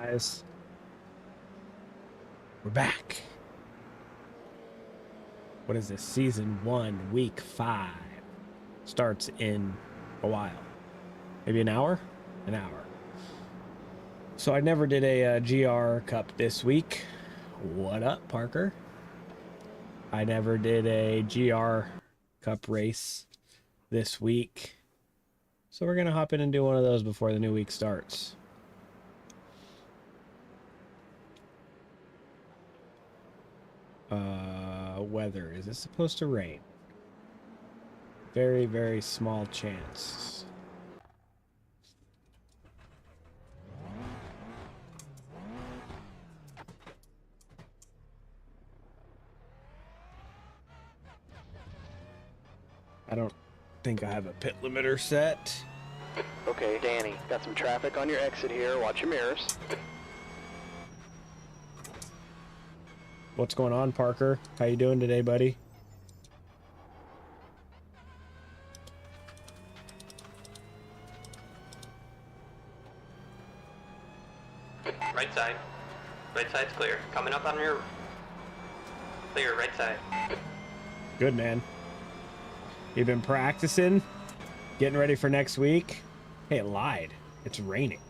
Guys, we're back. What is this? Season 1, week 5. Starts in a while. Maybe an hour? An hour. So I never did a GR Cup this week. What up, Parker? I never did a GR Cup race this week. So we're going to hop in and do one of those before the new week starts. Weather. Is it supposed to rain? Very, very small chance. I don't think I have a pit limiter set. Okay, Danny, got some traffic on your exit here. Watch your mirrors. What's going on, Parker? How you doing today, buddy? Right side. Right side's clear. Coming up on your... Clear, right side. Good, man. You've been practicing? Getting ready for next week? Hey, it lied. It's raining.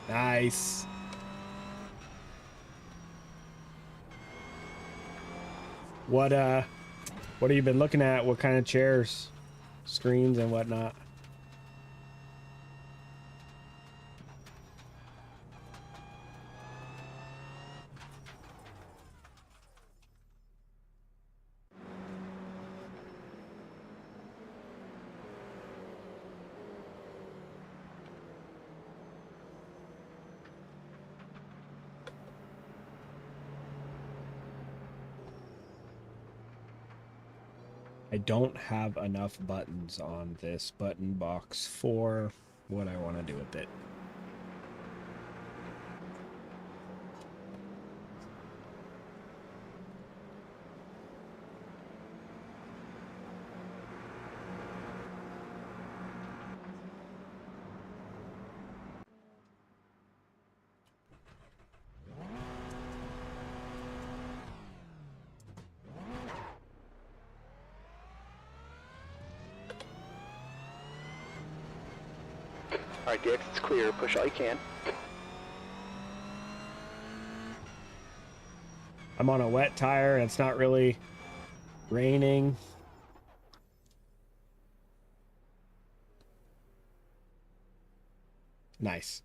Nice. What have you been looking at? What kind of chairs, screens, and whatnot? I don't have enough buttons on this button box for what I want to do with it. Alright, the exit's clear. Push all you can. I'm on a wet tire and it's not really raining. Nice.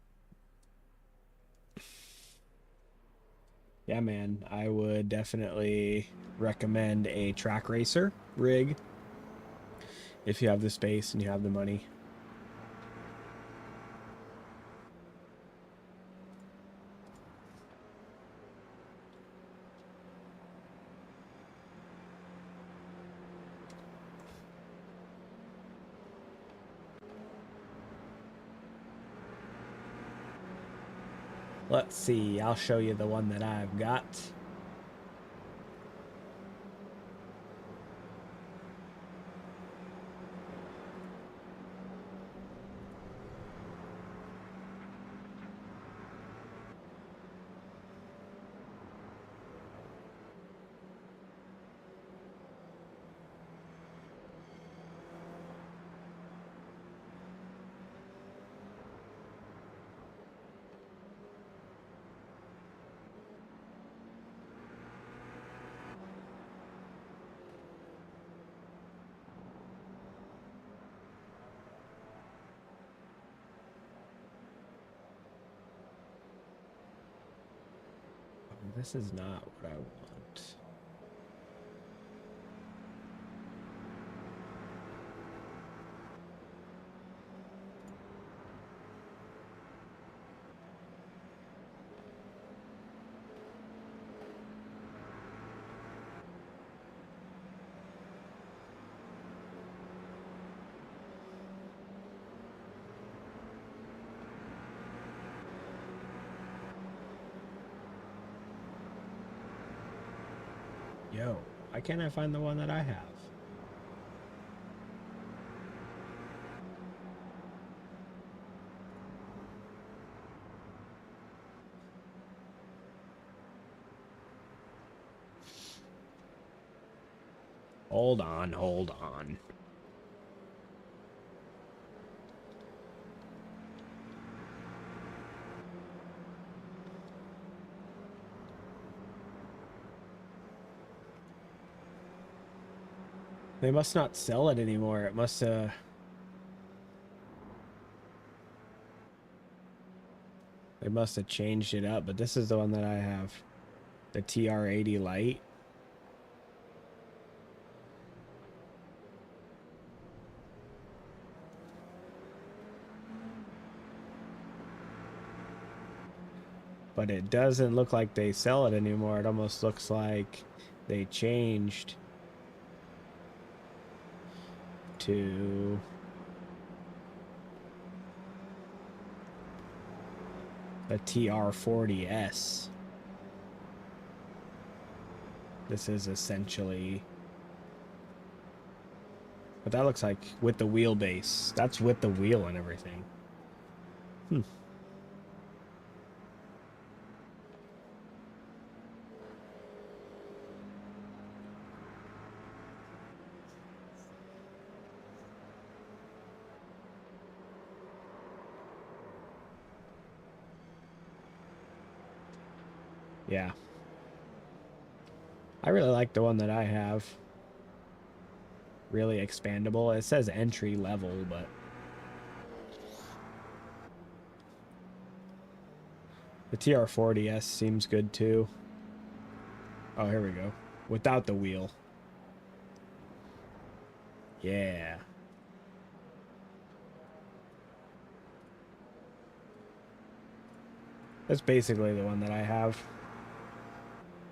Yeah, man, I would definitely recommend a track racer rig if you have the space and you have the money. Let's see, I'll show you the one that I've got. This is not what I want. Yo, why can't I find the one that I have? Hold on, hold on. They must not sell it anymore. It must, they must have changed it up, but this is the one that I have. The TR80 Lite. But it doesn't look like they sell it anymore. It almost looks like they changed to a TR40S. This is essentially, but that looks like with the wheelbase. That's with the wheel and everything. Yeah. I really like the one that I have. Really expandable. It says entry level, but the TR40S seems good too. Oh, here we go. Without the wheel. Yeah. That's basically the one that I have.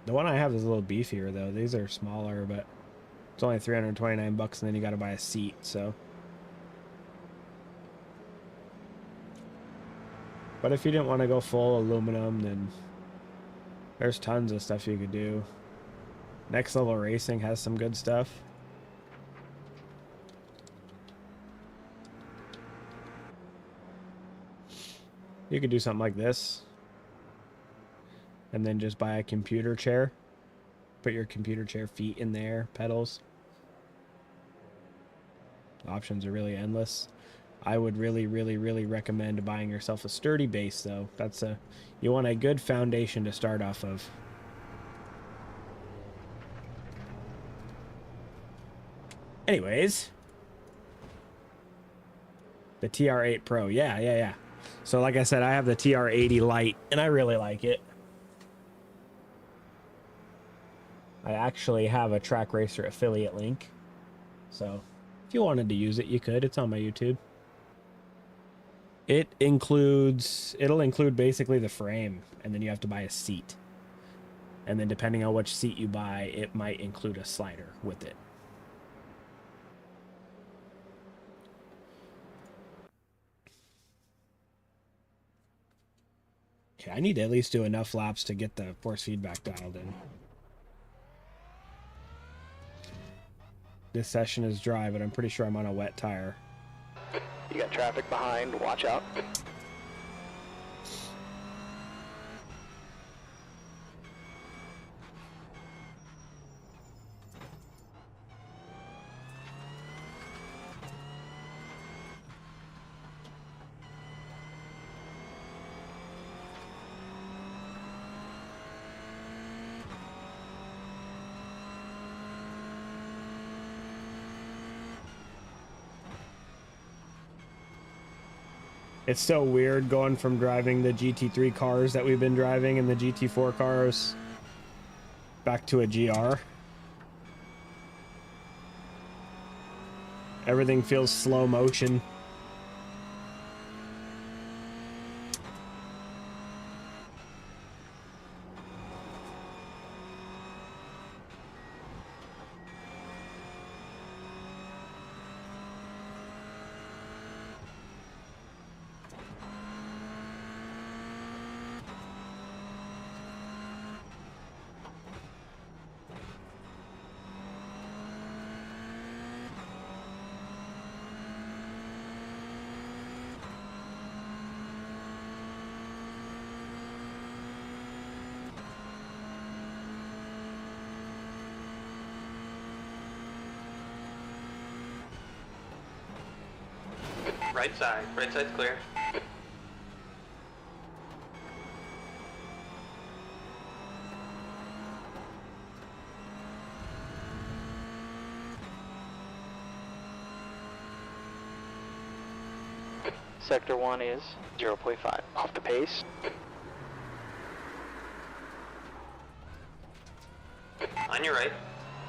The one I have is a little beefier though. These are smaller, but it's only 329 bucks, and then you got to buy a seat, so. But if you didn't want to go full aluminum, then there's tons of stuff you could do. Next Level Racing has some good stuff. You could do something like this. And then just buy a computer chair. Put your computer chair feet in there, pedals. Options are really endless. I would really, really, really recommend buying yourself a sturdy base, though. That's a, you want a good foundation to start off of. Anyways, the TR8 Pro, yeah. So like I said, I have the TR80 Lite, and I really like it. I actually have a Track Racer affiliate link, so if you wanted to use it, you could. It's on my YouTube. It'll include basically the frame, and then you have to buy a seat. And then depending on which seat you buy, it might include a slider with it. Okay, I need to at least do enough laps to get the force feedback dialed in. This session is dry, but I'm pretty sure I'm on a wet tire. You got traffic behind, watch out. It's so weird going from driving the GT3 cars that we've been driving and the GT4 cars back to a GR. Everything feels slow motion. Right side. Right side's clear. Sector 1 is 0.5. Off the pace. On your right.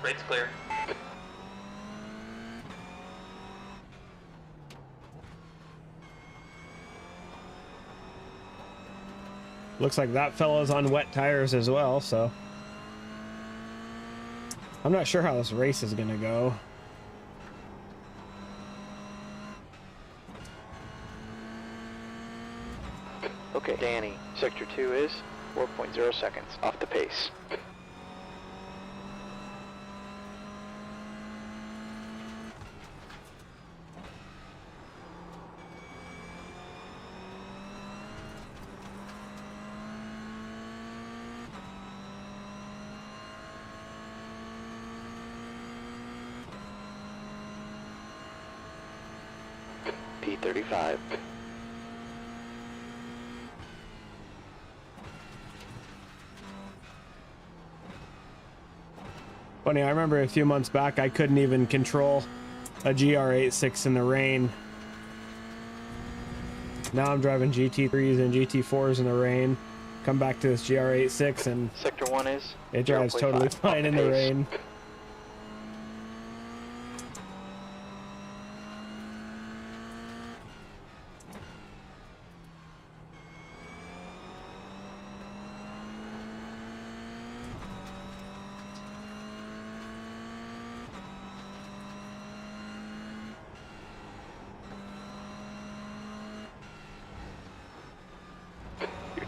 Right's clear. Looks like that fella's on wet tires as well, so I'm not sure how this race is gonna go. Okay, Danny. Sector 2 is 4.0 seconds. Off the pace. P35. Funny, I remember a few months back I couldn't even control a GR86 in the rain. Now I'm driving GT3s and GT4s in the rain. Come back to this GR86 and Sector 1 is it drives 0.5. totally Off fine in the pace. rain.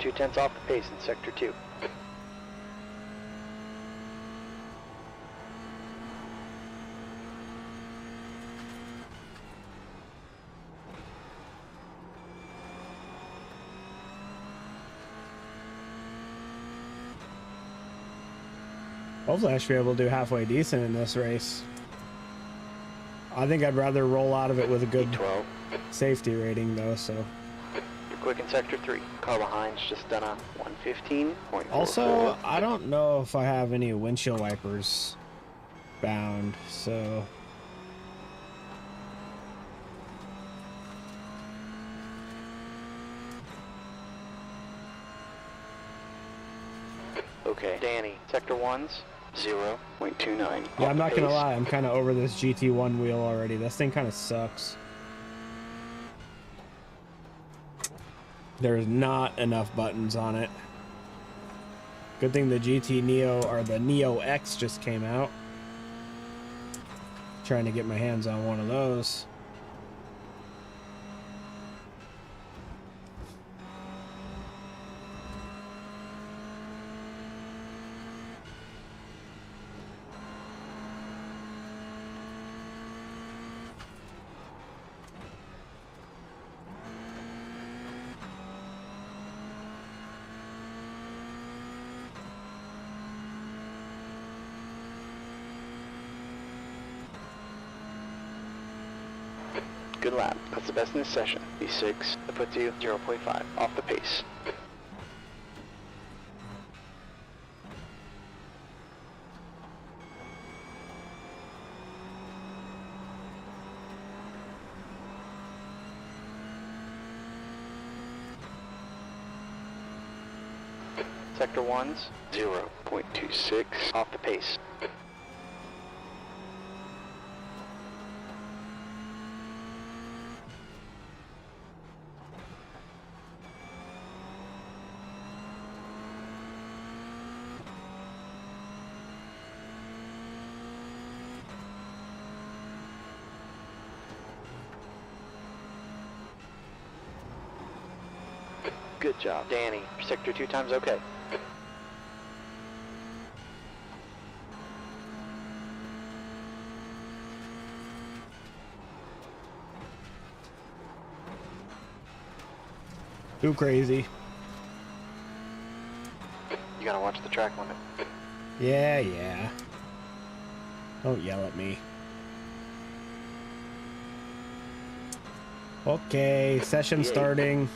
You're 2/10 off the pace in Sector 2. Hopefully I should be able to do halfway decent in this race. I think I'd rather roll out of it with a good P12. safety rating though, so. You're quick in Sector 3. Car behind's just done a 115.44. Also, I don't know if I have any windshield wipers bound, so. Okay, Danny. Sector 1's 0.29. Yeah, I'm not gonna lie, I'm kind of over this GT1 wheel already. This thing kind of sucks. There's not enough buttons on it. Good thing the GT Neo or the Neo X just came out. Trying to get my hands on one of those. Good lap. That's the best in this session. B6. That puts you 0.5 off the pace. Sector 1's 0.26 off the pace. Good job, Danny. Sector 2 times okay. Too crazy. You gotta watch the track limit. Yeah, yeah. Don't yell at me. Okay, session Yay. starting.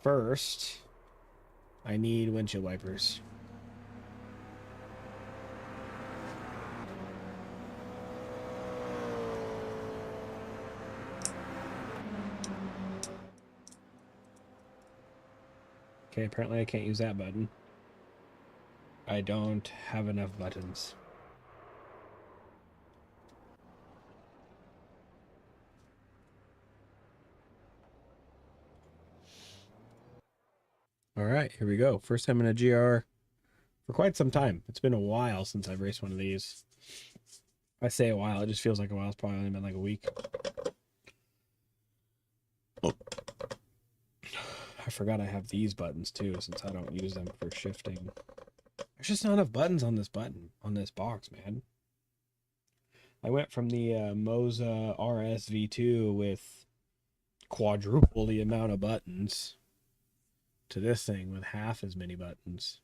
First, I need windshield wipers. Okay, apparently I can't use that button. I don't have enough buttons. All right, here we go. First time in a GR for quite some time. It's been a while since I've raced one of these. I say a while, it just feels like a while. It's probably only been like a week. Oh. I forgot I have these buttons too, since I don't use them for shifting. There's just not enough buttons on this box, man. I went from the Moza RS V2 with quadruple the amount of buttons to this thing with half as many buttons.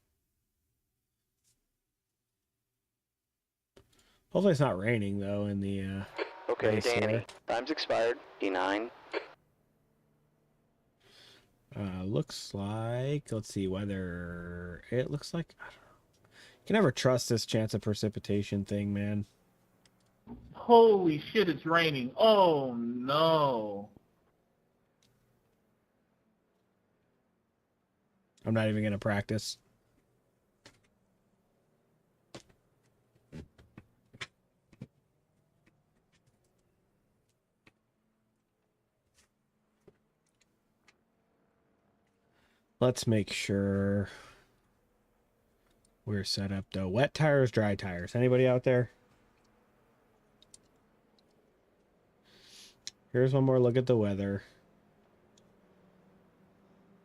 Hopefully it's not raining though in the Okay, race Danny. here. Time's expired. E9. Looks like, let's see, weather. It looks like, I don't know. You can never trust this chance of precipitation thing, man. Holy shit, it's raining. Oh, no. I'm not even going to practice. Let's make sure we're set up though. Wet tires, dry tires. Anybody out there? Here's one more look at the weather.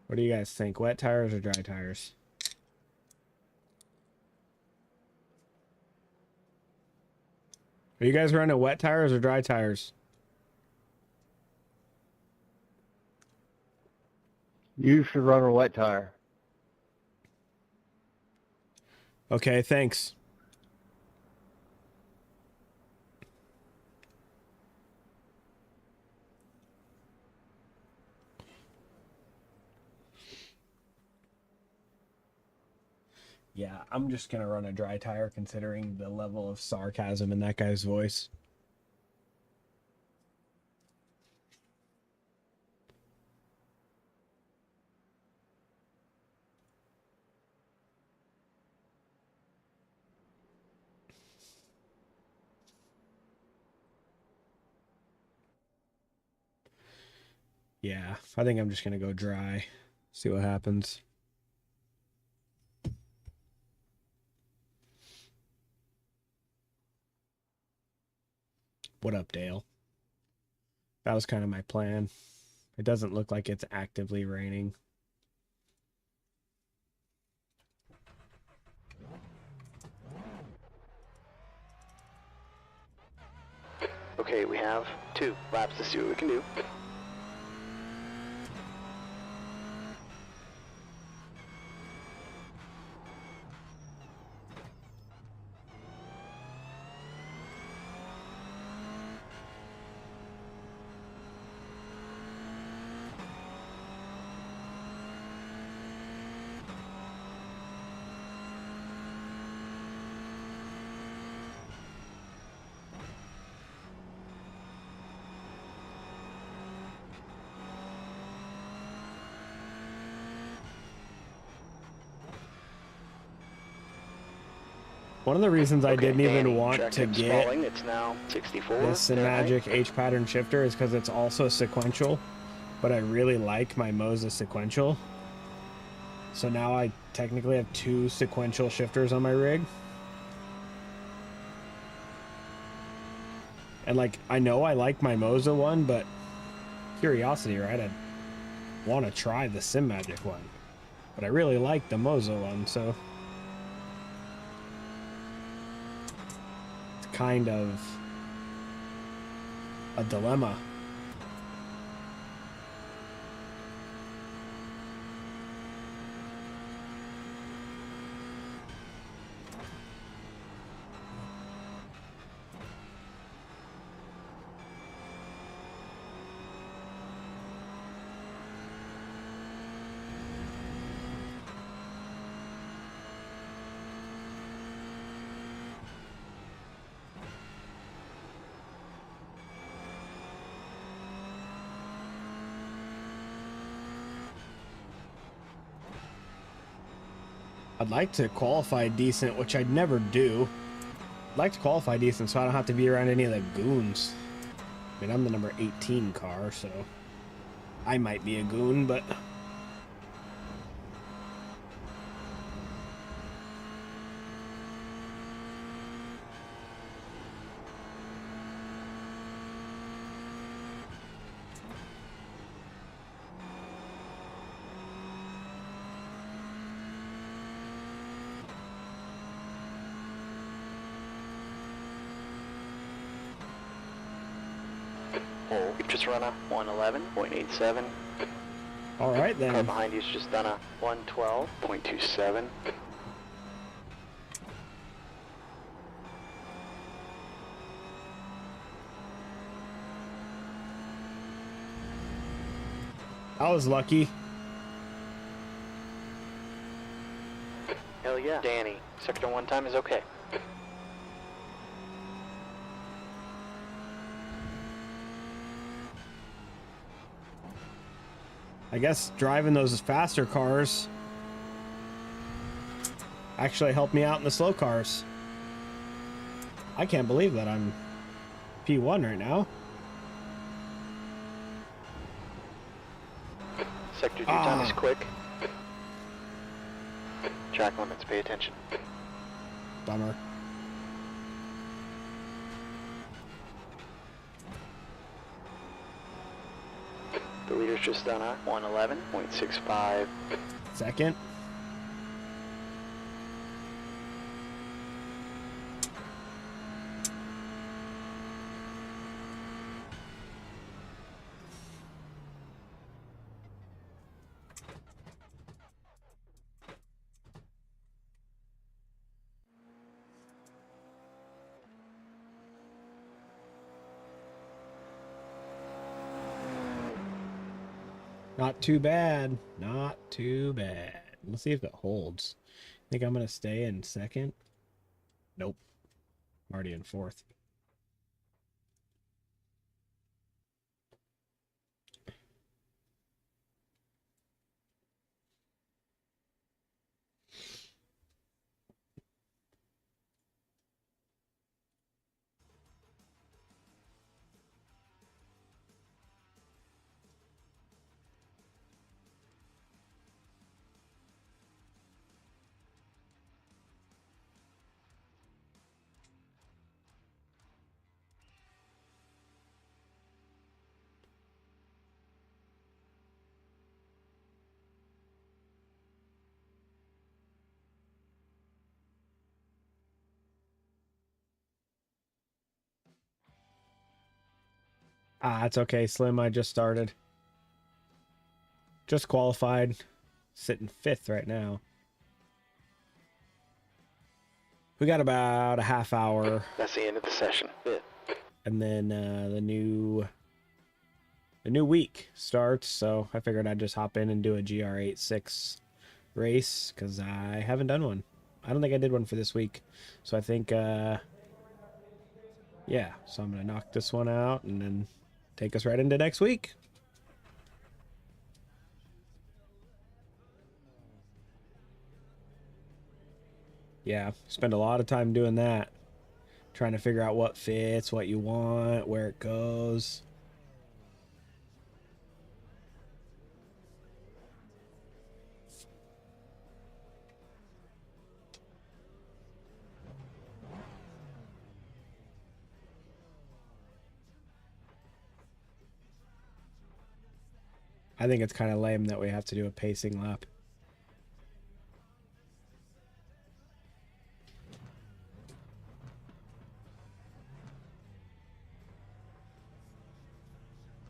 What do you guys think? Wet tires or dry tires? Are you guys running wet tires or dry tires? You should run a wet tire. Okay, thanks. Yeah, I'm just going to run a dry tire considering the level of sarcasm in that guy's voice. Yeah, I think I'm just going to go dry. See what happens. What up, Dale? That was kind of my plan. It doesn't look like it's actively raining. Okay, we have 2 laps to see what we can do. One of the reasons I didn't even Danny, want track to time's get falling. It's now 64. this Fahrenheit. Magic H pattern shifter is because it's also sequential, but I really like my Moza sequential. So now I technically have 2 sequential shifters on my rig. And like, I know I like my Moza one, but curiosity, right? I want to try the Sim Magic one, but I really like the Moza one, so it's kind of a dilemma. I'd like to qualify decent, which I'd never do. I'd like to qualify decent so I don't have to be around any of the goons. I mean, I'm the number 18 car, so I might be a goon, but... Oh, you've just run a 111.87. All right, Car then. behind you's just done a 112.27. I was lucky. Hell yeah. Danny, sector 1 time is okay. I guess driving those faster cars actually helped me out in the slow cars. I can't believe that I'm P1 right now. Sector 2 time is quick. Track limits, pay attention. Bummer. The leader's just done a 111.65. Second. Not too bad. Not too bad. Let's see if it holds. Think I'm going to stay in second? Nope. I'm already in fourth. Ah, it's okay, Slim. I just started. Just qualified. Sitting fifth right now. We got about a half hour. That's the end of the session. Fifth. And then the new week starts, so I figured I'd just hop in and do a GR86 race because I haven't done one. I don't think I did one for this week, so I think yeah, so I'm gonna knock this one out and then take us right into next week. Yeah, spend a lot of time doing that, trying to figure out what fits, what you want, where it goes. I think it's kind of lame that we have to do a pacing lap.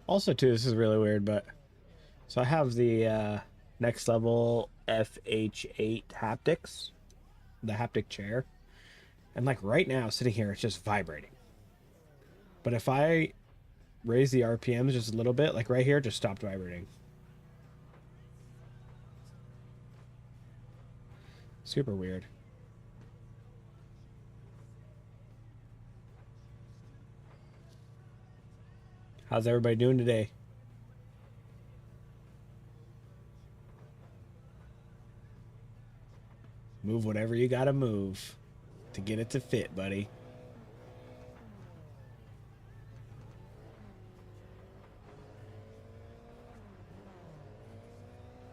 Also, too, this is really weird, but so I have the next level FH8 haptics, the haptic chair, and like right now, sitting here, it's just vibrating. But if I raise the RPMs just a little bit, like right here, it just stopped vibrating. Super weird. How's everybody doing today? Move whatever you gotta move to get it to fit, buddy.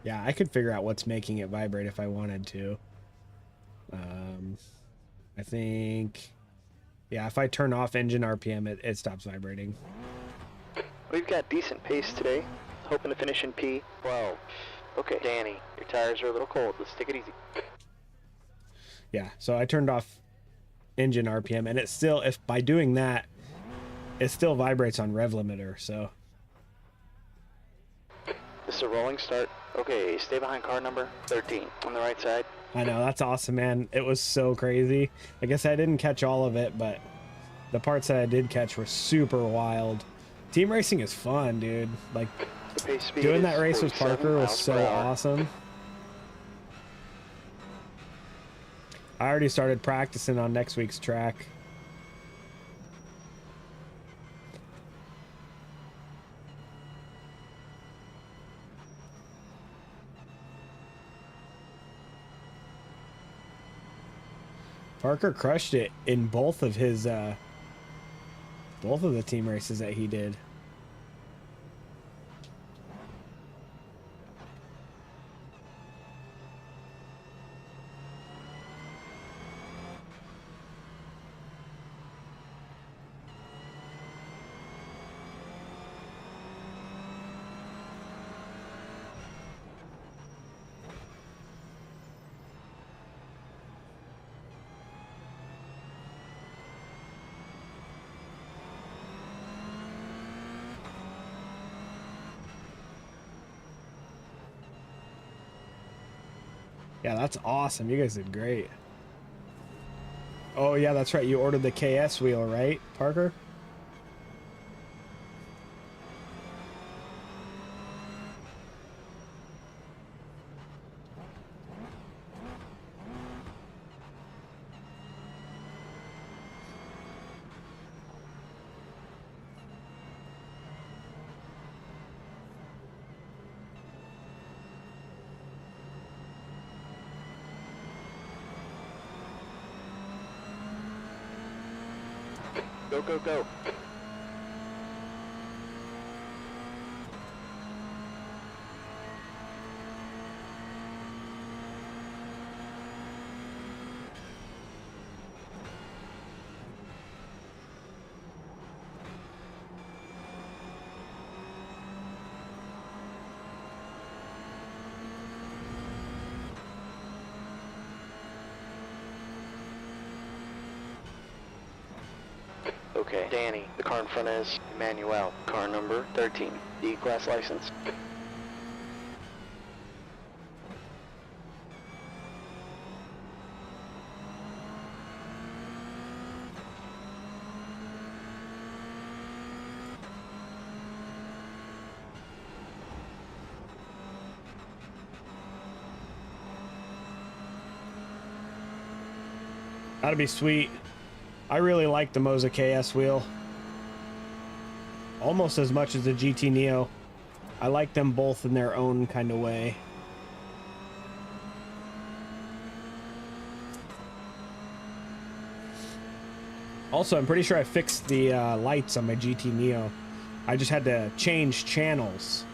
Yeah, I could figure out what's making it vibrate if I wanted to. I think, yeah, if I turn off engine RPM, it stops vibrating. We've got decent pace today. Hoping to finish in P12. Okay, Danny, your tires are a little cold. Let's take it easy. Yeah, so I turned off engine RPM, and it still, if by doing that, it still vibrates on rev limiter, so. This is a rolling start. Okay, stay behind car number 13 on the right side. I know, that's awesome, man. It was so crazy. I guess I didn't catch all of it, but the parts that I did catch were super wild. Team racing is fun, dude. Like, The pace speed doing is that race with 47 Parker was miles so per hour. awesome. I already started practicing on next week's track. Parker crushed it in both of his both of the team races that he did. Yeah, that's awesome. You guys did great. Oh, yeah, that's right. You ordered the KS wheel, right, Parker? Go, go, go. Okay, Danny, the car in front is Emmanuel, car number 13, E-Class license. That'd be sweet. I really like the Moza KS wheel. Almost as much as the GT Neo. I like them both in their own kind of way. Also, I'm pretty sure I fixed the lights on my GT Neo. I just had to change channels.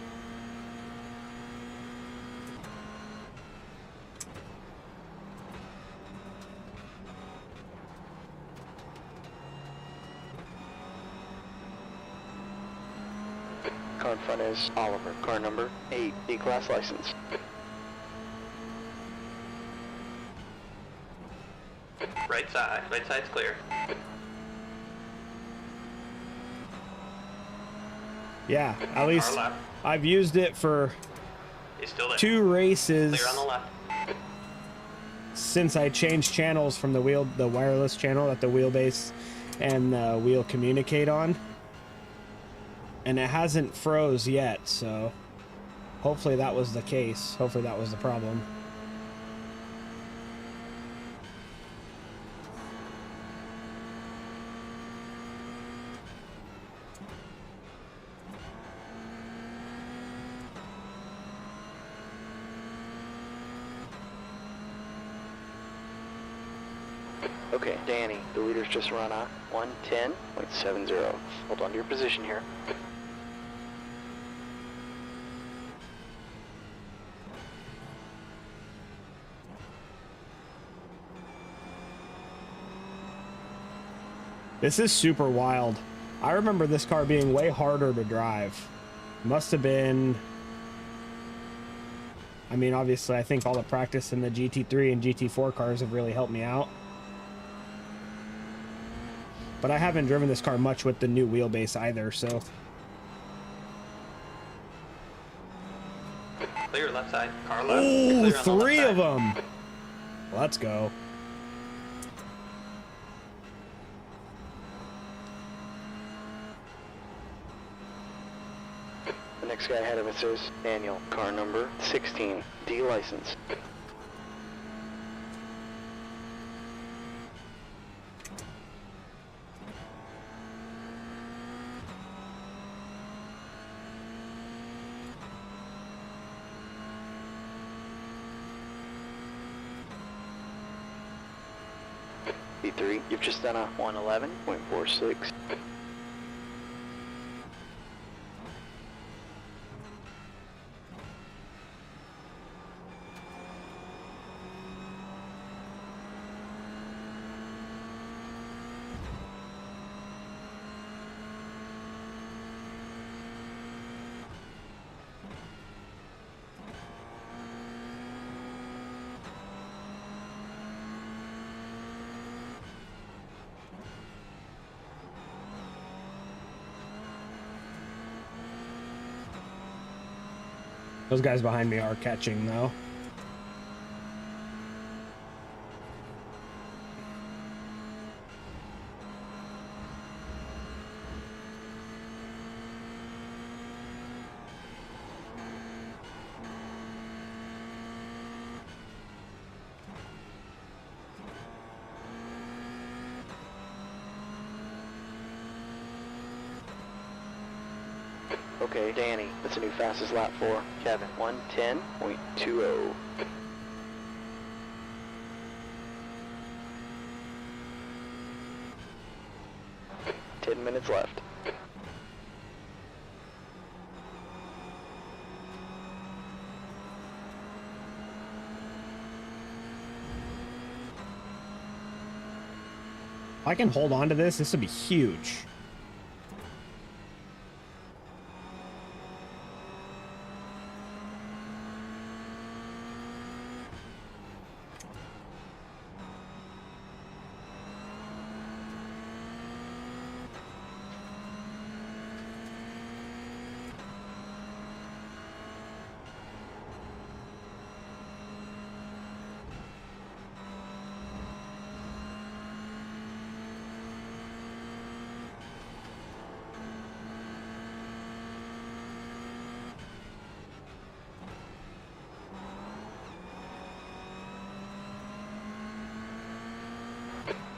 Car in front is Oliver, car number 8, E-Class license. Right side's clear. Yeah, at least Car left. I've used it for He's still there. 2 races Clear on the left. since I changed channels from the wireless channel that the wheelbase and the wheel communicate on. And it hasn't froze yet, so hopefully that was the case. Hopefully that was the problem. Okay, Danny, the leader's just run a 110.70. Hold on to your position here. This is super wild. I remember this car being way harder to drive. Must have been... I mean, obviously, I think all the practice in the GT3 and GT4 cars have really helped me out. But I haven't driven this car much with the new wheelbase either, so... Clear left side. Car left. Oh, Clear on the left 3 side. of them! Let's go. The next guy ahead of us is Daniel, car number 16, D license. B3, you've just done a 111.46. Those guys behind me are catching, though. Okay, Danny, that's a new fastest lap for Kevin, 110.20. Ten minutes left. If I can hold on to this would be huge.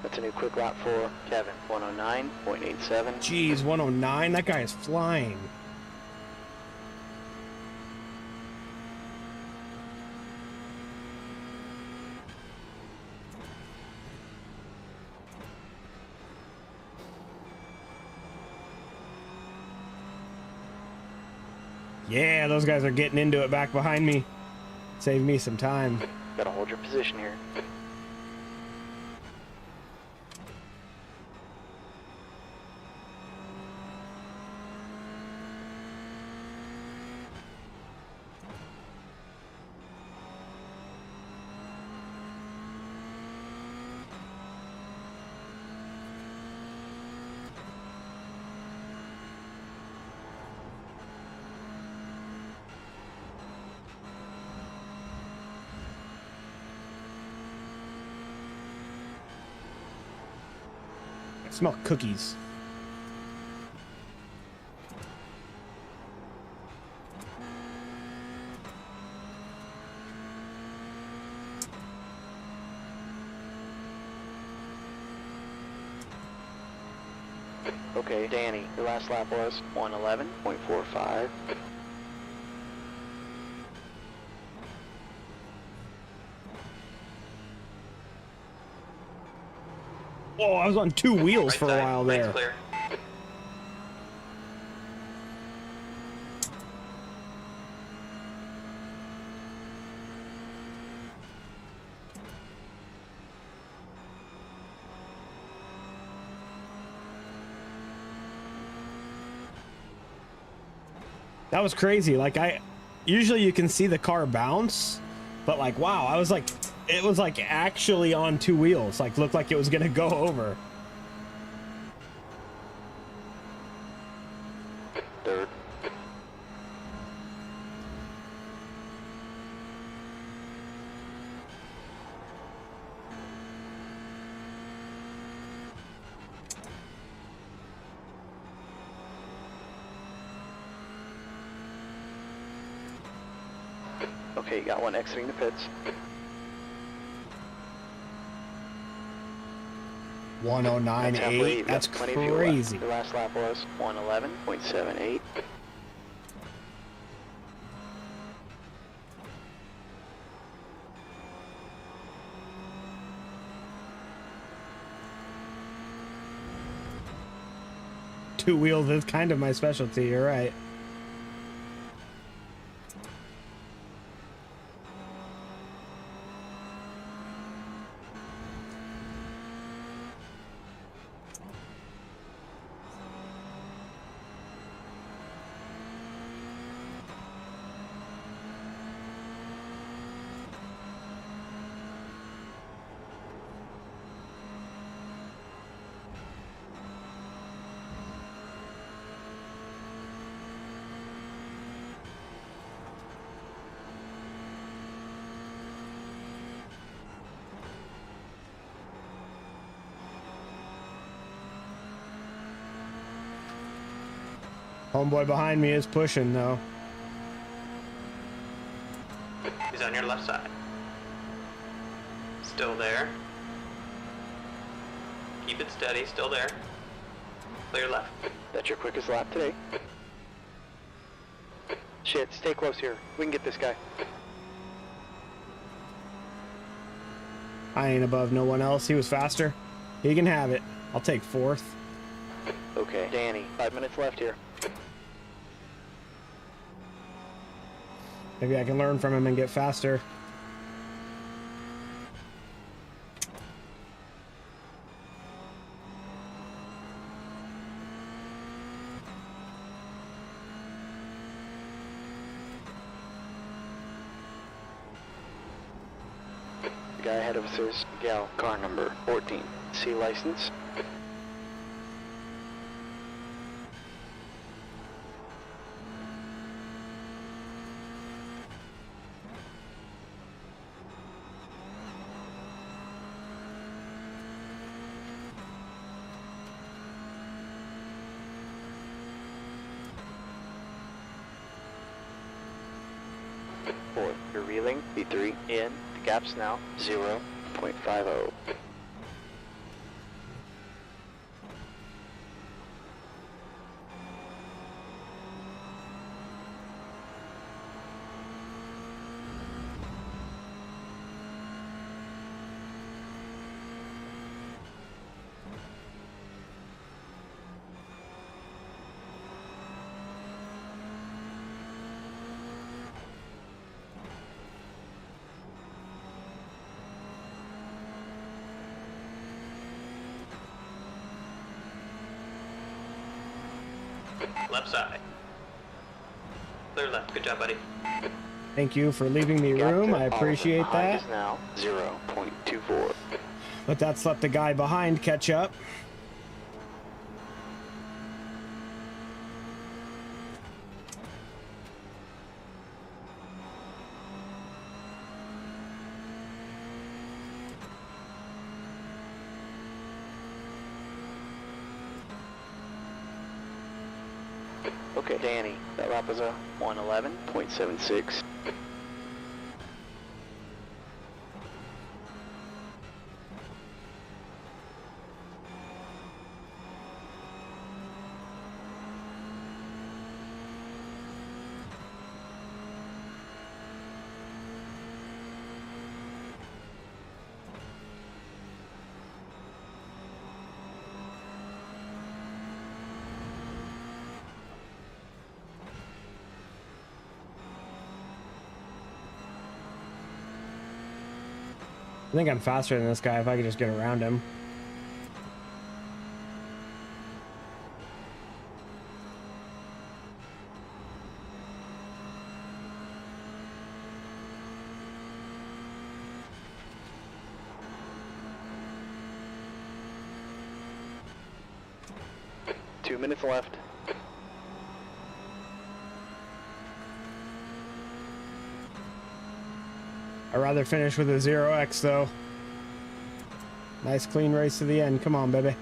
That's a new quick lap for Kevin, 109.87. Jeez, 109? That guy is flying. Yeah, those guys are getting into it back behind me. Save me some time. Gotta hold your position here. I smell cookies. Okay, Danny, your last lap was 111.45. Whoa, I was on two wheels Right for a side, while lane's there. clear. That was crazy. Like usually you can see the car bounce, but like, wow, it was like actually on two wheels. Like looked like it was gonna go over. Third. Okay, you got one exiting the pits. 109.8. You've That's got plenty of fuel left. crazy. Your last lap was 111.78. Two wheels is kind of my specialty. You're right. Homeboy behind me is pushing though. He's on your left side. Still there. Keep it steady, still there. Clear left. That's your quickest lap today. Shit, stay close here. We can get this guy. I ain't above no one else. He was faster. He can have it. I'll take fourth. Okay, Danny, 5 minutes left here. Maybe I can learn from him and get faster. The guy ahead of us is Gal, car number 14. C license. Four. You're reeling. B3 in. The gap's now 0.50. Left side. Clear left. Good job, buddy. Thank you for leaving me Gap room. to I appreciate Oliver High that. is now 0.24. But that's let the guy behind catch up. Okay, Danny, that lap was a 111.76. I think I'm faster than this guy if I could just get around him. Two minutes left. I'd rather finish with a 0x though. Nice clean race to the end. Come on, baby.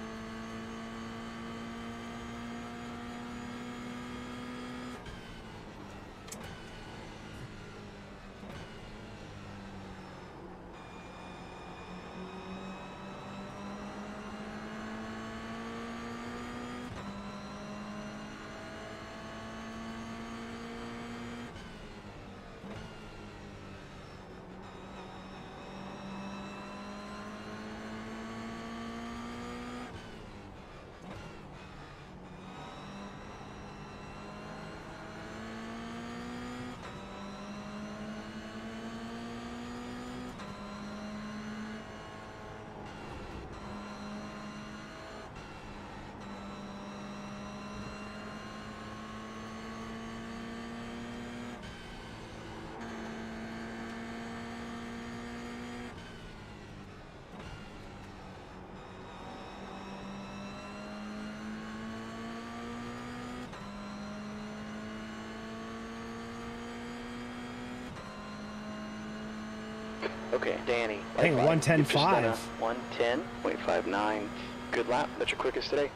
Okay, Danny. Dang, light five. 110.5. You've just done a 110.59. Good lap. That's your quickest today.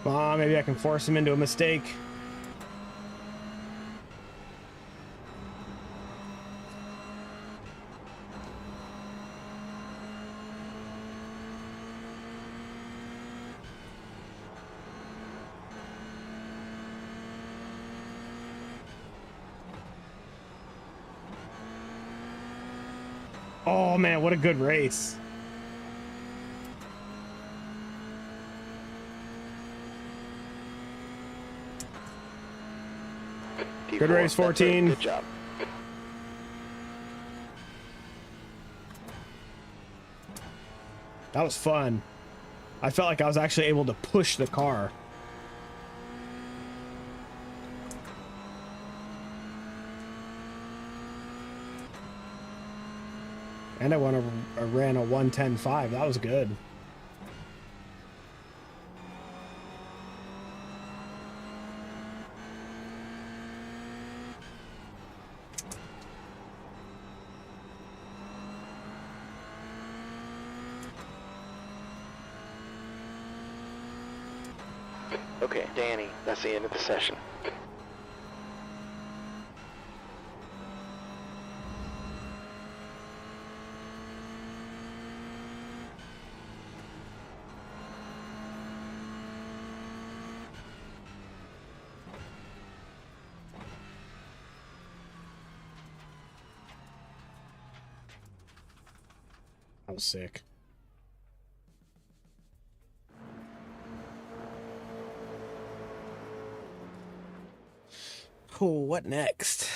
Come on, maybe I can force him into a mistake. Oh man, what a good race. Good race, That's it. 14. Good job. That was fun. I felt like I was actually able to push the car. And I ran a 110.5. That was good. Okay, Danny, that's the end of the session. That was sick. Cool, what next?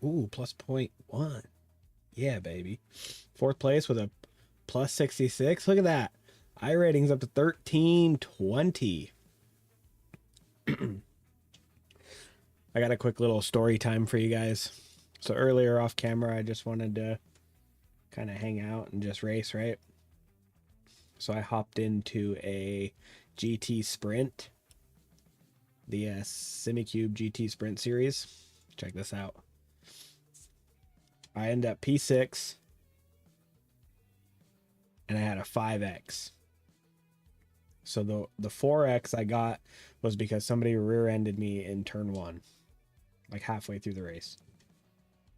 Ooh, plus 0.1. Yeah, baby. Fourth place with a plus 66. Look at that. iRating's up to 1320. I got a quick little story time for you guys. So earlier off camera, I just wanted to kind of hang out and just race, right? So I hopped into a GT Sprint, the Semicube GT Sprint series. Check this out. I ended up P6, and I had a 5X. So the 4X I got was because somebody rear-ended me in turn 1, like halfway through the race.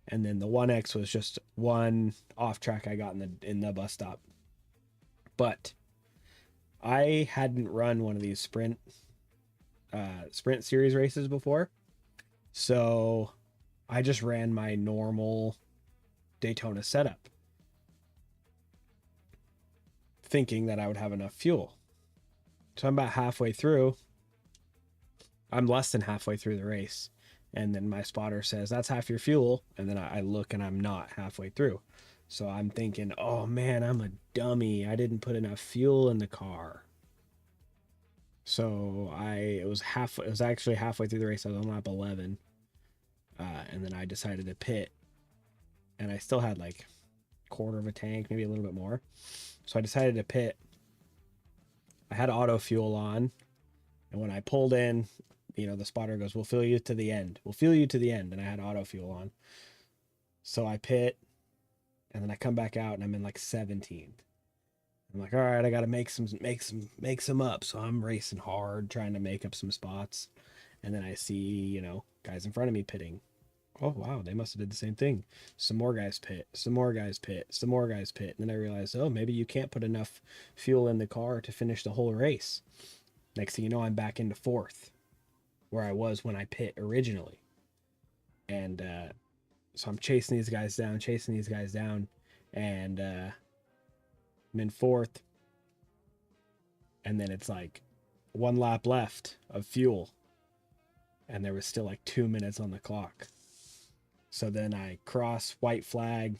And then the 1X was just one off track I got in the bus stop. But I hadn't run one of these sprint series races before. So I just ran my normal Daytona setup, thinking that I would have enough fuel. So I'm about halfway through. I'm less than halfway through the race. And then my spotter says, that's half your fuel. And then I look and I'm not halfway through. So I'm thinking, oh man, I'm a dummy. I didn't put enough fuel in the car. So it was actually halfway through the race. I was on lap 11. And then I decided to pit. And I still had like a quarter of a tank, maybe a little bit more. So I decided to pit. I had auto fuel on, and when I pulled in, the spotter goes, we'll fill you to the end. We'll fuel you to the end. And I had auto fuel on. So I pit, and then I come back out and I'm in like 17th. I'm like, all right, I got to make some up. So I'm racing hard, trying to make up some spots. And then I see, guys in front of me pitting. Oh, wow, they must have did the same thing. Some more guys pit, some more guys pit, some more guys pit. And then I realized, oh, maybe you can't put enough fuel in the car to finish the whole race. Next thing you know, I'm back into 4th, where I was when I pit originally. And so I'm chasing these guys down, and I'm in 4th. And then it's like 1 lap left of fuel. And there was still like 2 minutes on the clock. So then I cross white flag.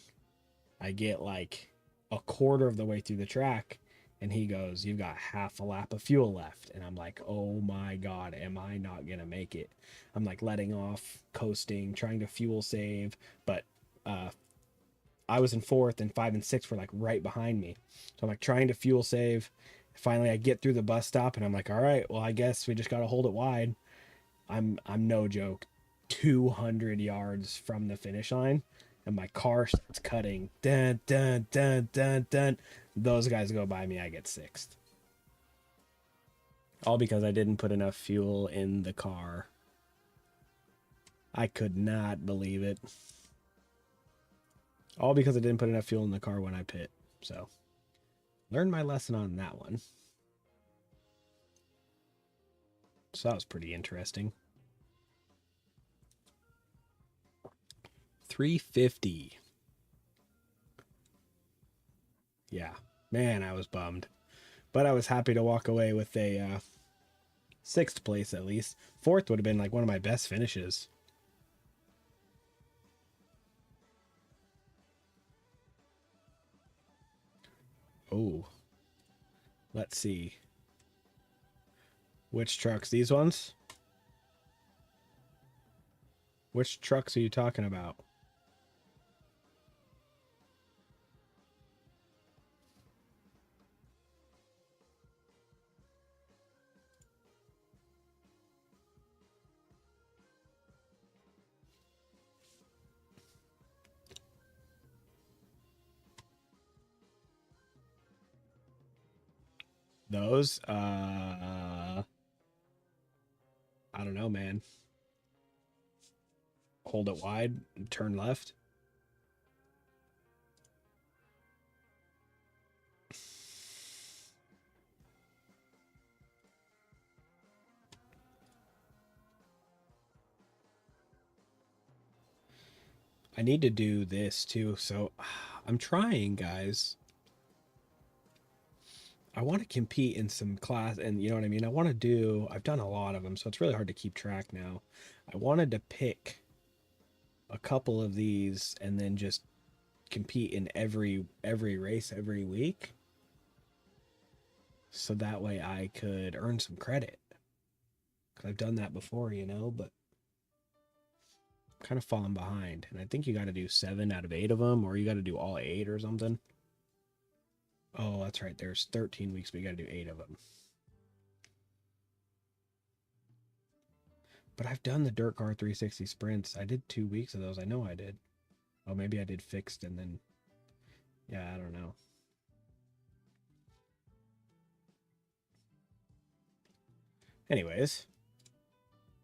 I get like a quarter of the way through the track. And he goes, you've got half a lap of fuel left. And I'm like, oh my God, am I not going to make it? I'm like letting off, coasting, trying to fuel save. But I was in 4th, and 5 and 6 were like right behind me. So I'm like trying to fuel save. Finally, I get through the bus stop and I'm like, all right, well, I guess we just got to hold it wide. I'm no joke, 200 yards from the finish line, and my car starts cutting. Dun, dun, dun, dun, dun. Those guys go by me. I get 6th. All because I didn't put enough fuel in the car. I could not believe it. All because I didn't put enough fuel in the car when I pit. So, learned my lesson on that one. So that was pretty interesting. 350. Yeah, man, I was bummed. But I was happy to walk away with a 6th place at least. 4th would have been like one of my best finishes. Oh, let's see. Which trucks? These ones? Which trucks are you talking about? Those? I don't know, man. Hold it wide, turn left. I need to do this too, so I'm trying, guys. I want to compete in some class, and you know what I mean? I've done a lot of them, so it's really hard to keep track now. I wanted to pick a couple of these and then just compete in every race every week. So that way I could earn some credit. Because I've done that before, but I'm kind of falling behind. And I think you got to do 7 out of 8 of them, or you got to do all 8 or something. Oh, that's right. There's 13 weeks, but you got to do 8 of them. But I've done the Dirt Car 360 sprints. I did 2 weeks of those. I know I did. Oh, maybe I did fixed and then... Yeah, I don't know. Anyways,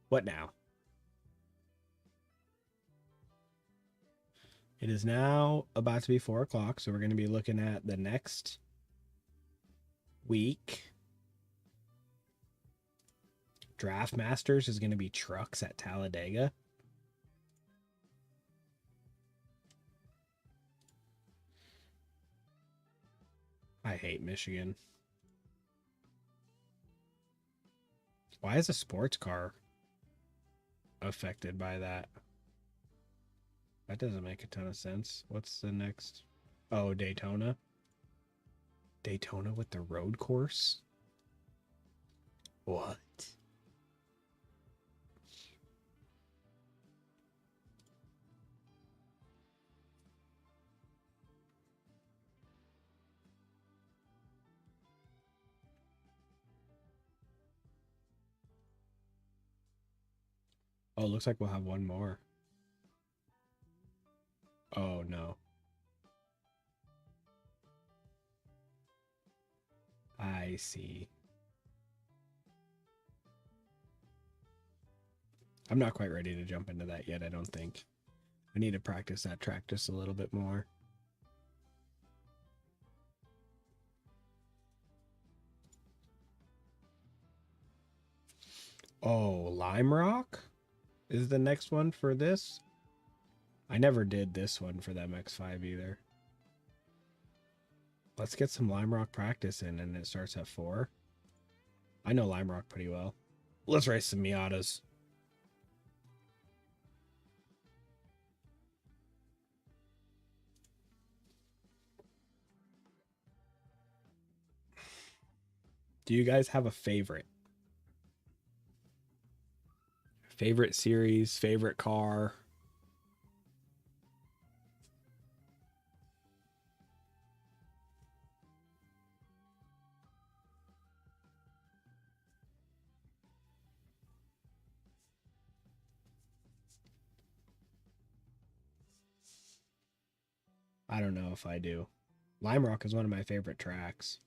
what now? It is now about to be 4 o'clock, so we're going to be looking at the next week. Draft Masters is going to be trucks at Talladega. I hate Michigan. Why is a sports car affected by that? That doesn't make a ton of sense. What's the next? Oh, Daytona. Daytona with the road course? What? Oh, looks like we'll have one more. Oh, no. I see. I'm not quite ready to jump into that yet, I don't think. I need to practice that track just a little bit more. Oh, Lime Rock is the next one for this. I never did this one for the MX-5 either. Let's get some Lime Rock practice in, and it starts at 4. I know Lime Rock pretty well. Let's race some Miatas. Do you guys have a favorite? Favorite series, favorite car? I don't know if I do. Lime Rock is one of my favorite tracks.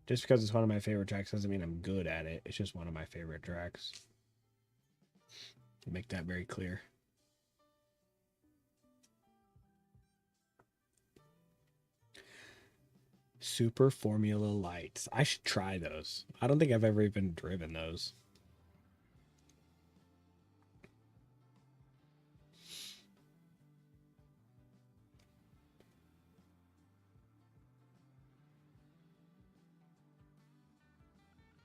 Just because it's one of my favorite tracks doesn't mean I'm good at it. It's just one of my favorite tracks. Make that very clear. Super Formula Lights. I should try those. I don't think I've ever even driven those.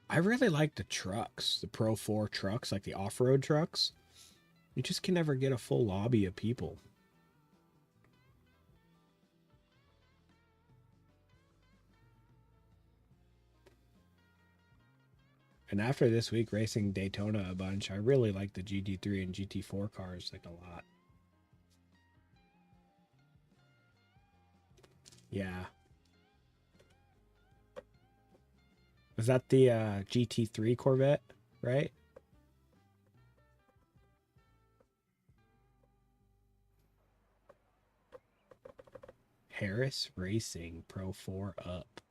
I really like the trucks, the Pro 4 trucks, like the off-road trucks. You just can never get a full lobby of people. And after this week racing Daytona a bunch, I really like the GT3 and GT4 cars like a lot. Yeah. Is that the GT3 Corvette, right? Harris Racing Pro 4 up.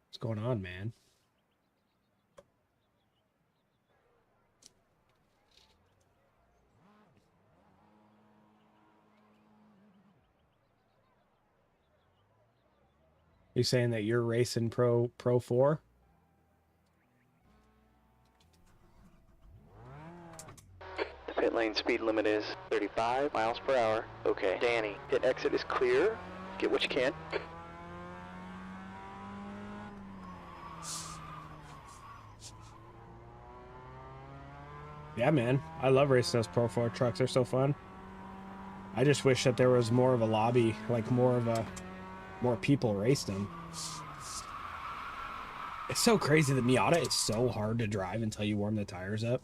What's going on, man? You saying that you're racing Pro 4? The pit lane speed limit is 35 miles per hour. Okay. Danny, pit exit is clear. Get what you can. Yeah, man. I love racing those Pro 4 trucks. They're so fun. I just wish that there was more of a lobby, like more people raced them. It's so crazy. The Miata is so hard to drive until you warm the tires up.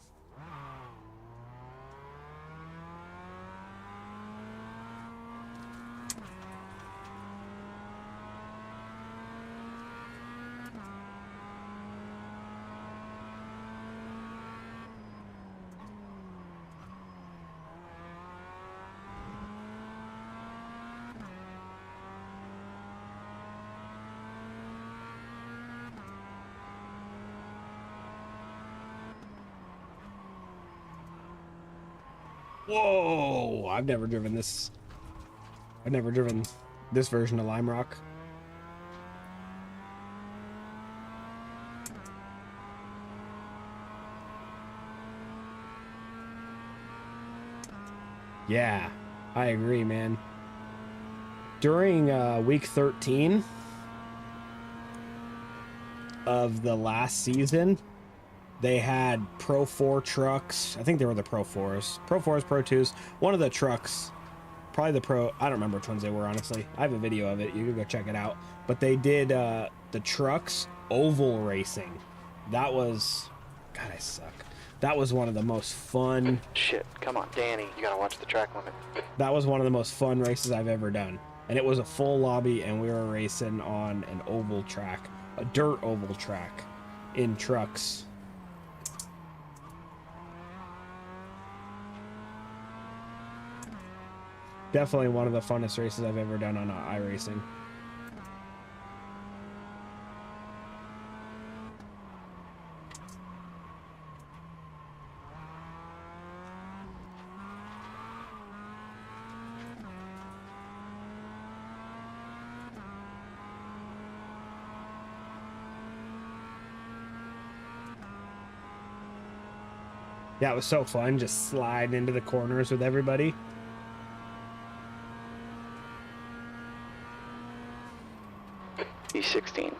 Whoa! I've never driven this. I've never driven this version of Lime Rock. Yeah, I agree, man. During week 13 of the last season, they had Pro 4 trucks. I think they were the Pro 4s. Pro 4s, Pro 2s. One of the trucks, probably the Pro, I don't remember which ones they were, honestly. I have a video of it. You can go check it out. But they did the trucks oval racing. That was, God, I suck. That was one of the most fun. Shit, come on, Danny, you gotta watch the track limit. That was one of the most fun races I've ever done. And it was a full lobby, and we were racing on an oval track, a dirt oval track in trucks. Definitely one of the funnest races I've ever done on iRacing. Yeah, it was so fun just sliding into the corners with everybody. E16.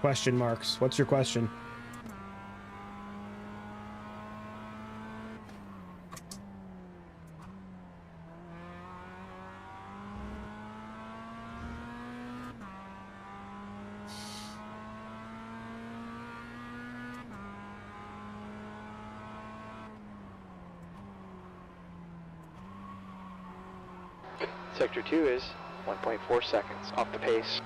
Question marks. What's your question? Sector 2 is 1.4 seconds off the pace.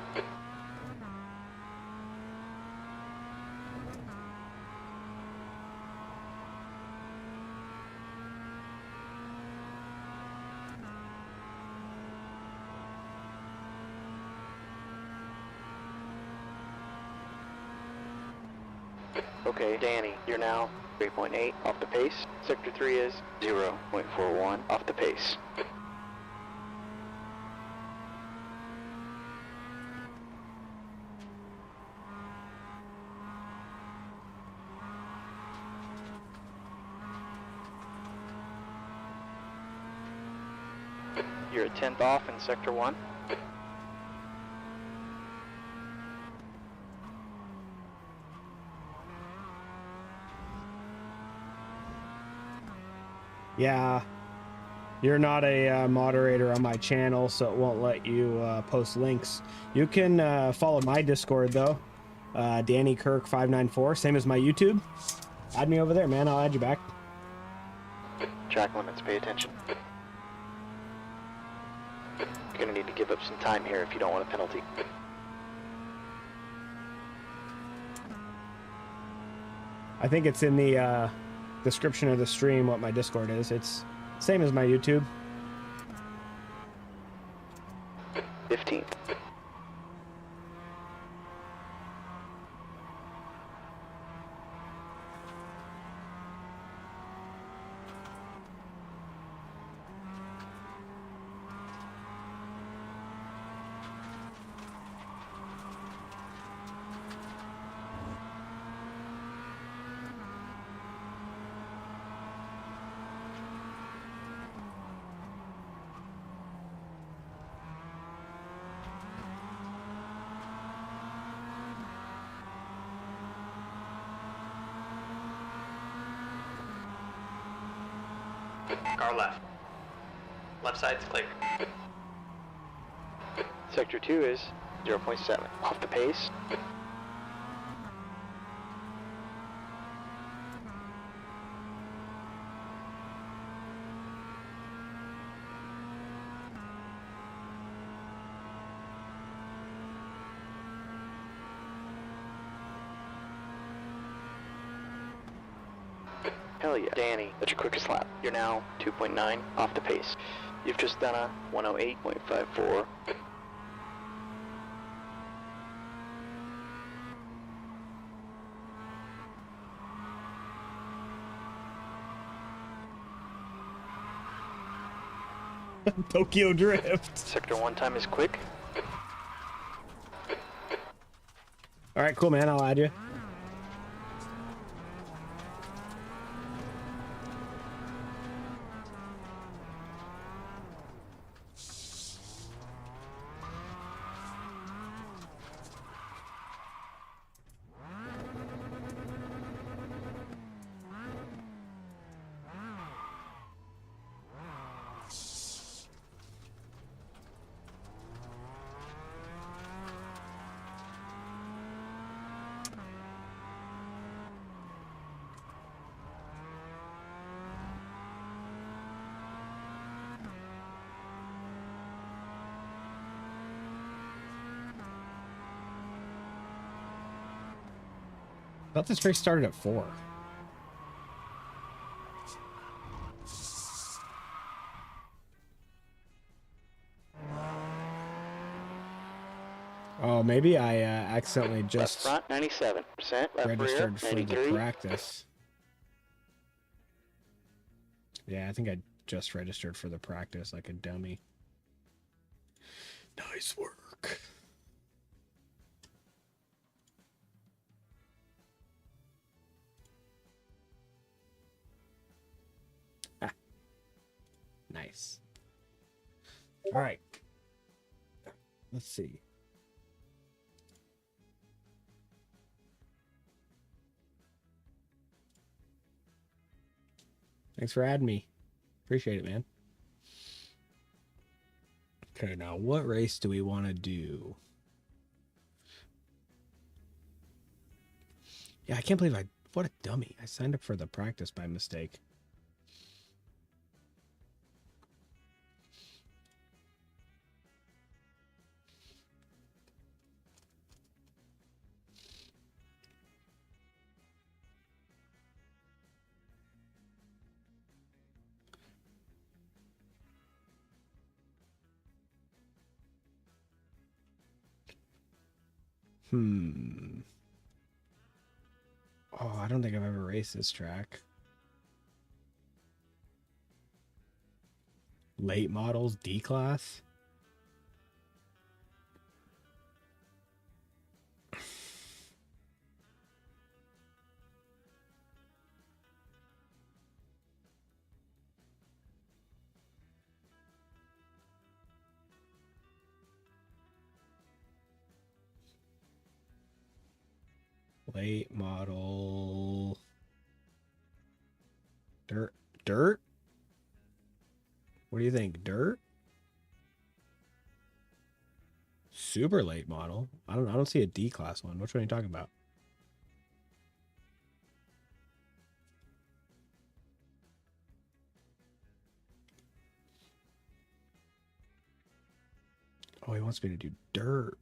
Okay, Danny, you're now 3.8 off the pace. Sector 3 is 0.41 off the pace. You're a 10th off in Sector 1. Yeah, you're not a moderator on my channel, so it won't let you post links. You can follow my Discord, though. Danny Kirk 594, same as my YouTube. Add me over there, man. I'll add you back. Track limits, pay attention. You're gonna need to give up some time here if you don't want a penalty. I think it's in the description of the stream what my Discord is. It's same as my YouTube. 15th. Car left. Left side's clear. Sector 2 is 0.7 off the pace. Hell yeah. Danny, that's your quickest lap. You're now 2.9 off the pace. You've just done a 108.54. Tokyo Drift. Sector 1 time is quick. All right, cool, man. I'll add you. I thought this race started at 4. Oh, maybe I accidentally just Left front, 97%. Left registered rear, for the 93. practice. Yeah, I think I just registered for the practice like a dummy. Nice work. Ah. Nice. All right. Let's see. Thanks for adding me. Appreciate it, man. Okay, now what race do we want to do? Yeah, I can't believe what a dummy. I signed up for the practice by mistake. Oh, I don't think I've ever raced this track. Late models, D-Class? Late model... Dirt? Dirt? What do you think? Dirt? Super late model? I don't see a D-Class one. Which one are you talking about? Oh, he wants me to do dirt.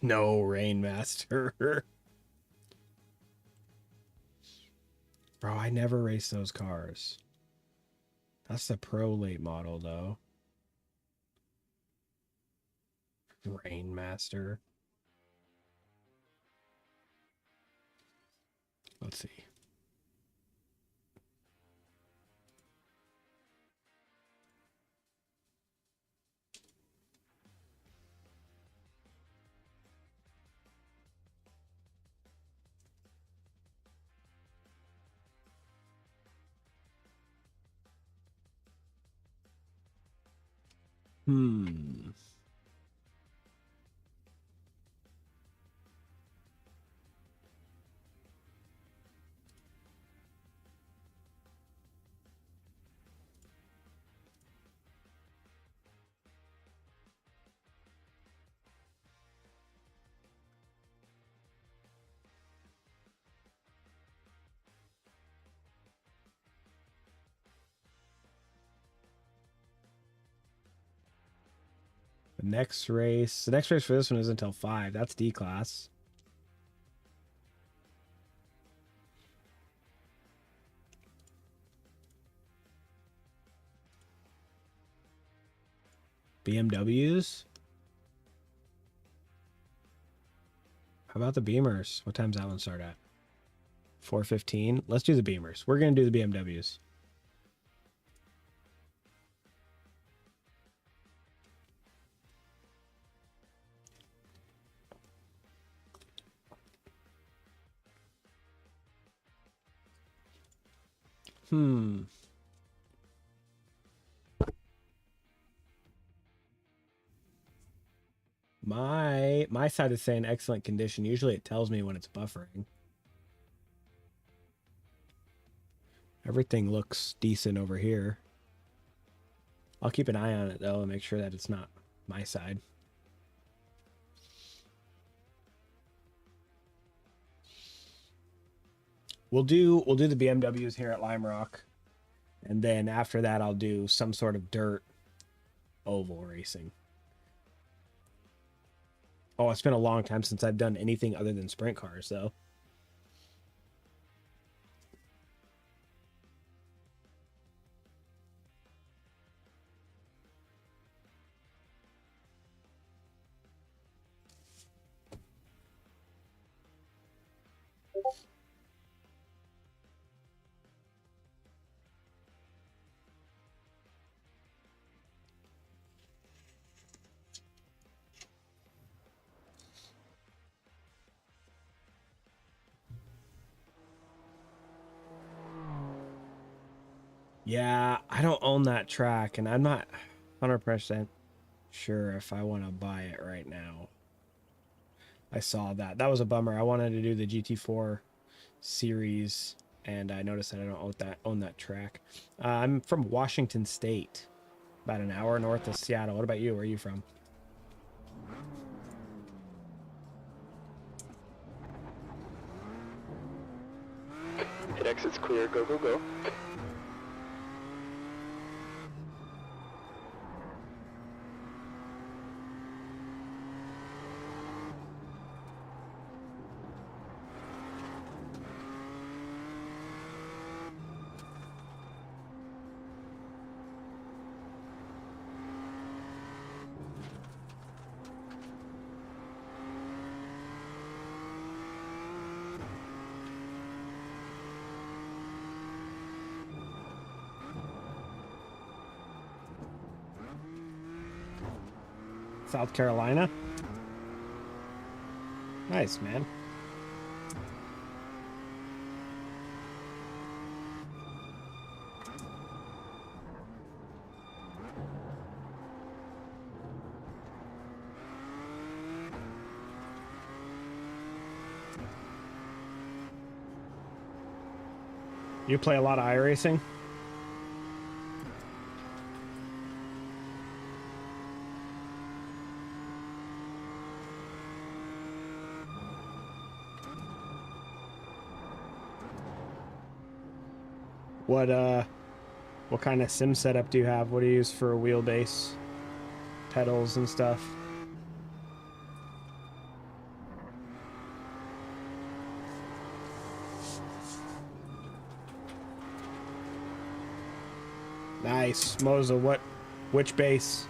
No, Rainmaster. Bro, I never raced those cars. That's the pro late model, though. Rainmaster. Let's see. The next race for this one is until 5. That's D class. BMWs. How about the Beamers? What time's that one start at? 4:15. Let's do the Beamers. We're going to do the BMWs. My side is saying excellent condition. Usually it tells me when it's buffering. Everything looks decent over here. I'll keep an eye on it though and make sure that it's not my side. We'll do the BMWs here at Lime Rock, and then after that I'll do some sort of dirt oval racing. Oh, it's been a long time since I've done anything other than sprint cars though. Yeah, I don't own that track, and I'm not 100% sure if I want to buy it right now. I saw that. That was a bummer. I wanted to do the GT4 series, and I noticed that I don't own that track. I'm from Washington State, about an hour north of Seattle. What about you? Where are you from? Hit exit's clear. Go, go, go. South Carolina. Nice, man. You play a lot of iRacing? What kind of sim setup do you have? What do you use for a wheelbase, pedals and stuff? Nice. Moza, which base?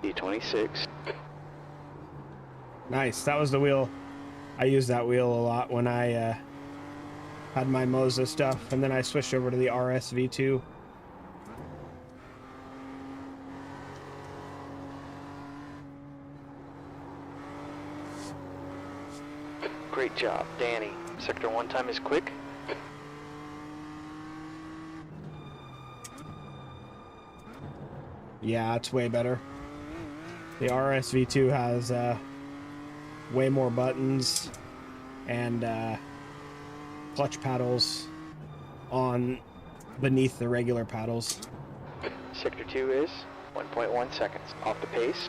D26. Nice. That was the wheel. I used that wheel a lot when I had my Moza stuff, and then I switched over to the RSV2. Great job, Danny. Sector 1 time is quick. Yeah, it's way better. The RSV2 has way more buttons and clutch paddles on beneath the regular paddles. Sector 2 is 1.1 seconds. Off the pace.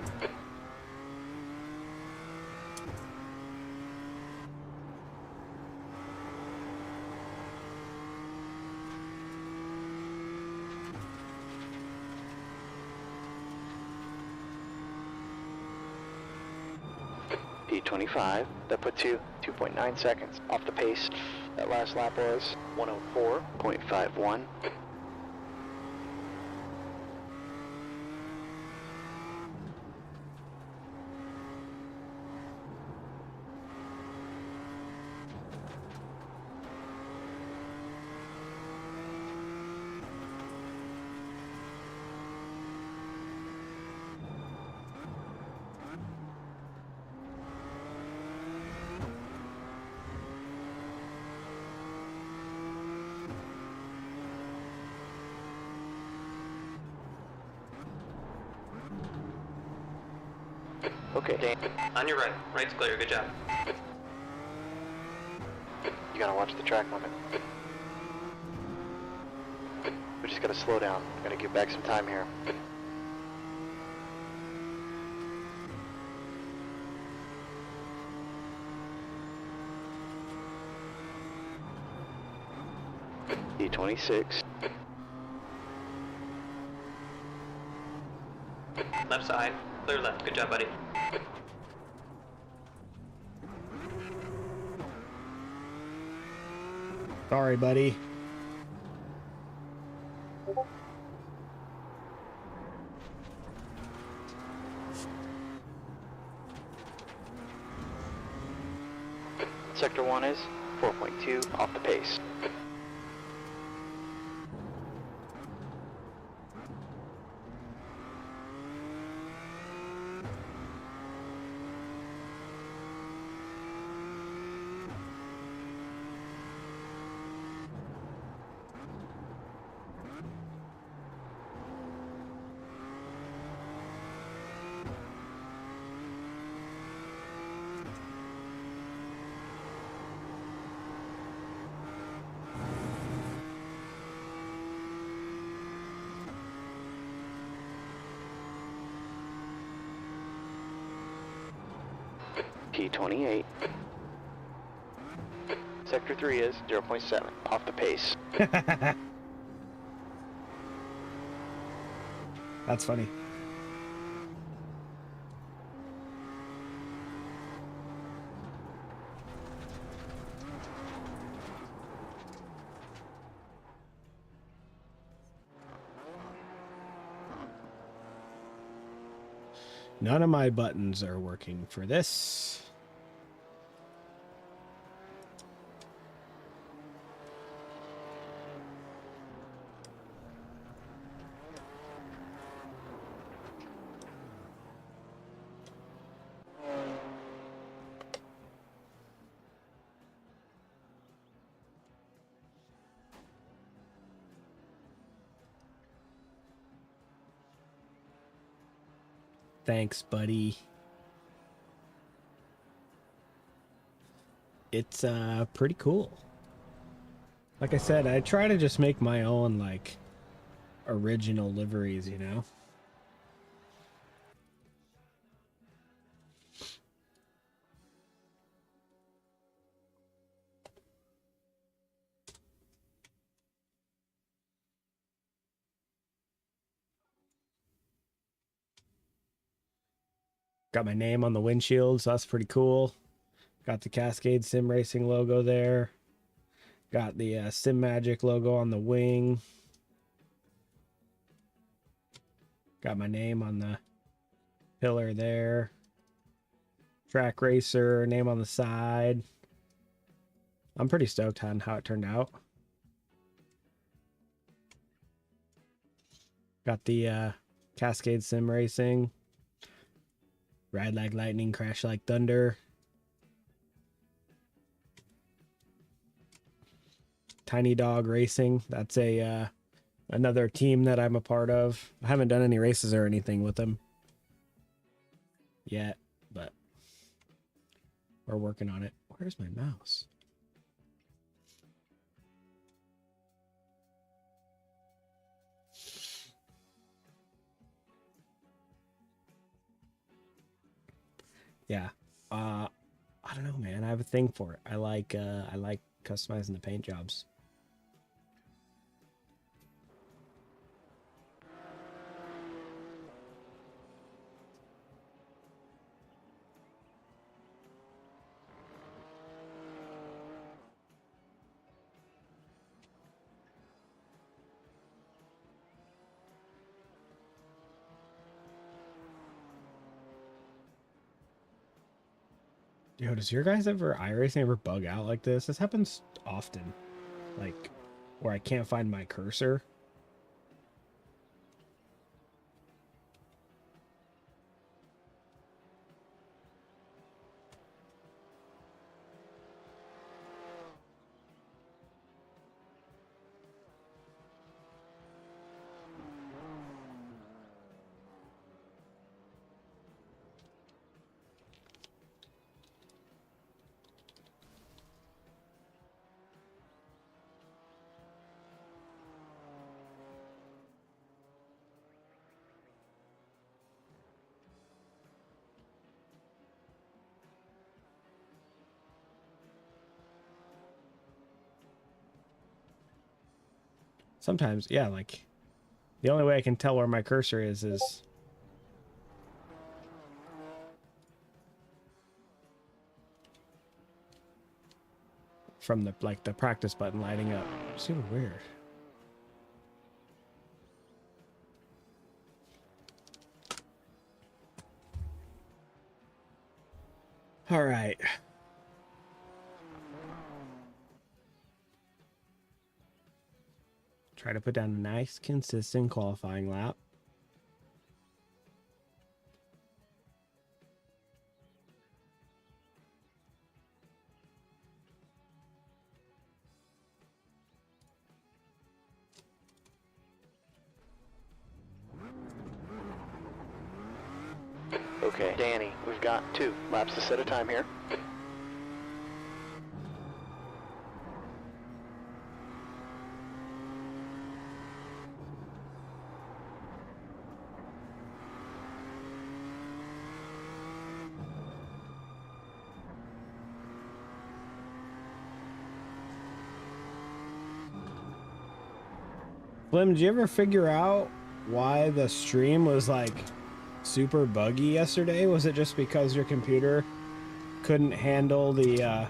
P25, that puts you 2.9 seconds off the pace. That last lap was 104.51. Okay, Dan, On your right. Right's clear. Good job. you gotta watch the track limit. We just gotta slow down. Gotta give back some time here. E26. Left side. Clear left. Good job, buddy. Sorry, buddy. Sector 1 is 4.2 off the pace. P28. Sector 3 is 0.7 off the pace. That's funny. None of my buttons are working for this. Thanks, buddy. It's pretty cool. Like I said, I try to just make my own like original liveries, you know. Got my name on the windshield, so that's pretty cool. Got the Cascade Sim Racing logo there. Got the Sim Magic logo on the wing. Got my name on the pillar there. Track Racer, name on the side. I'm pretty stoked on how it turned out. Got the Cascade Sim Racing. Ride like lightning, crash like thunder. Tiny Dog Racing. That's a another team that I'm a part of. I haven't done any races or anything with them yet, but we're working on it. Where's my mouse? Yeah. I don't know, man. I have a thing for it. I like customizing the paint jobs. Yo, does your guys ever iRacing ever bug out like this? This happens often. Like, where I can't find my cursor. Sometimes, yeah, like the only way I can tell where my cursor is from the the practice button lighting up. Super weird. All right. Try to put down a nice, consistent qualifying lap. Okay, Danny, we've got 2 laps to set a time here. Slim, did you ever figure out why the stream was like super buggy yesterday? Was it just because your computer couldn't handle the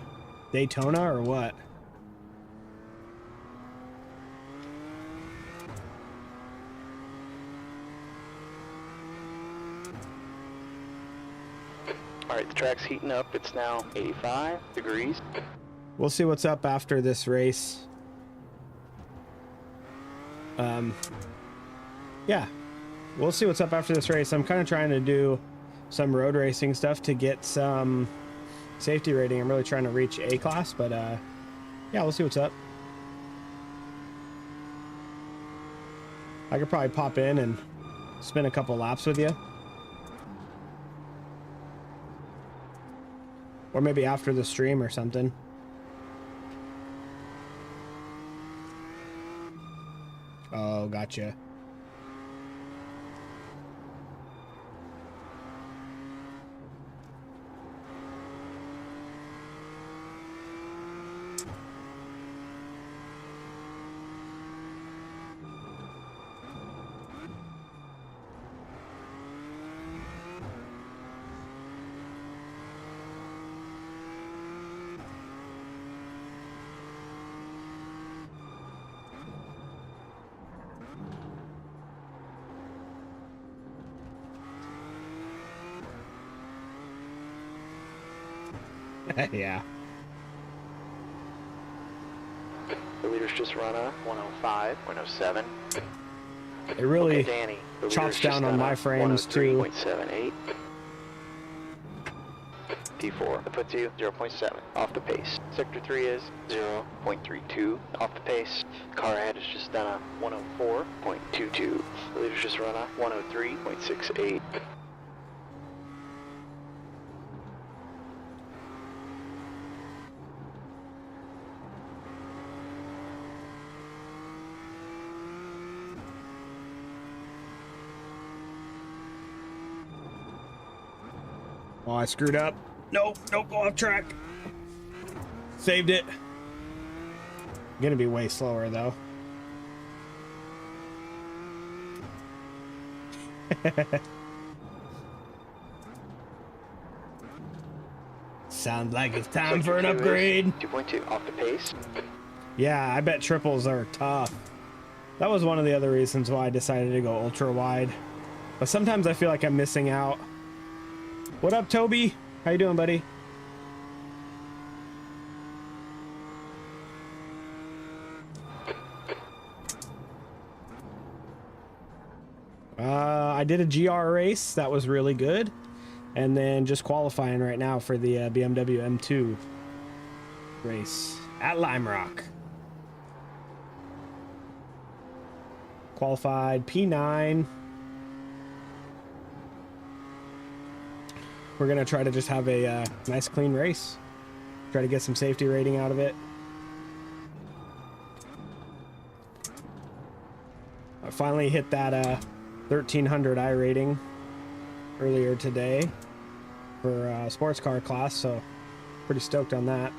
Daytona or what? Alright, the track's heating up. It's now 85 degrees. We'll see what's up after this race. Yeah, we'll see what's up after this race. I'm kind of trying to do some road racing stuff to get some safety rating. I'm really trying to reach A class, but yeah, we'll see what's up. I could probably pop in and spin a couple laps with you. Or maybe after the stream or something. Oh, gotcha. Yeah. The leaders just run a 105, 107. It really Okay, Danny, the chops leader's down just on done my a frames too. 103.78. P4. That puts you 0.7 off the pace. Sector 3 is 0.32 off the pace. Car ahead is just done a 104.22. The leader's just run a 103.68. Oh, I screwed up. Nope, don't go off track. Saved it. Gonna be way slower though. Sounds like it's time for an upgrade. 2.2 off the pace. Yeah, I bet triples are tough. That was one of the other reasons why I decided to go ultra wide. But sometimes I feel like I'm missing out. What up, Toby? How you doing, buddy? I did a GR race. That was really good. And then just qualifying right now for the BMW M2 race at Lime Rock. Qualified P9. We're gonna try to just have a nice clean race. Try to get some safety rating out of it. I finally hit that 1300 iRating earlier today for sports car class, so pretty stoked on that.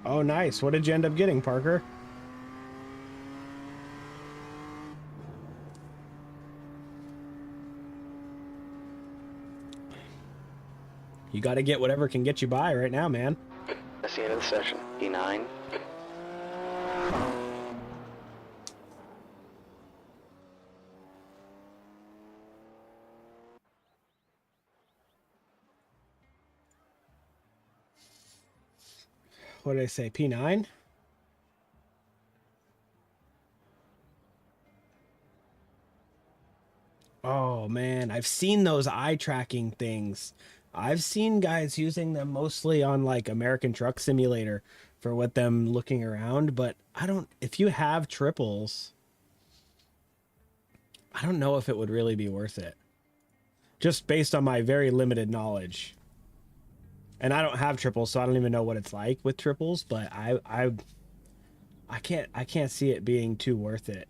Oh, nice. What did you end up getting, Parker? You got to get whatever can get you by right now, man. That's the end of the session. P9. What did I say? P9? Oh, man. I've seen those eye tracking things. I've seen guys using them mostly on like American Truck Simulator for what them looking around, but I don't, if you have triples, I don't know if it would really be worth it. Just based on my very limited knowledge. And I don't have triples, so I don't even know what it's like with triples, but I can't see it being too worth it.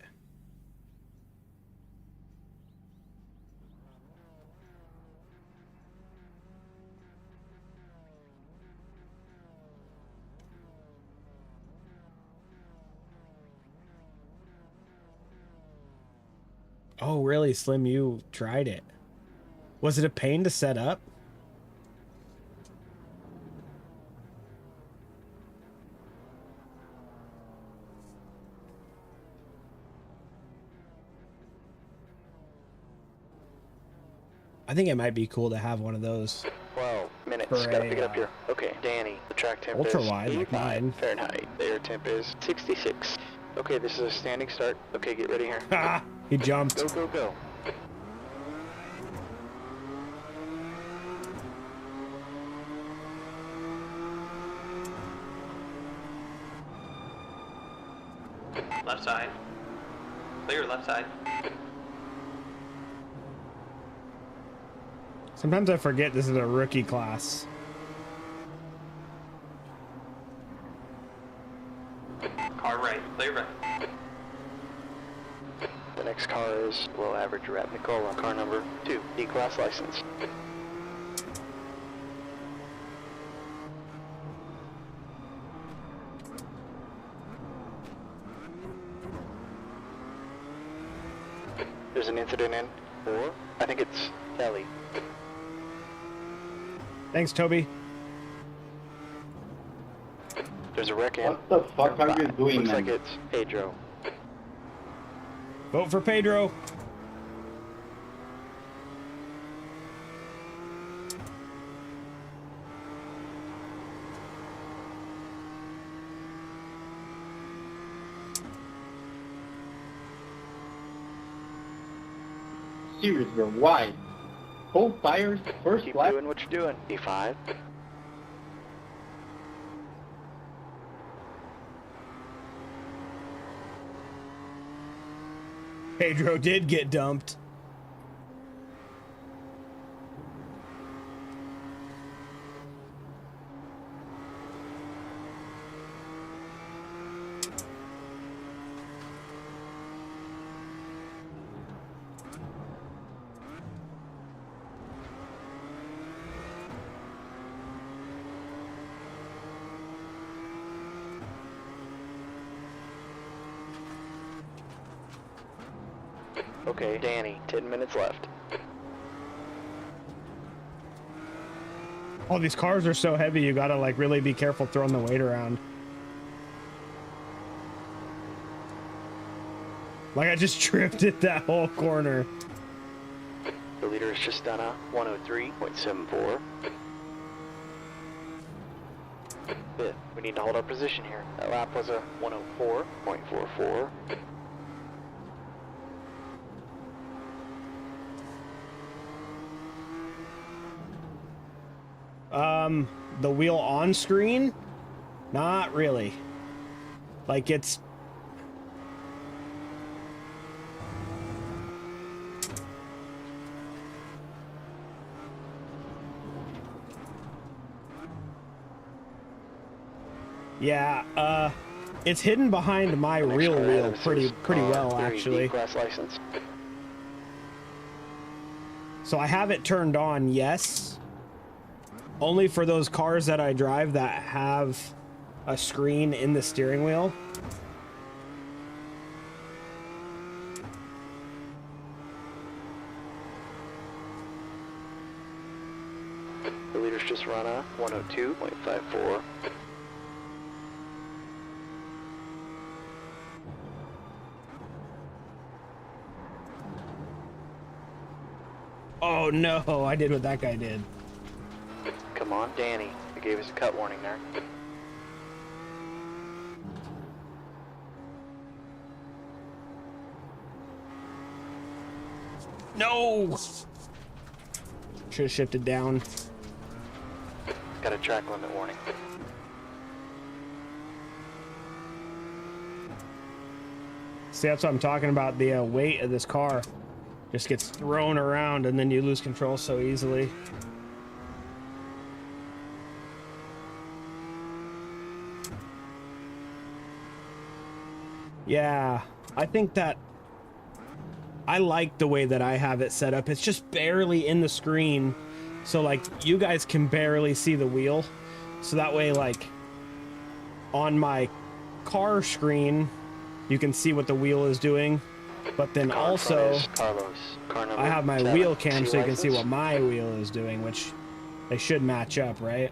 Oh, really, Slim? You tried it. Was it a pain to set up? I think it might be cool to have one of those. 12 minutes. For Gotta a, pick it up here. Okay, Danny. The track temp ultra is wide, like 85 mine. Fahrenheit. The air temp is 66. Okay, this is a standing start. Okay, get ready here. Ha! He jumped. Go, go, go. Left side. Clear left side. Sometimes I forget this is a rookie class. Car right. Clear right. The next car is low average Rat Nicola. Car number 2, E-Class license. There's an incident in 4. I think it's Kelly. Thanks, Toby. There's a wreck in. What the fuck are you doing, Looks man? like it's Pedro. Vote for Pedro. serious, we're wide. Hold fires, first Keep lap. doing what you're doing. E5. Pedro did get dumped. Okay, Danny, 10 minutes left. Oh, these cars are so heavy, you gotta like really be careful throwing the weight around. Like I just tripped at that whole corner. The leader has just done a 103.74. Fifth, we need to hold our position here. That lap was a 104.44. The wheel on screen? Not really. Like it's... Yeah, it's hidden behind my real wheel pretty well, actually. Class license. So I have it turned on, yes. Only for those cars that I drive that have a screen in the steering wheel. The leader's just run a 102.54. Oh no, I did what that guy did. Come on, Danny. They gave us a cut warning there. No! Should have shifted down. Got a track limit warning. See, that's what I'm talking about. The weight of this car just gets thrown around and then you lose control so easily. Yeah, I think that I like the way that I have it set up. It's just barely in the screen. So like you guys can barely see the wheel. So that way, like on my car screen, you can see what the wheel is doing. But then also I have my wheel cam so you can see what my wheel is doing, which they should match up, right?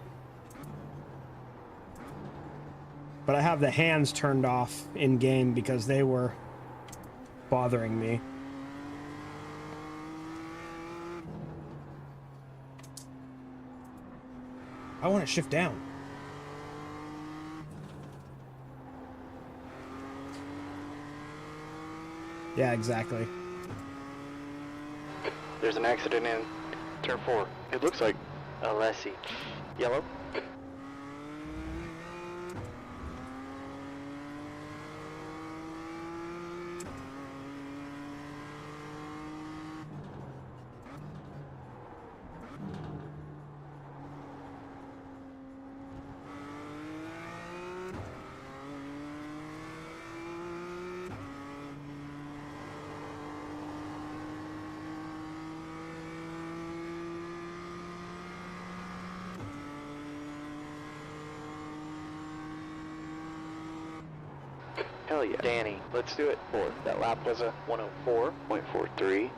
But I have the hands turned off in game because they were bothering me. I want to shift down. Yeah, exactly. There's an accident in turn 4. It looks like Alessi. Yellow. Hell yeah. Danny, let's do it. 4. That lap was a 104.43.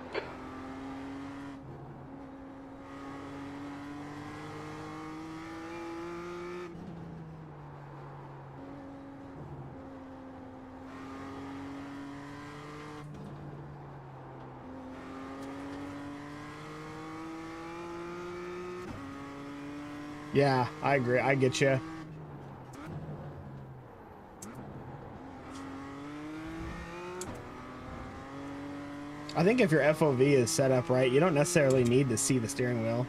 Yeah, I agree. I get you. I think if your FOV is set up right, you don't necessarily need to see the steering wheel.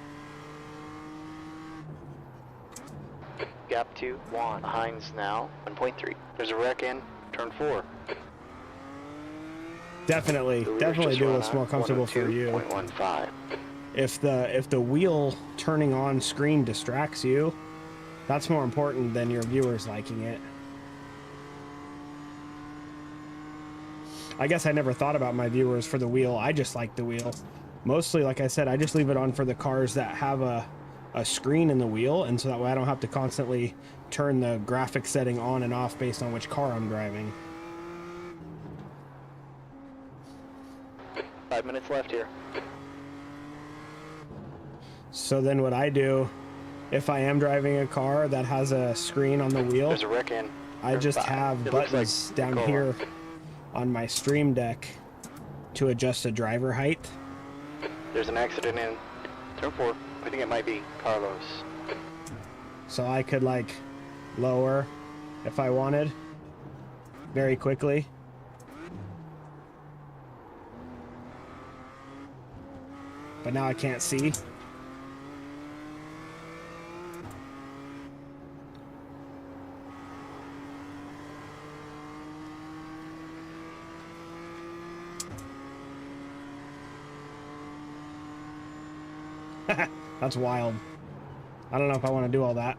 Gap 2, 1. Heinz now, 1.3. There's a wreck in, turn 4. Definitely do what's more comfortable for you. 102.15. If the wheel turning on screen distracts you, that's more important than your viewers liking it. I guess I never thought about my viewers for the wheel. I just like the wheel. Mostly, like I said, I just leave it on for the cars that have a screen in the wheel, and so that way I don't have to constantly turn the graphic setting on and off based on which car I'm driving. 5 minutes left here. So then what I do, if I am driving a car that has a screen on the wheel, There's a wreck in. I turn just 5. have It looks buttons like down Tacoma. here on my stream deck to adjust the driver height. There's an accident in turn 4. I think it might be Carlos. So I could like lower if I wanted very quickly. But now I can't see. That's wild. I don't know if I want to do all that.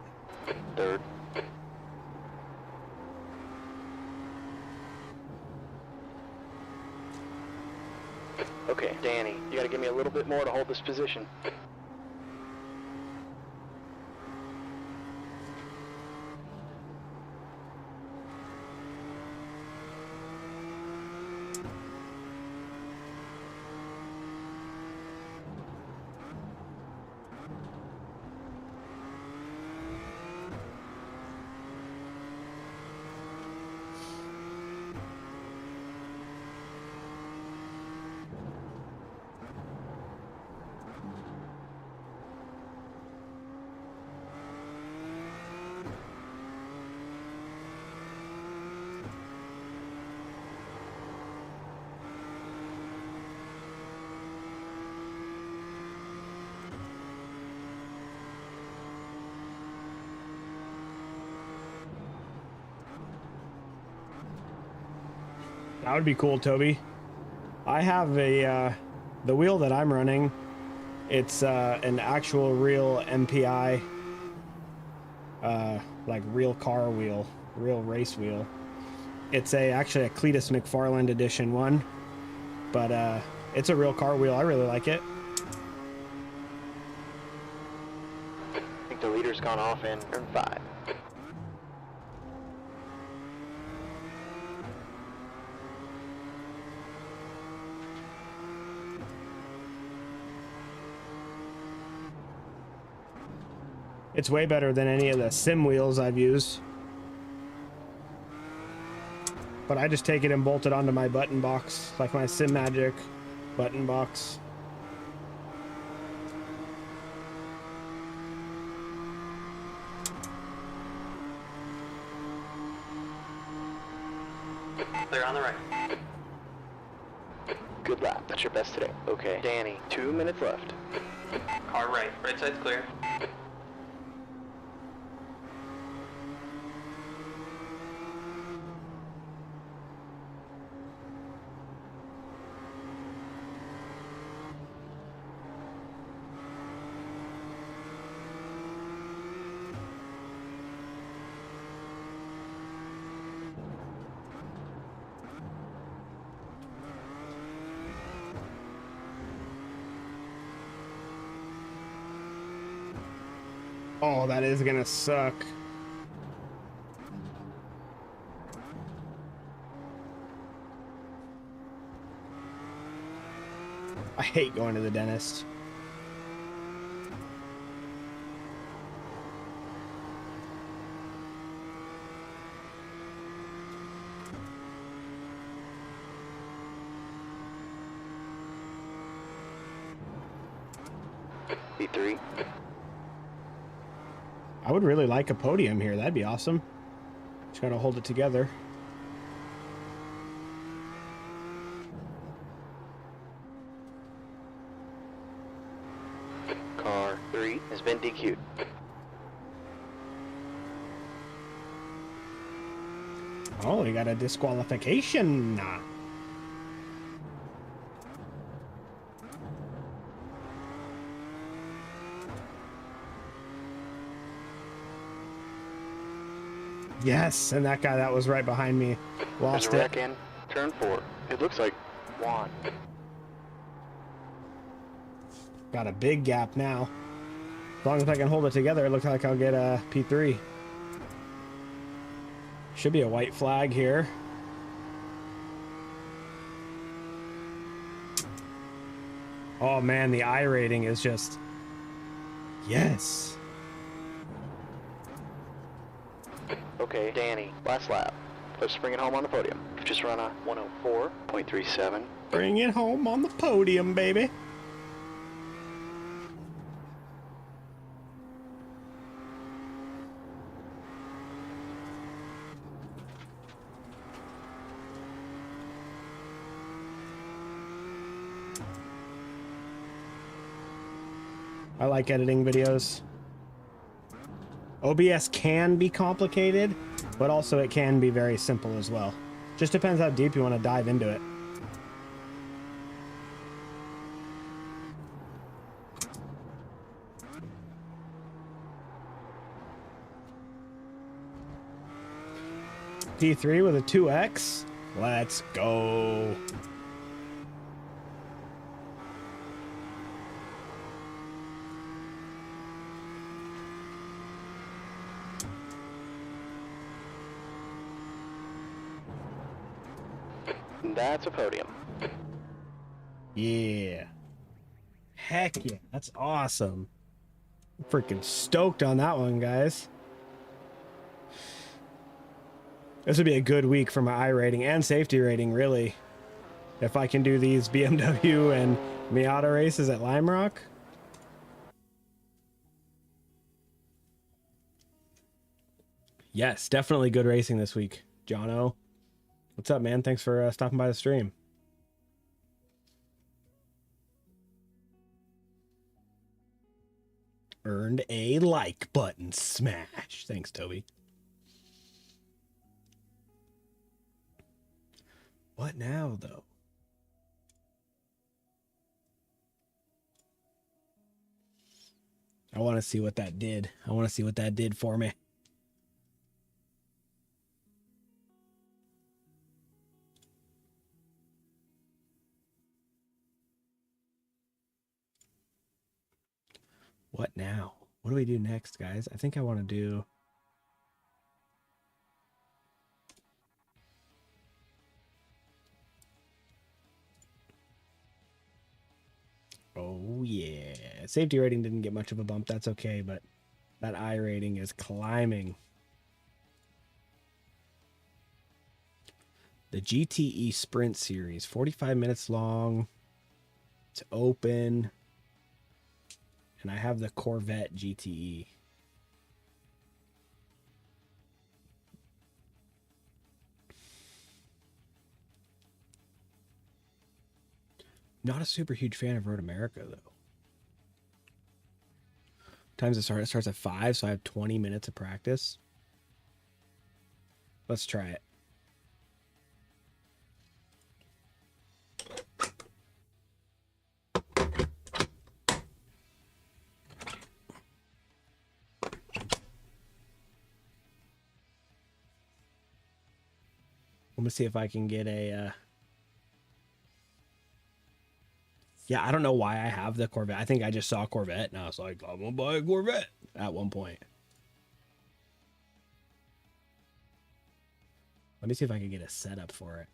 Third. Okay, Danny, you gotta give me a little bit more to hold this position. That would be cool, Toby. I have a, the wheel that I'm running, it's an actual real MPI, like real car wheel, real race wheel. It's actually a Cletus McFarland edition one, but it's a real car wheel. I really like it. I think the leader's gone off in turn 5. It's way better than any of the sim wheels I've used. But I just take it and bolt it onto my button box, like my Sim Magic button box. Clear on the right. Good lap. That's your best today. Okay, Danny, 2 minutes left. Car right. Right side's clear. Oh, that is gonna suck. I hate going to the dentist. B3. I would really like a podium here. That'd be awesome. Just gotta hold it together. P3 has been DQ'd. Oh, we got a disqualification. Yes, and that guy that was right behind me lost There's a it. wreck in turn 4. It looks like Juan. Got a big gap now. As long as I can hold it together, it looks like I'll get a P3. Should be a white flag here. Oh man, the iRating is just... Yes. Okay, Danny, last lap. Let's bring it home on the podium. We've just run a 104.37. Bring it home on the podium, baby. I like editing videos. OBS can be complicated, but also it can be very simple as well. Just depends how deep you want to dive into it. P3 with a 2X. Let's go. That's a podium. Yeah. Heck yeah. That's awesome. I'm freaking stoked on that one, guys. This would be a good week for my iRating and safety rating, really. If I can do these BMW and Miata races at Lime Rock. Yes, definitely good racing this week. Jono, what's up, man? Thanks for stopping by the stream. Earned a like button smash. Thanks, Toby. What now, though? I want to see what that did. I want to see what that did for me. What now? What do we do next, guys? I think I want to do... Oh, yeah. Safety rating didn't get much of a bump. That's okay, but that iRating is climbing. The GTE Sprint Series, 45 minutes long. It's open. And I have the Corvette GTE. Not a super huge fan of Road America, though. Times it starts? It starts at 5, so I have 20 minutes of practice. Let's try it. Let me see if I can get a... Yeah, I don't know why I have the Corvette. I think I just saw Corvette, and I was like, I'm going to buy a Corvette at one point. Let me see if I can get a setup for it.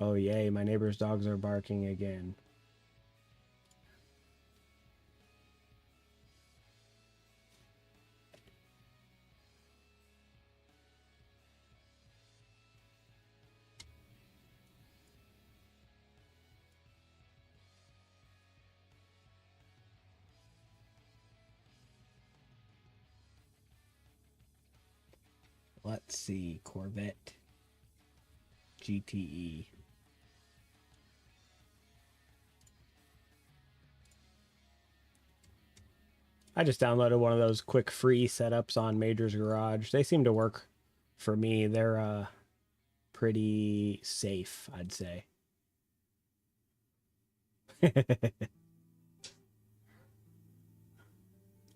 Oh, yay, my neighbor's dogs are barking again. Let's see. Corvette GTE. I just downloaded one of those quick free setups on Major's Garage. They seem to work for me. They're pretty safe, I'd say.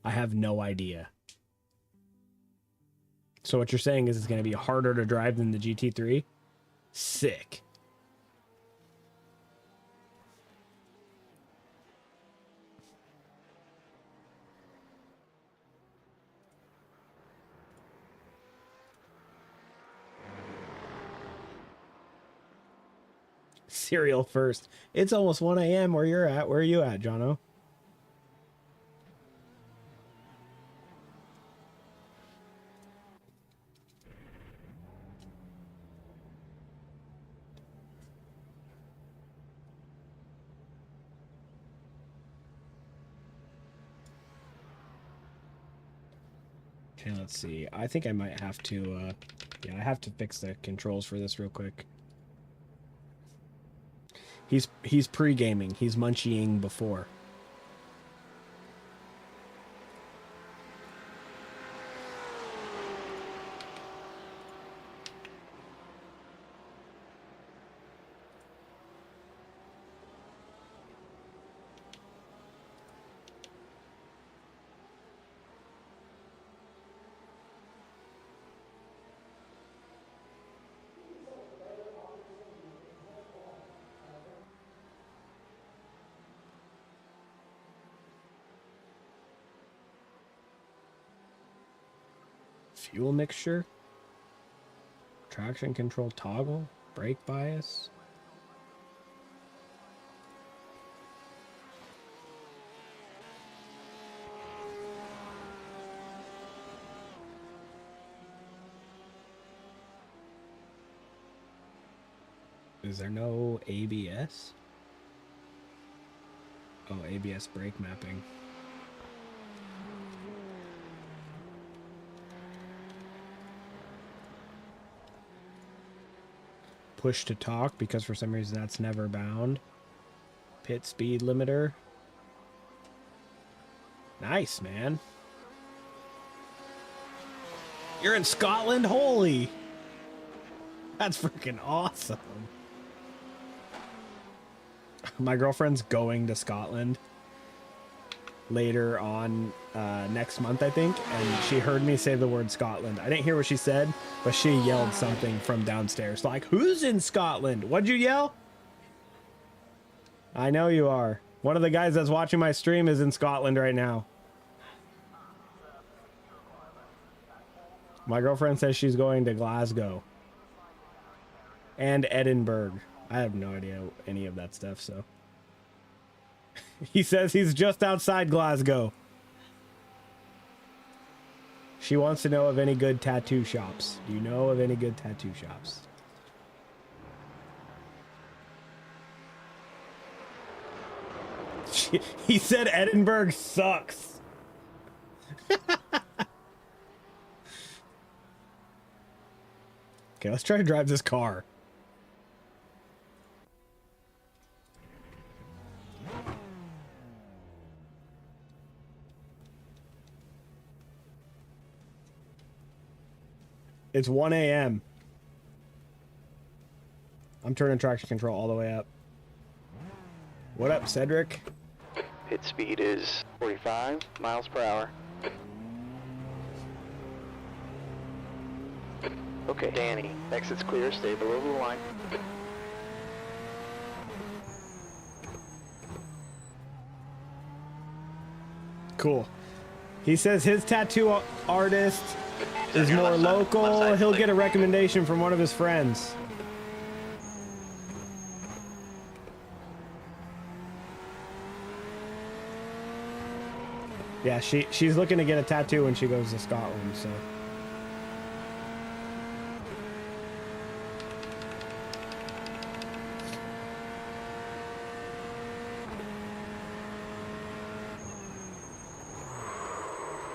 I have no idea. So what you're saying is it's going to be harder to drive than the GT3? Sick. Cereal first. It's almost 1 a.m. where you're at. Where are you at, Jono? Okay, let's see. I think I might have to, yeah, I have to fix the controls for this real quick. He's pre-gaming. He's munching before. Fuel mixture, traction control toggle, brake bias. Is there no ABS? Oh, ABS brake mapping. Push to talk, because for some reason that's never bound. Pit speed limiter. Nice, man. You're in Scotland? Holy! That's freaking awesome. My girlfriend's going to Scotland later on next month, I think, and she heard me say the word Scotland. I didn't hear what she said, but she yelled something from downstairs, like, who's in Scotland? What'd you yell? I know you are. One of the guys that's watching my stream is in Scotland right now. My girlfriend says she's going to Glasgow and Edinburgh. I have no idea any of that stuff, so. He says he's just outside Glasgow. She wants to know of any good tattoo shops. Do you know of any good tattoo shops? He said Edinburgh sucks. Okay, let's try to drive this car. It's 1 a.m. I'm turning traction control all the way up. What up, Cedric? Pit speed is 45 miles per hour. Okay, Danny, exit's clear, stay below the line. Cool. He says his tattoo artist is your more left side, local. left side, He'll clear. get a recommendation from one of his friends. Yeah, she's looking to get a tattoo when she goes to Scotland, so.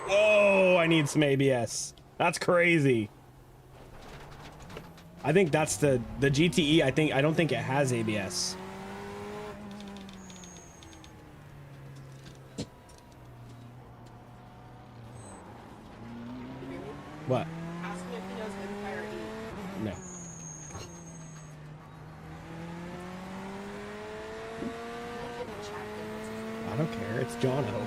Whoa, I need some ABS. That's crazy. I think that's the GTE. I don't think it has ABS. What? Ask him if he knows Empire 8. No. Look in the chat then, what's his name? I don't care. It's Jono.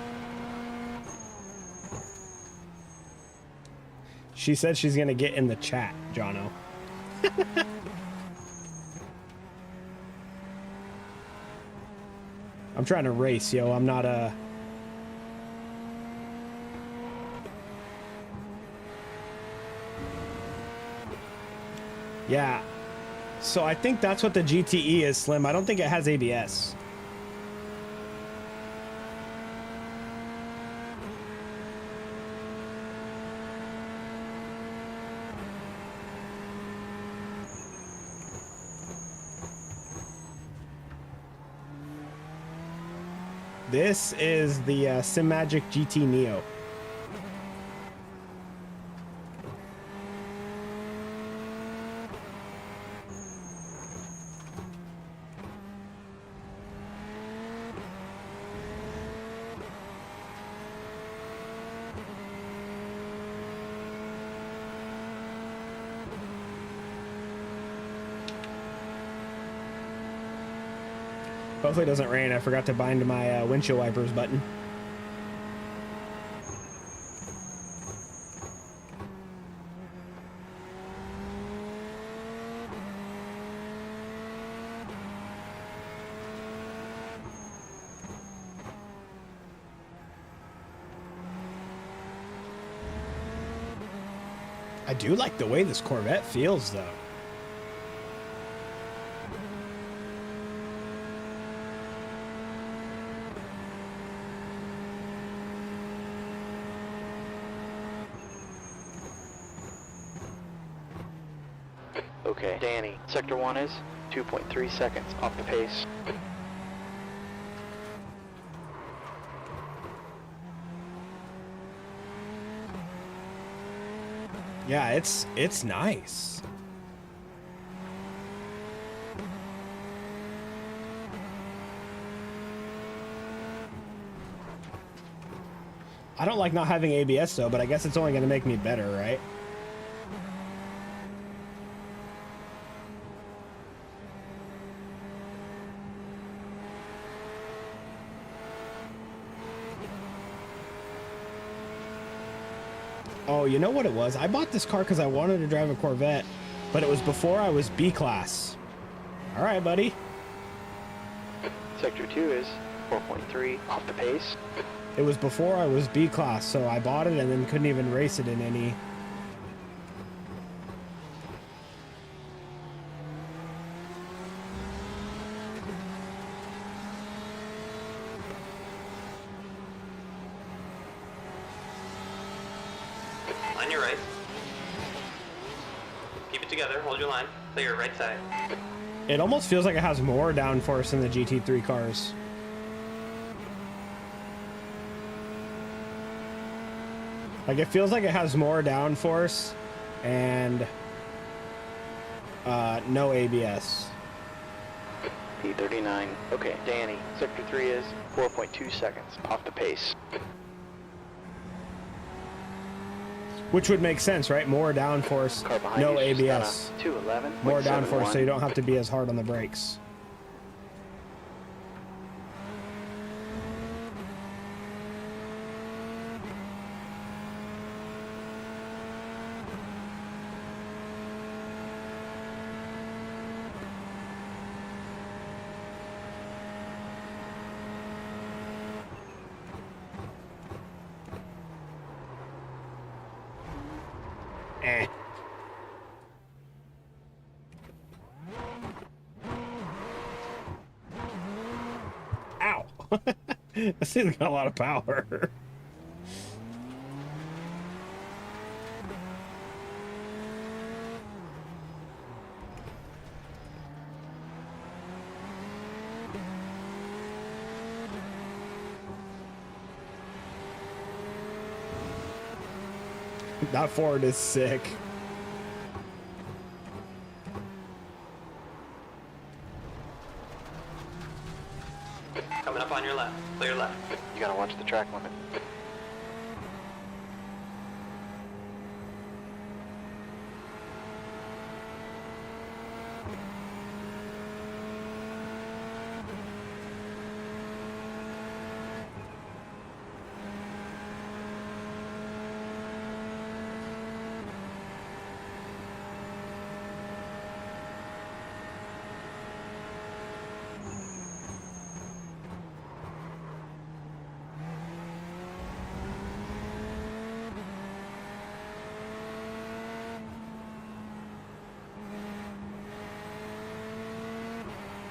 She said she's gonna get in the chat, Jono. I'm trying to race, yo. I'm not a... Yeah. So I think that's what the GTE is, Slim. I don't think it has ABS. This is the SimMagic GT Neo. Hopefully it doesn't rain. I forgot to bind my windshield wipers button. I do like the way this Corvette feels, though. Okay, Danny, Sector 1 is 2.3 seconds off the pace. Yeah, it's nice. I don't like not having ABS though, but I guess it's only going to make me better, right? Oh, you know what it was? I bought this car because I wanted to drive a Corvette, but it was before I was B-class. All right, buddy. Sector 2 is 4.3 off the pace. It was before I was B-class, so I bought it and then couldn't even race it in any. On your right. Keep it together, hold your line. Clear, right side. It almost feels like it has more downforce than the GT3 cars. Like, it feels like it has more downforce and no ABS. P39. Okay, Danny, Sector 3 is 4.2 seconds off the pace. Which would make sense, right? More downforce, Car behind no you is ABS. 211. More downforce, so you don't have to be as hard on the brakes. Eh. Ow! This thing's got a lot of power. That Ford is sick. on your left. Clear left. You gotta watch the track limit.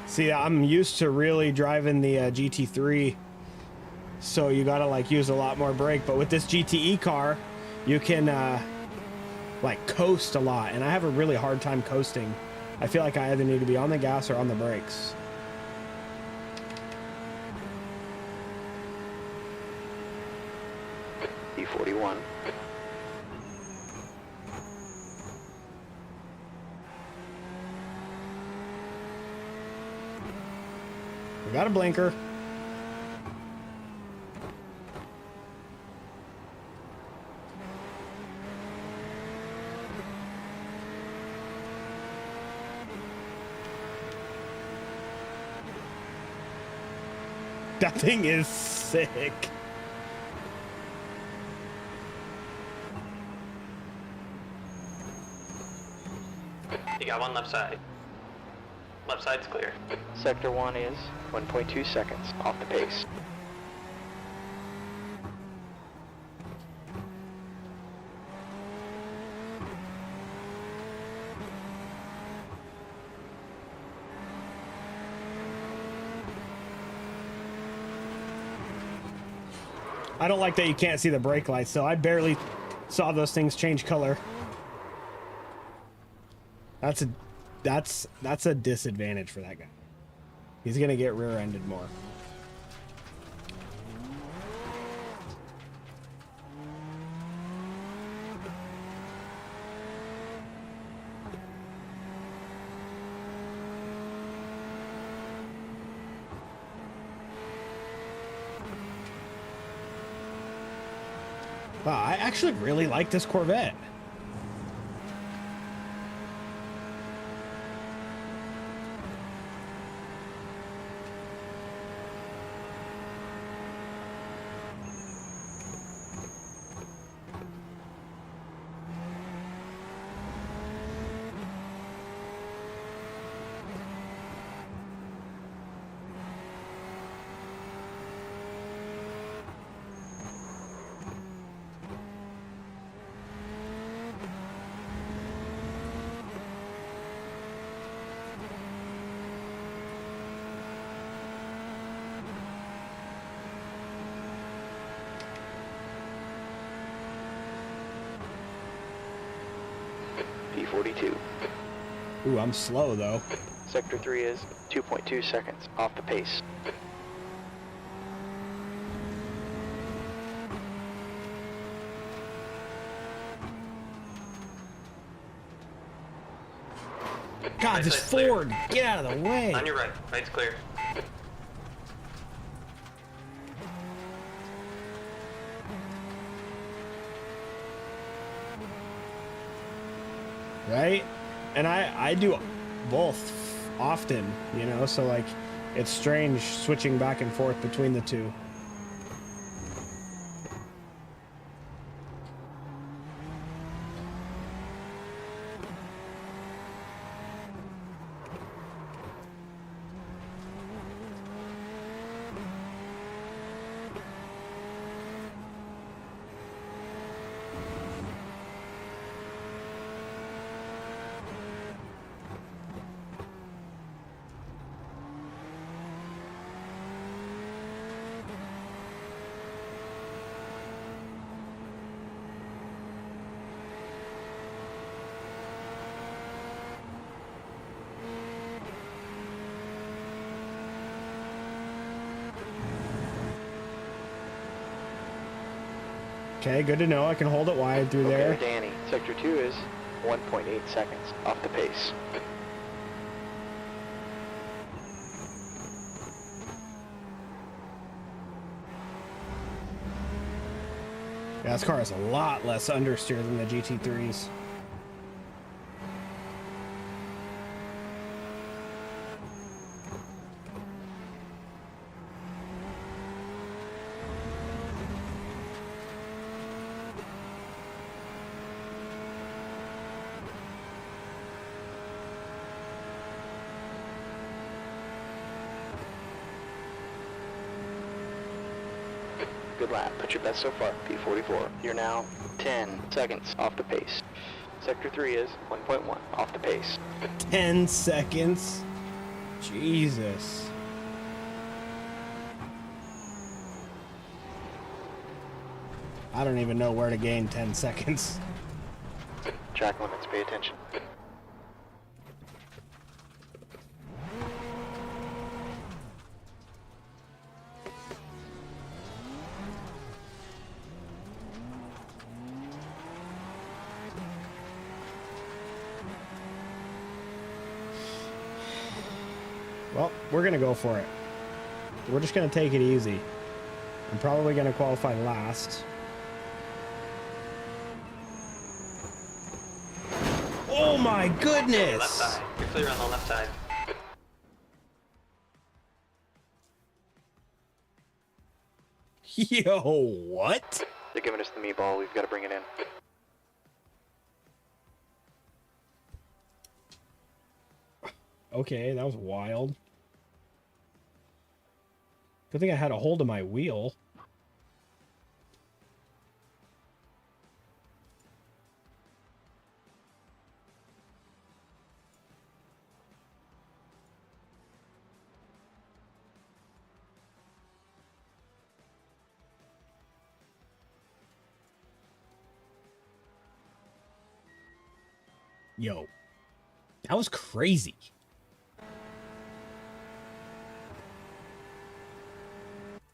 See, I'm used to really driving the GT3, so you gotta like use a lot more brake. But with this GTE car, you can like coast a lot, and I have a really hard time coasting. I feel like I either need to be on the gas or on the brakes. E41. We got a blinker. That thing is sick. You got one left side. Left side's clear. Sector 1 is 1.2 seconds off the pace. I don't like that you can't see the brake lights, so I barely saw those things change color. That's a disadvantage for that guy. He's gonna get rear-ended more. Wow, I actually really like this Corvette. P42. Ooh, I'm slow though. Sector 3 is 2.2 seconds off the pace. God, Right this side's clear. Ford! Get out of the way! On your right. Right's clear. Right? And I do both often, you know, so like it's strange switching back and forth between the two. Okay, good to know. I can hold it wide through there. Okay, Danny. Sector 2 is 1.8 seconds off the pace. Yeah, this car has a lot less understeer than the GT3s. Good lap. Put your best so far. P44. You're now 10 seconds off the pace. Sector 3 is 1.1 off the pace. 10 seconds? Jesus. I don't even know where to gain 10 seconds. Track limits. Pay attention. Well, we're going to go for it. We're just going to take it easy. I'm probably going to qualify last. Oh my goodness! Left side. You're clear on the left side. Yo, what? They're giving us the meatball. We've got to bring it in. Okay, that was wild. Good thing I had a hold of my wheel. Yo, that was crazy.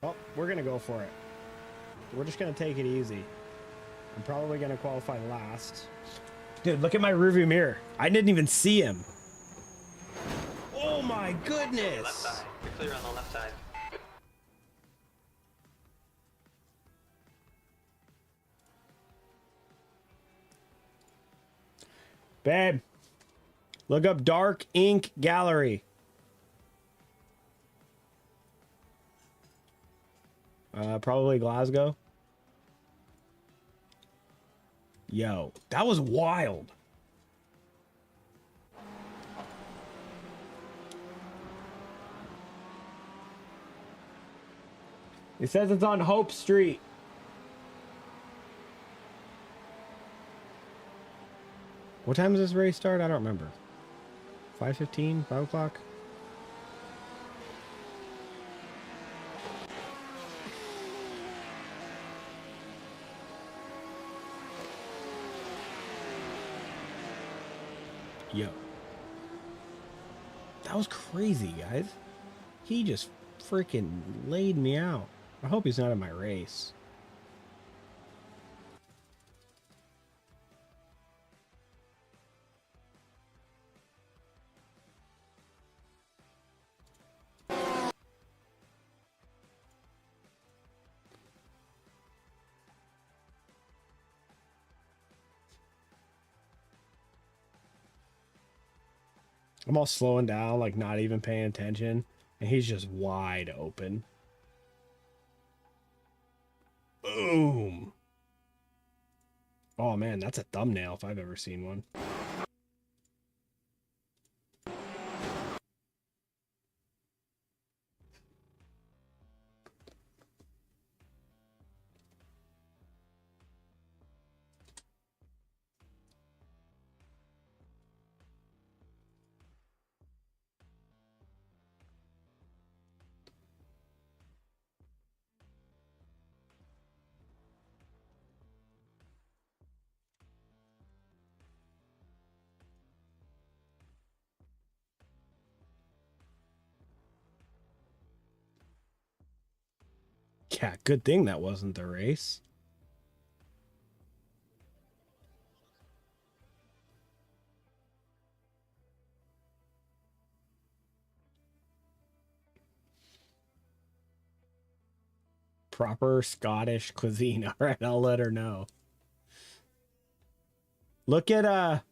Well, we're going to go for it. We're just going to take it easy. I'm probably going to qualify last. Dude, look at my rearview mirror. I didn't even see him. Oh my goodness! Left side. You're clear on the left side. Babe, look up Dark Ink Gallery. Probably Glasgow. Yo, that was wild. It says it's on Hope Street. What time does this race start? I don't remember. 5:15? 5 o'clock? Yo. That was crazy, guys. He just freaking laid me out. I hope he's not in my race. I'm all slowing down, like not even paying attention, and he's just wide open. Boom. Oh man, that's a thumbnail if I've ever seen one. Yeah, good thing that wasn't the race. Proper Scottish cuisine. All right, I'll let her know. Look at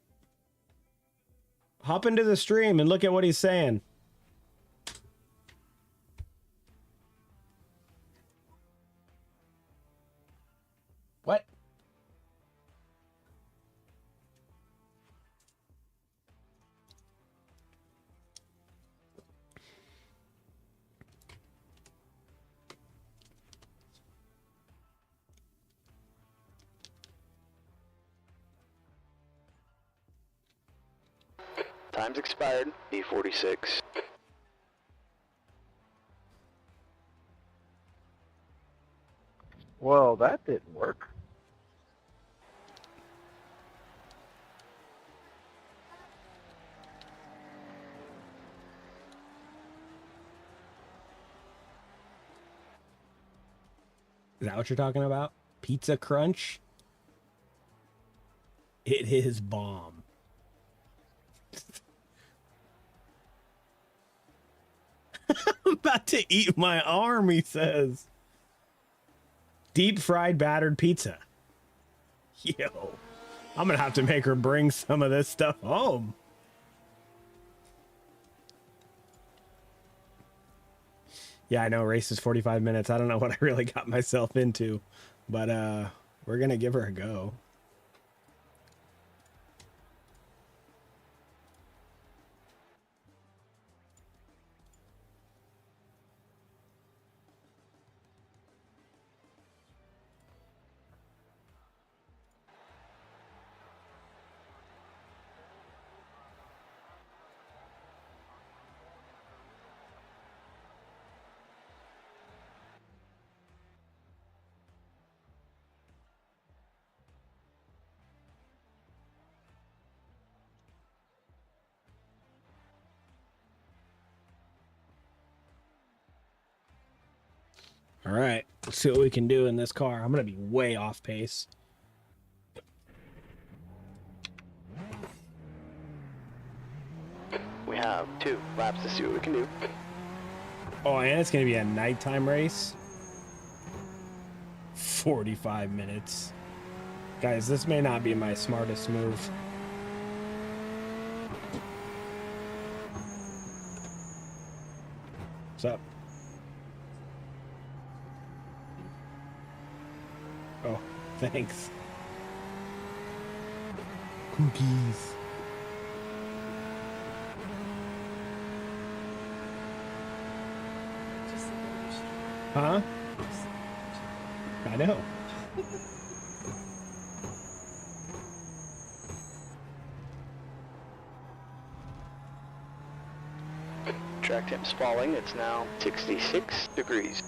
hop into the stream and look at what he's saying. What? Time's expired. B46. Well, that didn't work. Is that what you're talking about? Pizza Crunch? It is bomb. I'm about to eat my arm, he says. Deep fried battered pizza. Yo, I'm gonna have to make her bring some of this stuff home. Yeah, I know, race is 45 minutes. I don't know what I really got myself into, but we're gonna give her a go. All right, let's see what we can do in this car. I'm gonna be way off pace. We have 2 laps to see what we can do. Oh, and it's gonna be a nighttime race. 45 minutes. Guys, this may not be my smartest move. What's up? Oh, thanks. Cookies. Just like a machine. Huh? I know. Track temp's falling. It's now 66 degrees.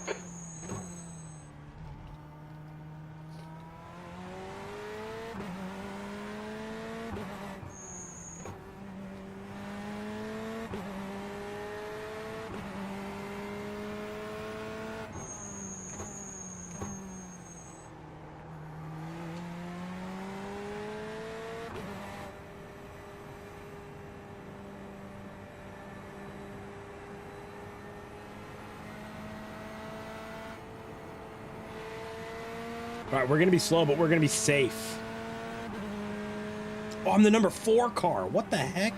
All right, we're gonna be slow, but we're gonna be safe. Oh, I'm the number 4 car. What the heck?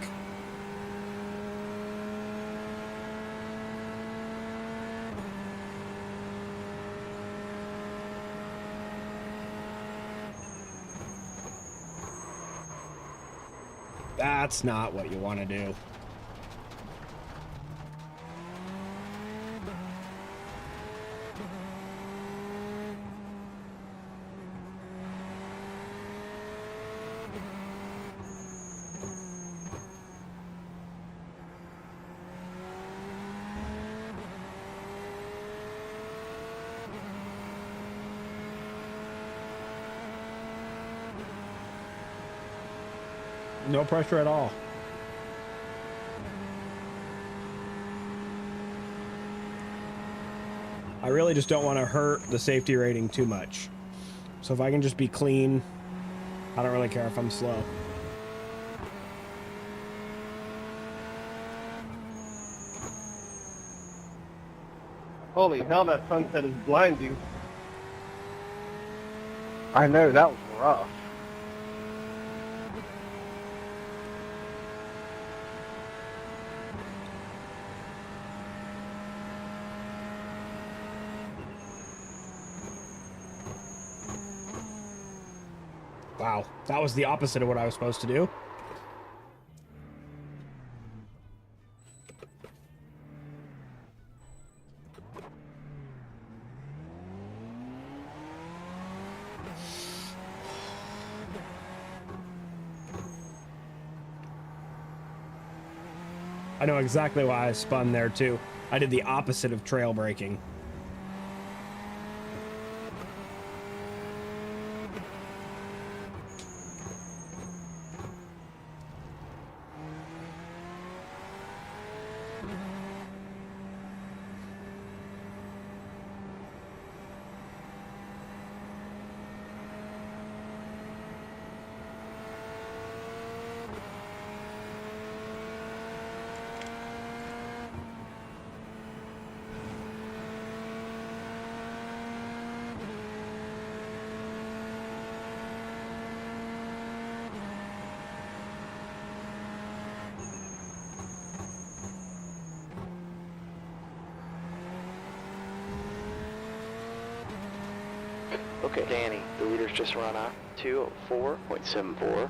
That's not what you want to do. No pressure at all. I really just don't want to hurt the safety rating too much. So if I can just be clean, I don't really care if I'm slow. Holy hell, that sunset is blinding. I know, that was rough. Wow, that was the opposite of what I was supposed to do. I know exactly why I spun there too. I did the opposite of trail braking. Okay, Danny, the leader's just run a 204.74.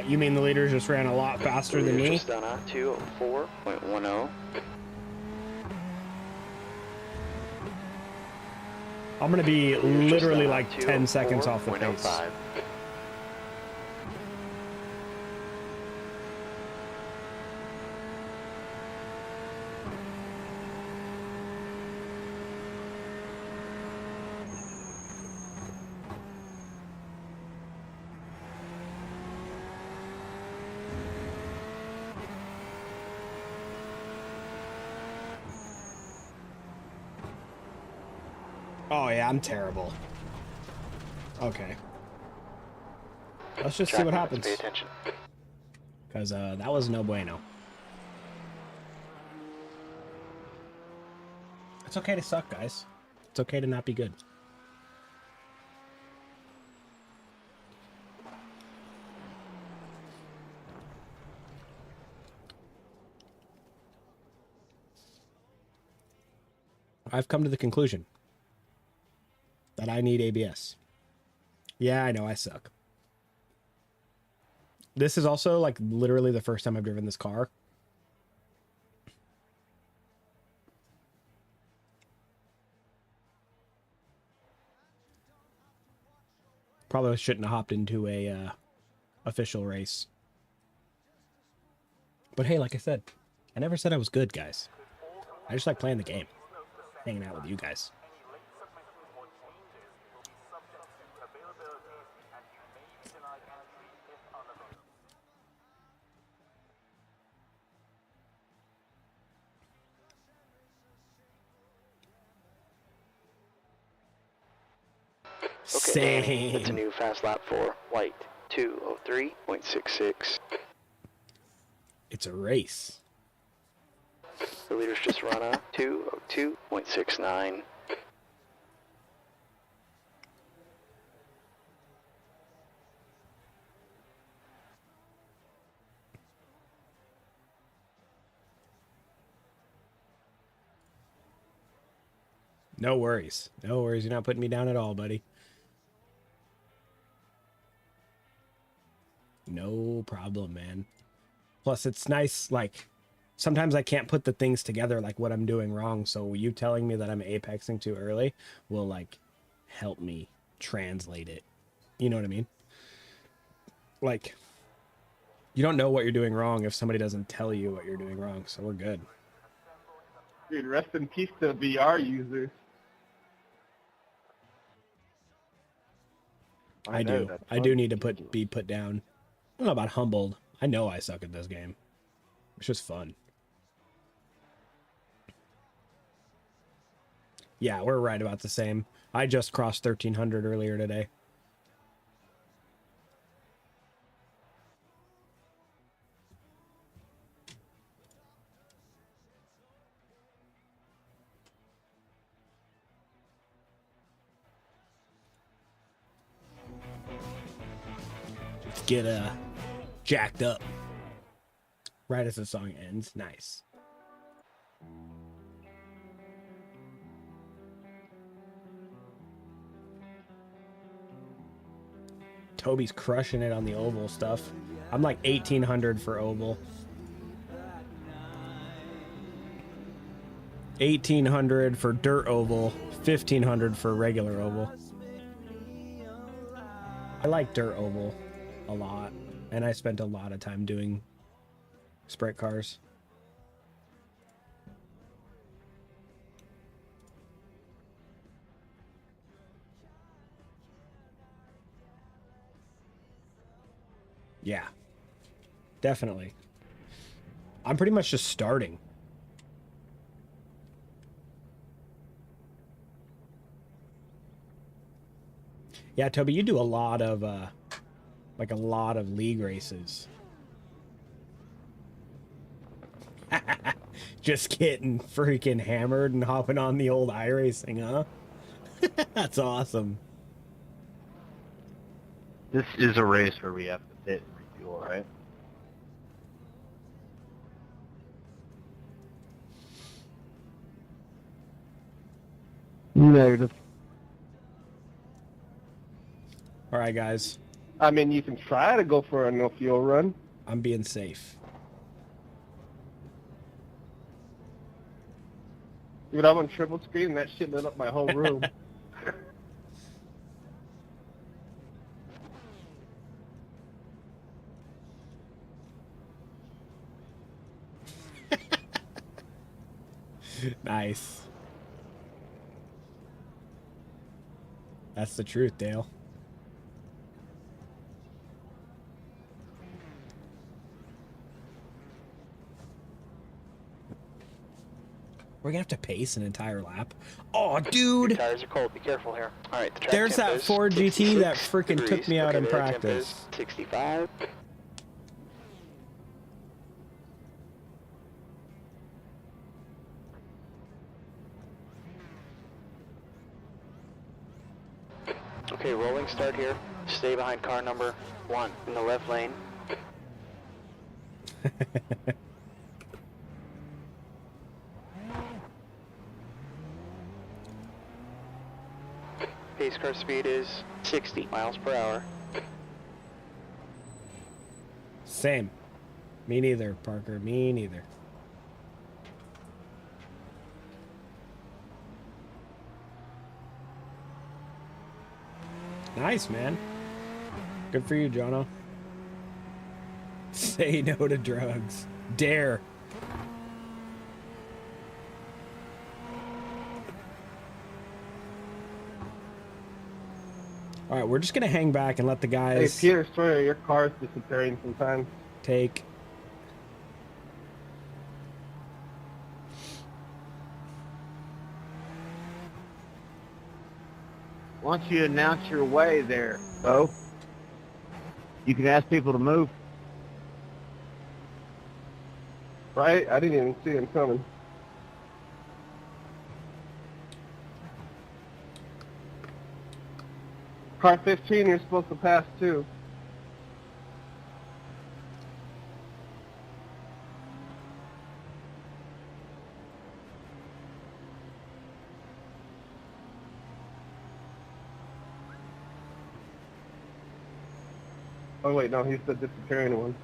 You mean the leaders just ran a lot faster than me? Just done a 204.10. I'm gonna be literally like 10 seconds off the pace. 204.05. Oh yeah, I'm terrible. Okay. Let's just see what happens. Pay attention. Because that was no bueno. It's okay to suck, guys. It's okay to not be good. I've come to the conclusion that I need ABS. Yeah, I know I suck. This is also like literally the first time I've driven this car. Probably shouldn't have hopped into a official race. But hey, like I said, I never said I was good, guys. I just like playing the game. Hanging out with you guys. Okay, Danny, that's a new fast lap for white. 203.66. It's a race. The leader's just run a 202.69. No worries. No worries. You're not putting me down at all, buddy. No problem, man. Plus, it's nice, like, sometimes I can't put the things together, like what I'm doing wrong. So you telling me that I'm apexing too early will, like, help me translate it. You know what I mean? Like, you don't know what you're doing wrong if somebody doesn't tell you what you're doing wrong. So we're good. Dude, rest in peace to VR users. I know, do. that's I do funny. need to be put down. I don't know about humbled. I know I suck at this game. It's just fun. Yeah, we're right about the same. I just crossed 1,300 earlier today. get jacked up right as the song ends. Nice. Toby's crushing it on the oval stuff. I'm like 1800 for oval. 1800 for dirt oval, 1500 for regular oval. I like dirt oval a lot, and I spent a lot of time doing sprint cars. Yeah, definitely. I'm pretty much just starting. Yeah, Toby, you do a lot of like a lot of league races. Just getting freaking hammered and hopping on the old iRacing, huh? That's awesome. This is a race where we have to pit and refuel, right? Negative. All right, guys. I mean, you can try to go for a no fuel run. I'm being safe. Dude, I'm on triple screen and that shit lit up my whole room. Nice. That's the truth, Dale. We're gonna have to pace an entire lap. Oh, dude! Your tires are cold. Be careful here. All right, the track There's temp that is Ford GT that 66 freaking took degrees. me out Okay, in the air temp practice. is 65. Okay, rolling start here. Stay behind car number 1 in the left lane. Pace car speed is 60 miles per hour. Same. Me neither, Parker. Me neither. Nice, man. Good for you, Jono. Say no to drugs. Dare. All right, we're just going to hang back and let the Hey, guys Peter Sawyer, your car's disappearing sometimes. take. Why don't you announce your way there, Bo? You can ask people to move. Right? I didn't even see him coming. Car 15, you're supposed to pass too. Oh wait, no, he's the disappearing one.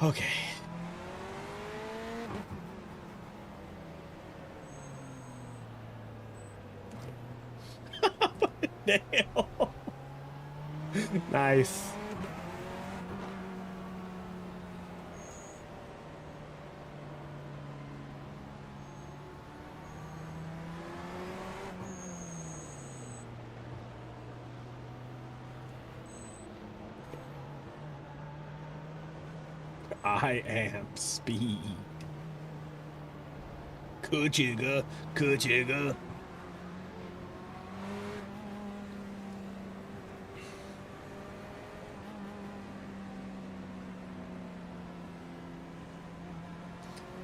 Okay. Nail. Nice. I am speed. Kuchiga, Kuchiga.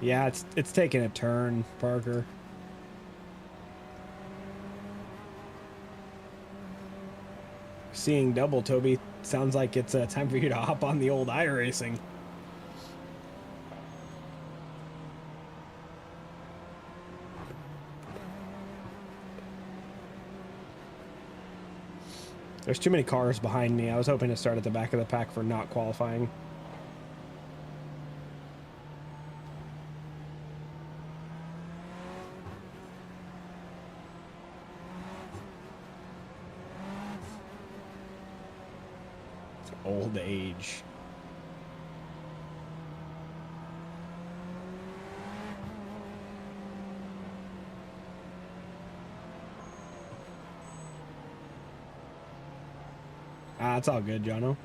Yeah, it's taking a turn, Parker. Seeing double, Toby. Sounds like it's time for you to hop on the old iRacing. There's too many cars behind me. I was hoping to start at the back of the pack for not qualifying. It's old age. Ah, it's all good, Jono.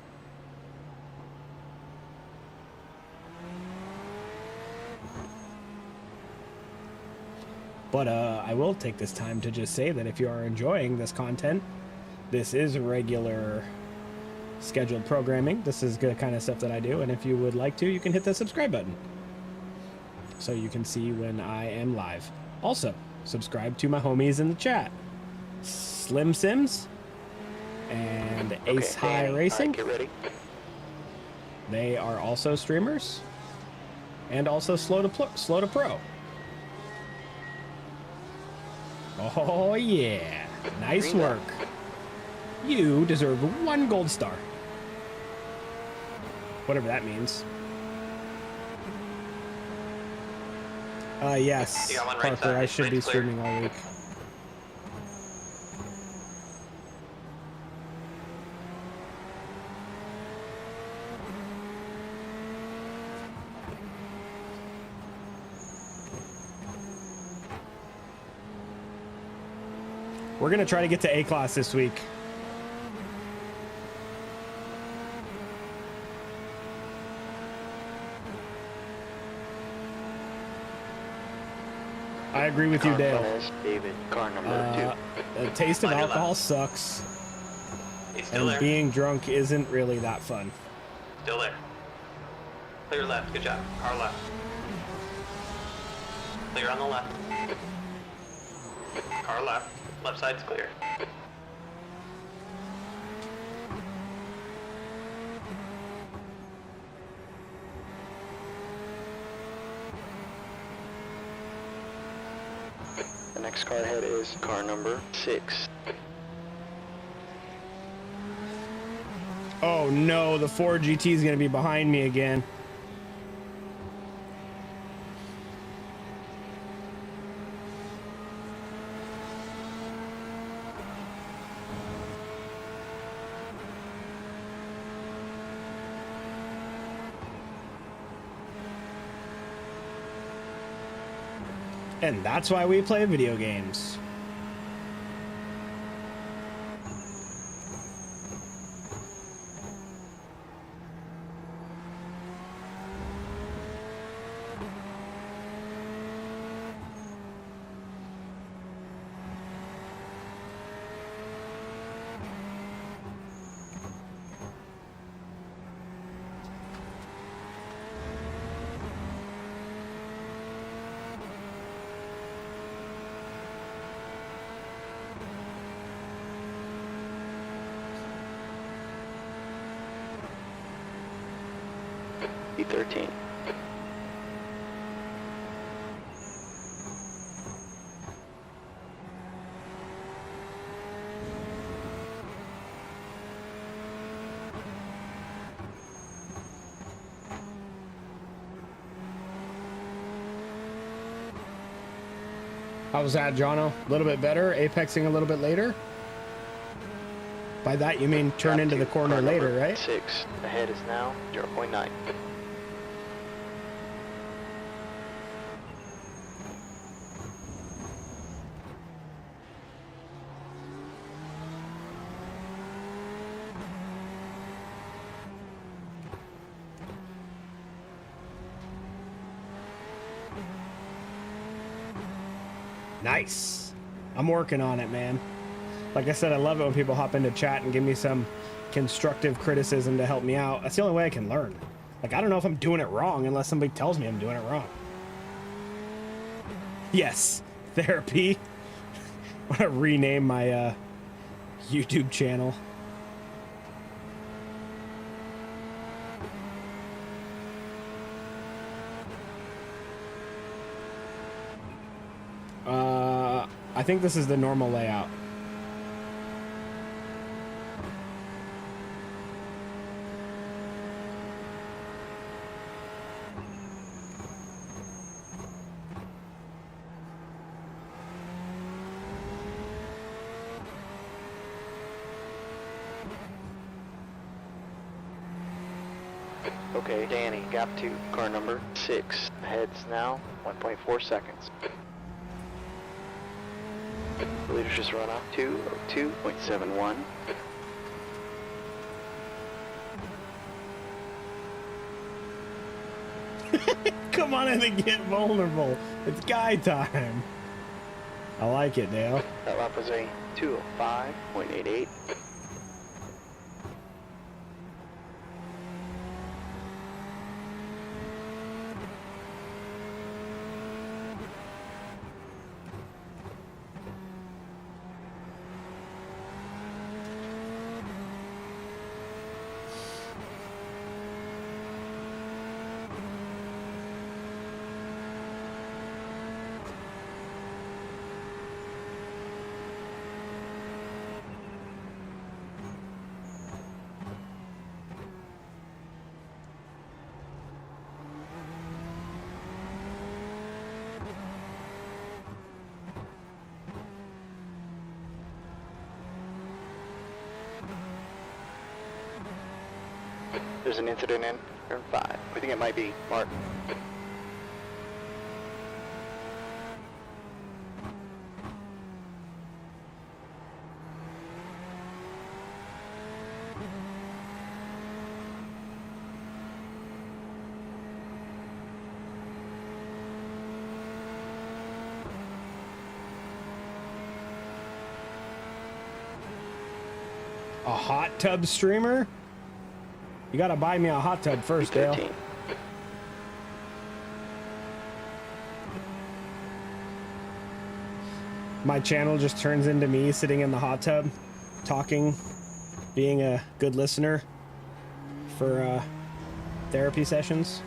But I will take this time to just say that if you are enjoying this content, this is regular scheduled programming. This is the kind of stuff that I do, and if you would like to, you can hit the subscribe button so you can see when I am live. Also, subscribe to my homies in the chat, Slim Sims and Ace High Racing. Get ready. They are also streamers, and also Slow to Pro. Oh yeah, nice work. You deserve 1 gold star. Whatever that means. Yes, You got one right Parker, side. I should be Right's clear. streaming all week. We're gonna try to get to A-class this week. I agree with you, Car Dale. Perez, David, car number 2. The taste of On your alcohol left. sucks, He's still and there. being drunk isn't really that fun. Still there. Clear left. Good job. Car left. Clear on the left. Car left. Left side's clear. The next car ahead is car number 6. Oh no, the Ford GT is gonna be behind me again. And that's why we play video games. E13. How was that, Jono? A little bit better, apexing a little bit later? By that you mean turn Lap into 2, the corner car later, number right? 6. Ahead is now 0.9. Nice. I'm working on it, man. Like I said, I love it when people hop into chat and give me some constructive criticism to help me out. That's the only way I can learn. Like, I don't know if I'm doing it wrong unless somebody tells me I'm doing it wrong. Yes, therapy. I'm gonna rename my YouTube channel. think this is the normal layout. Okay, Danny, gap 2, car number 6. Heads now, 1.4 seconds. The leader's just run off 202.71. Come on in and get vulnerable. It's guy time. I like it, Dale. That lap was a 205.88. There's an incident in turn 5. We think it might be Martin. A hot tub streamer? You gotta buy me a hot tub first, Dale. 13. My channel just turns into me sitting in the hot tub, talking, being a good listener for therapy sessions.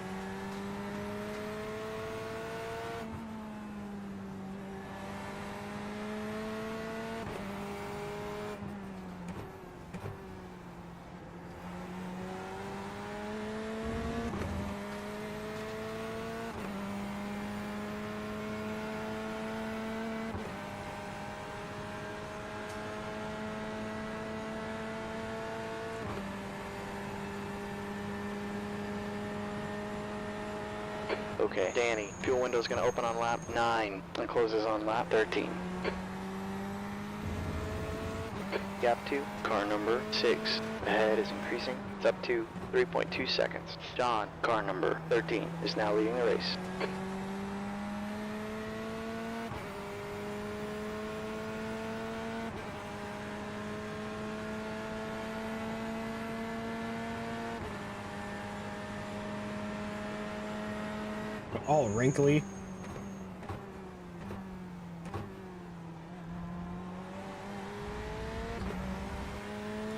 Okay, Danny, fuel window's gonna open on lap 9 and closes on lap 13. Gap 2, car number 6. Ahead is increasing. It's up to 3.2 seconds. John, car number 13, is now leading the race. All wrinkly.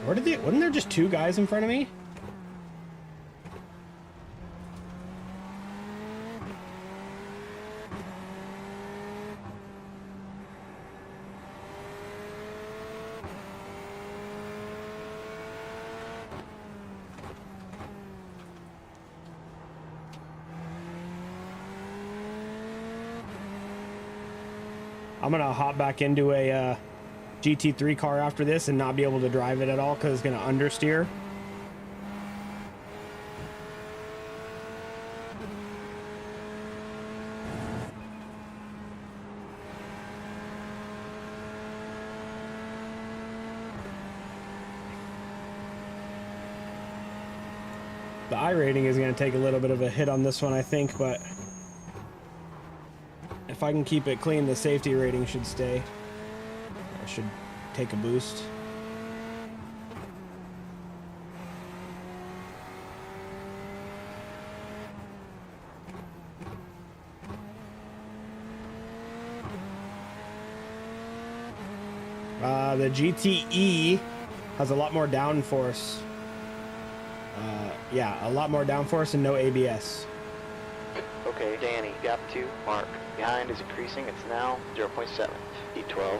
Where did they? Wasn't there just 2 guys in front of me? I'm gonna hop back into a GT3 car after this and not be able to drive it at all because it's gonna understeer. The iRating is gonna take a little bit of a hit on this one, I think, but if I can keep it clean, the safety rating should stay. Or should take a boost. The GTE has a lot more downforce. Yeah, a lot more downforce and no ABS. Okay, Danny, gap 2, Mark, behind is increasing. It's now 0.7. Heat 12.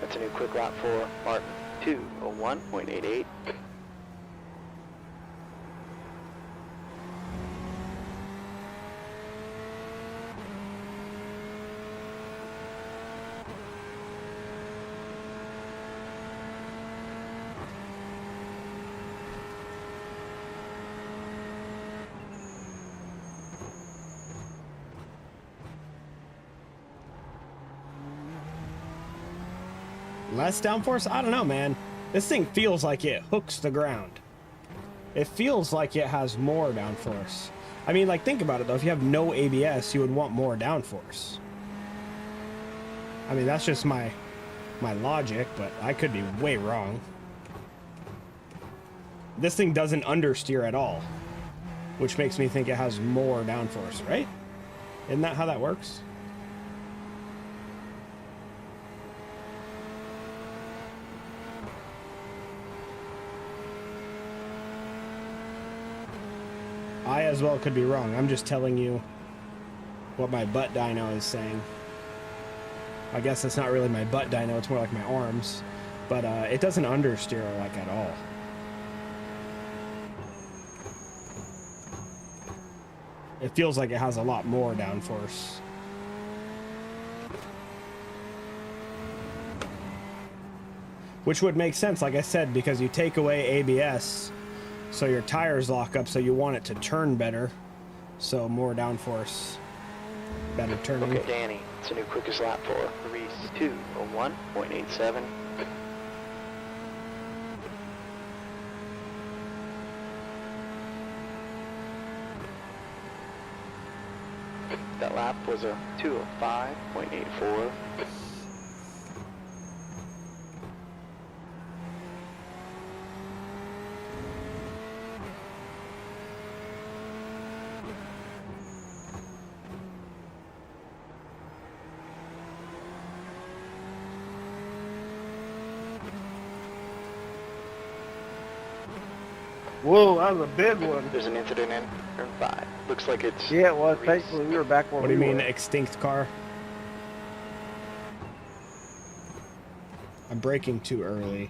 That's a new quick lap for Martin. 2:01.88. Less downforce? I don't know, man. This thing feels like it hooks the ground. It feels like it has more downforce. I mean, like, think about it, though. If you have no ABS, you would want more downforce. I mean, that's just my logic, but I could be way wrong. This thing doesn't understeer at all, which makes me think it has more downforce, right? Isn't that how that works? I as well could be wrong. I'm just telling you what my butt dyno is saying. I guess it's not really my butt dyno, it's more like my arms. But it doesn't understeer like at all. It feels like it has a lot more downforce. Which would make sense, like I said, because you take away ABS, so your tires lock up, so you want it to turn better. So more downforce, better turning. Okay, Danny, it's a new quickest lap for Reese. 2:01.87. That lap was a 2:05.84. Whoa, that was a big one. There's an incident in turn 5. Looks like it's... Yeah, it was. Reese. Thankfully, we were back where What do you we mean, were. extinct car? I'm braking too early.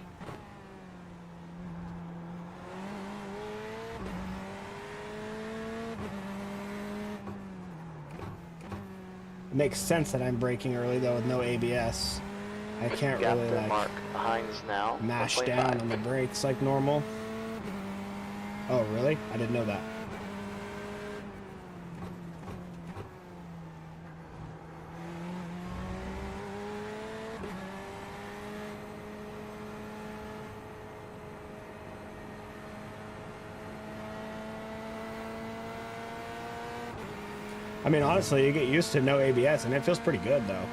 It makes sense that I'm braking early, though, with no ABS. I can't Got really, the like, mark. Behind's now mash 1.5. down on the brakes like normal. Oh, really? I didn't know that. I mean, honestly, you get used to no ABS, and it feels pretty good, though.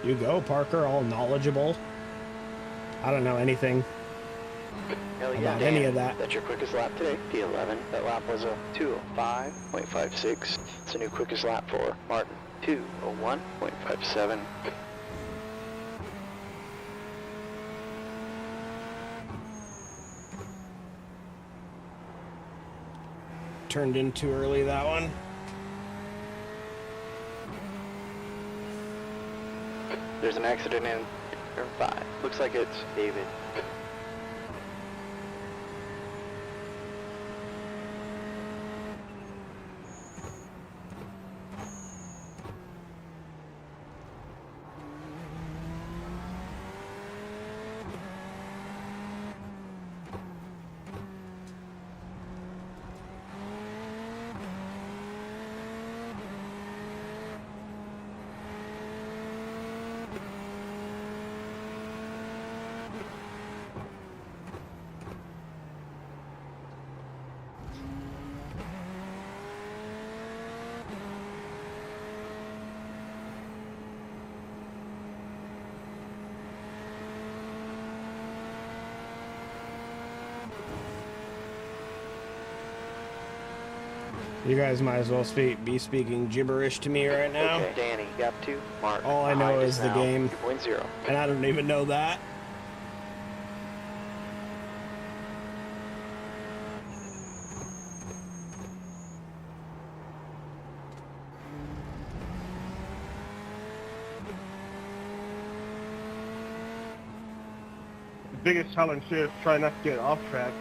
You go, Parker, all knowledgeable. I don't know anything Hell yeah, about Dan. any of that. That's your quickest lap today, P11. That lap was a 2:05.56. It's a new quickest lap for Martin. 2:01.57. Turned in too early, that one. There's an accident in turn 5. Looks like it's David. You guys might as well be speaking gibberish to me right now. Okay, Danny, gap 2, Mark. All I know Behind is the now, game. 2.0. And I don't even know that. The biggest challenge here is try not to get off track.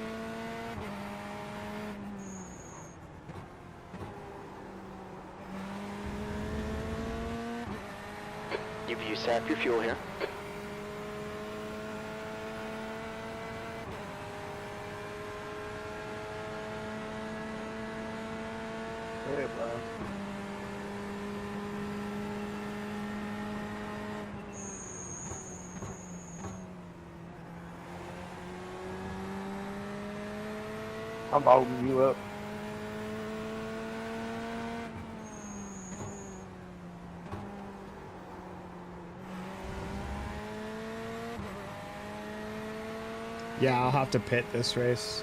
You've used half your fuel here. Hey, bro. I'm holding you up. Yeah, I'll have to pit this race.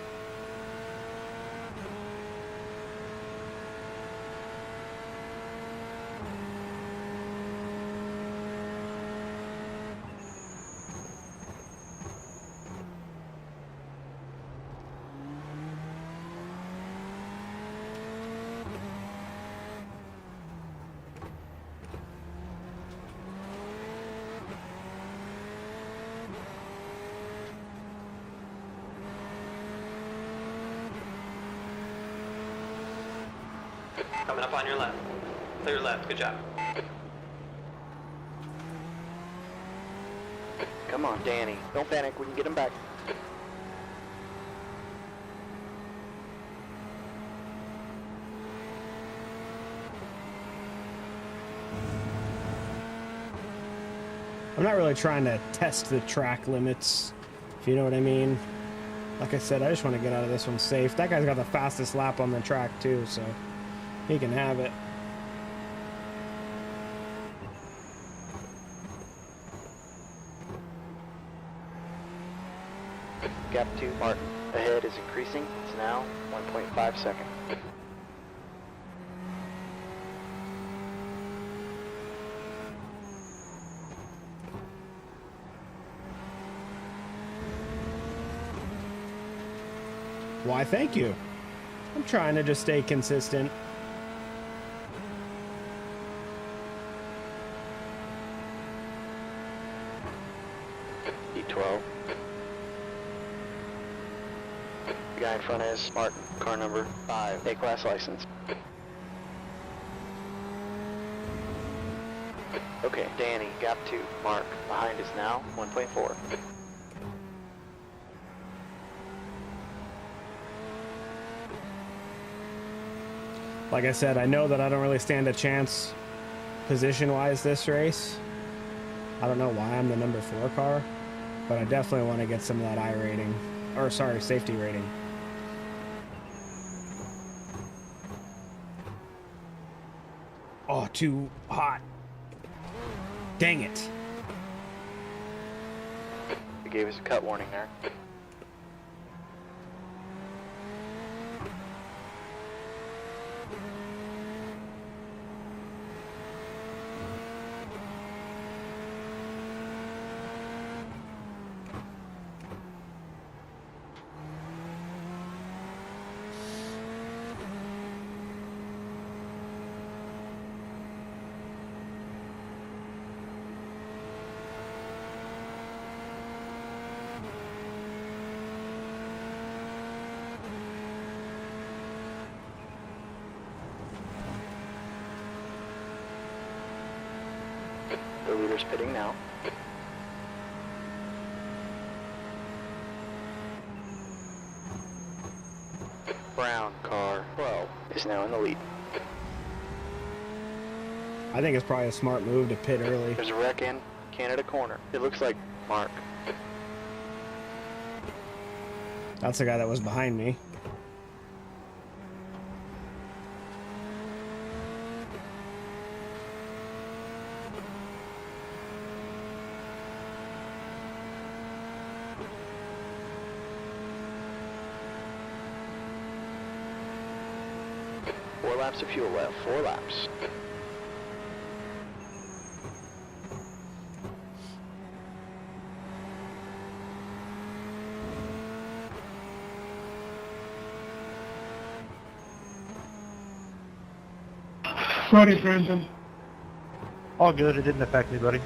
Coming up on your left. Clear left. Good job. Come on, Danny. Don't panic. We can get him back. I'm not really trying to test the track limits, if you know what I mean. Like I said, I just want to get out of this one safe. That guy's got the fastest lap on the track too, so he can have it. Gap 2, Martin. Ahead is increasing. It's now 1.5 second. Why, thank you. I'm trying to just stay consistent. E12. The guy in front is Martin, car number 5, A-class license. Okay, Danny, gap 2, Mark. Behind is now 1.4. Like I said, I know that I don't really stand a chance position-wise this race. I don't know why I'm the number 4 car, but I definitely want to get some of that I rating, or sorry, safety rating. Oh, too hot. Dang it. They gave us a cut warning there. The leader's pitting now. Brown car 12 is now in the lead. I think it's probably a smart move to pit early. There's a wreck in Canada corner. It looks like Mark. That's the guy that was behind me. 4 laps of fuel left. 4 laps. Sorry, Brandon. All good. It didn't affect anybody.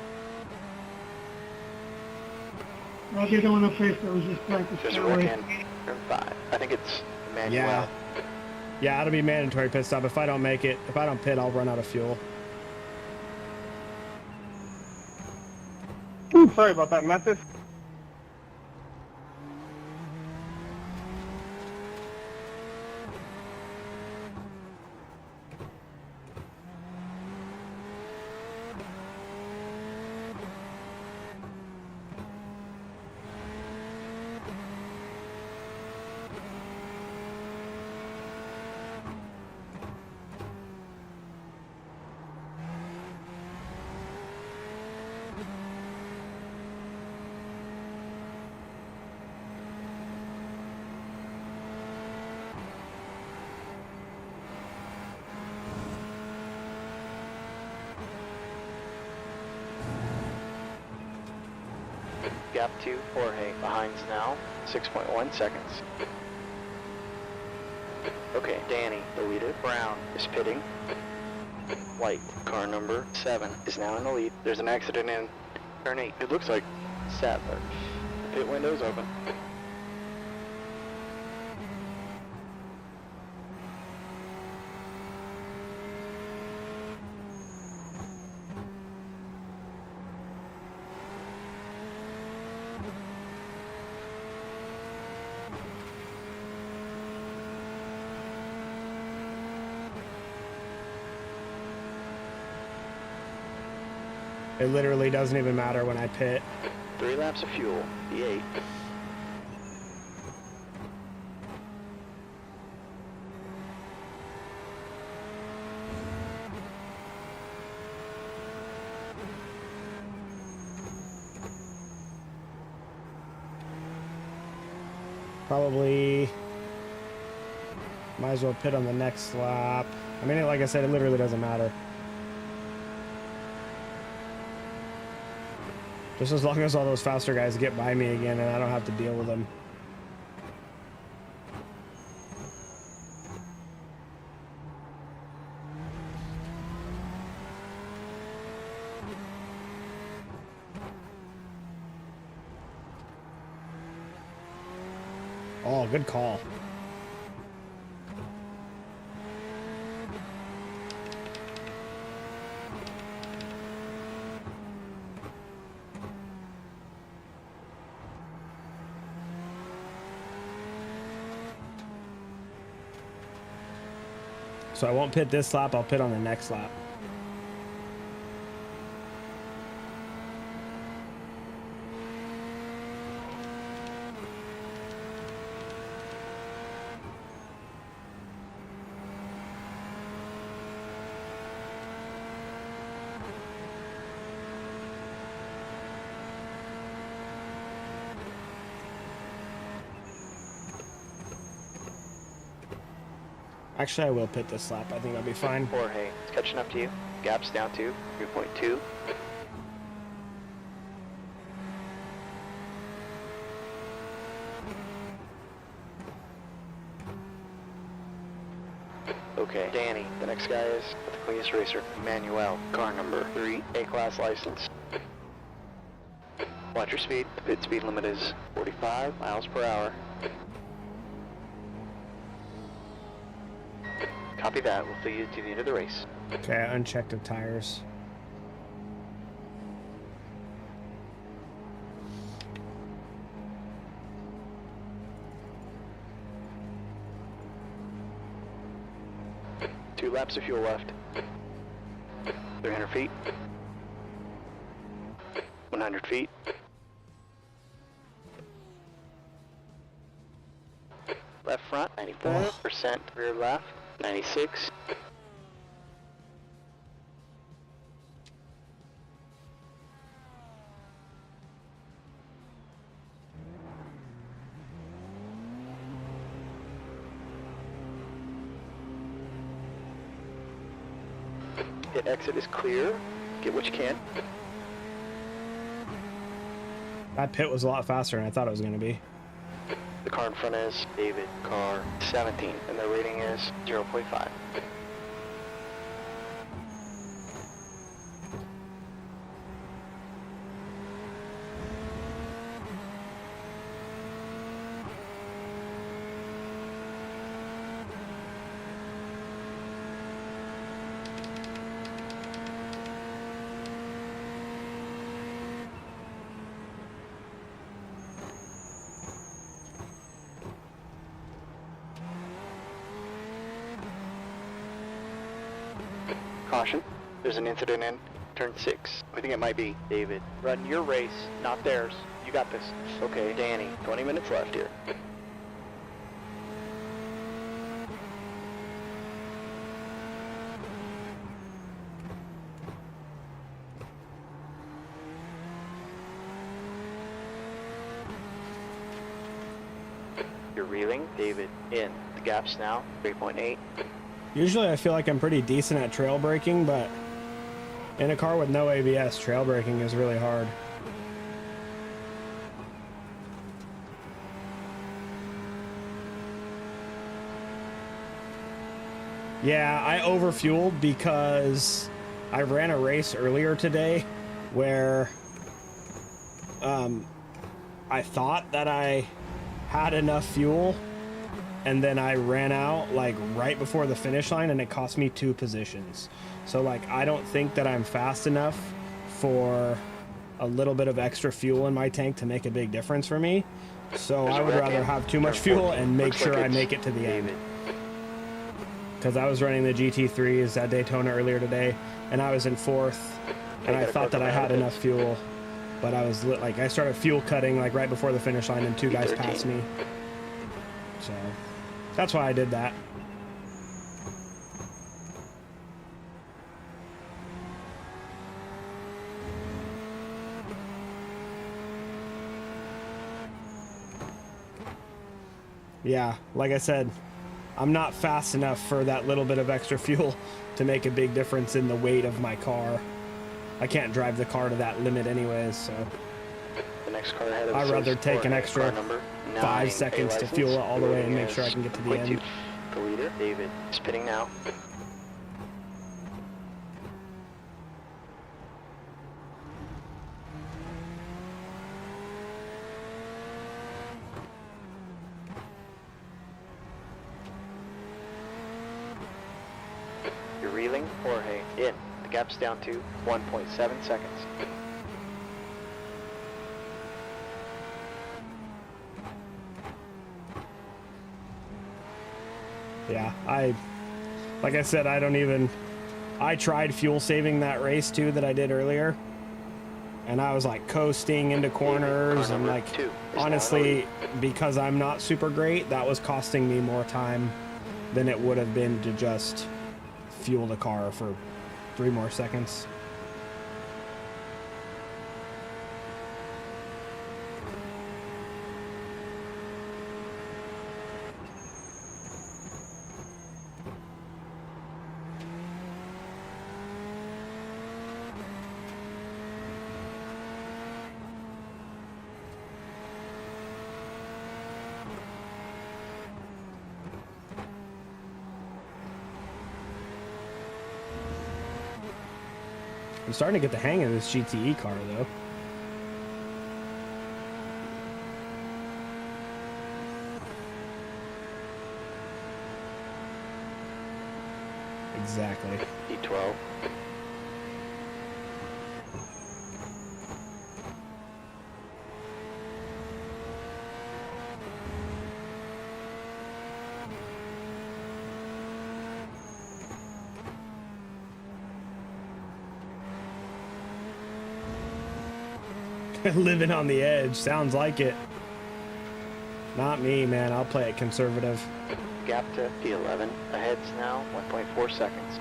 I didn't want to face it. I was just trying to Just stay wreck away. in turn 5. I think it's Emmanuel. Yeah. Yeah, it'll be mandatory pit stop. If I don't make it, if I don't pit, I'll run out of fuel. Ooh, sorry about that, Mathis. Gap 2, Jorge. Behind's now 6.1 seconds. Okay, Danny, the leader. Brown is pitting. White, car number 7, is now in the lead. There's an accident in turn 8. It looks like Sadler. The pit window's open. It literally doesn't even matter when I pit. 3 laps of fuel, V8. Probably might as well pit on the next lap. I mean, like I said, it literally doesn't matter. Just as long as all those faster guys get by me again and I don't have to deal with them. Oh, good call. So I won't pit this lap, I'll pit on the next lap. Actually, I will pit this lap. I think I'll be fine. Jorge, it's catching up to you. Gap's down to 3.2. Okay, Danny, the next guy is the cleanest racer, Emmanuel, car number 3, A-class license. Watch your speed. The pit speed limit is 45 miles per hour. Copy that. We'll see you to the end of the race. Okay, I unchecked the tires. Two laps of fuel left. 300 feet. 100 feet. Left front, 94%. Rear left, 96. Hit exit is clear. Get what you can. That pit was a lot faster than I thought it was going to be. The car in front is David, car 17, and the rating is 0.5. Caution, there's an incident in turn 6. I think it might be David. Run your race, not theirs. You got this. Okay, Danny, 20 minutes left here. You're reeling, David, in. The gap's now 3.8. Usually I feel like I'm pretty decent at trail braking, but in a car with no ABS, trail braking is really hard. Yeah, I overfueled because I ran a race earlier today where I thought that I had enough fuel, and then I ran out like right before the finish line, and it cost me 2 positions. So like, I don't think that I'm fast enough for a little bit of extra fuel in my tank to make a big difference for me. So I would rather have too much fuel and make sure I make it to the end. Because I was running the GT3s at Daytona earlier today, and I was in 4th, and I thought that I had enough fuel, but I was like, I started fuel cutting like right before the finish line, and 2 guys passed me. So that's why I did that. Yeah, like I said, I'm not fast enough for that little bit of extra fuel to make a big difference in the weight of my car. I can't drive the car to that limit anyways, so The next car ahead of us I'd rather is take an car extra number 5 9, seconds to A fuel it license. all the way and make Rating sure I is can get to the 0.2. end. The leader, David, spinning now. You're reeling, Jorge, in. The gap's down to 1.7 seconds. Yeah, like I said, I tried fuel saving that race too that I did earlier, and I was like coasting into corners, and like, honestly, because I'm not super great, that was costing me more time than it would have been to just fuel the car for 3 more seconds. I'm starting to get the hang of this GTE car, though. Exactly. D12. Living on the edge, sounds like it. Not me, man. I'll play it conservative. Gap to P11. Ahead's now 1.4 seconds.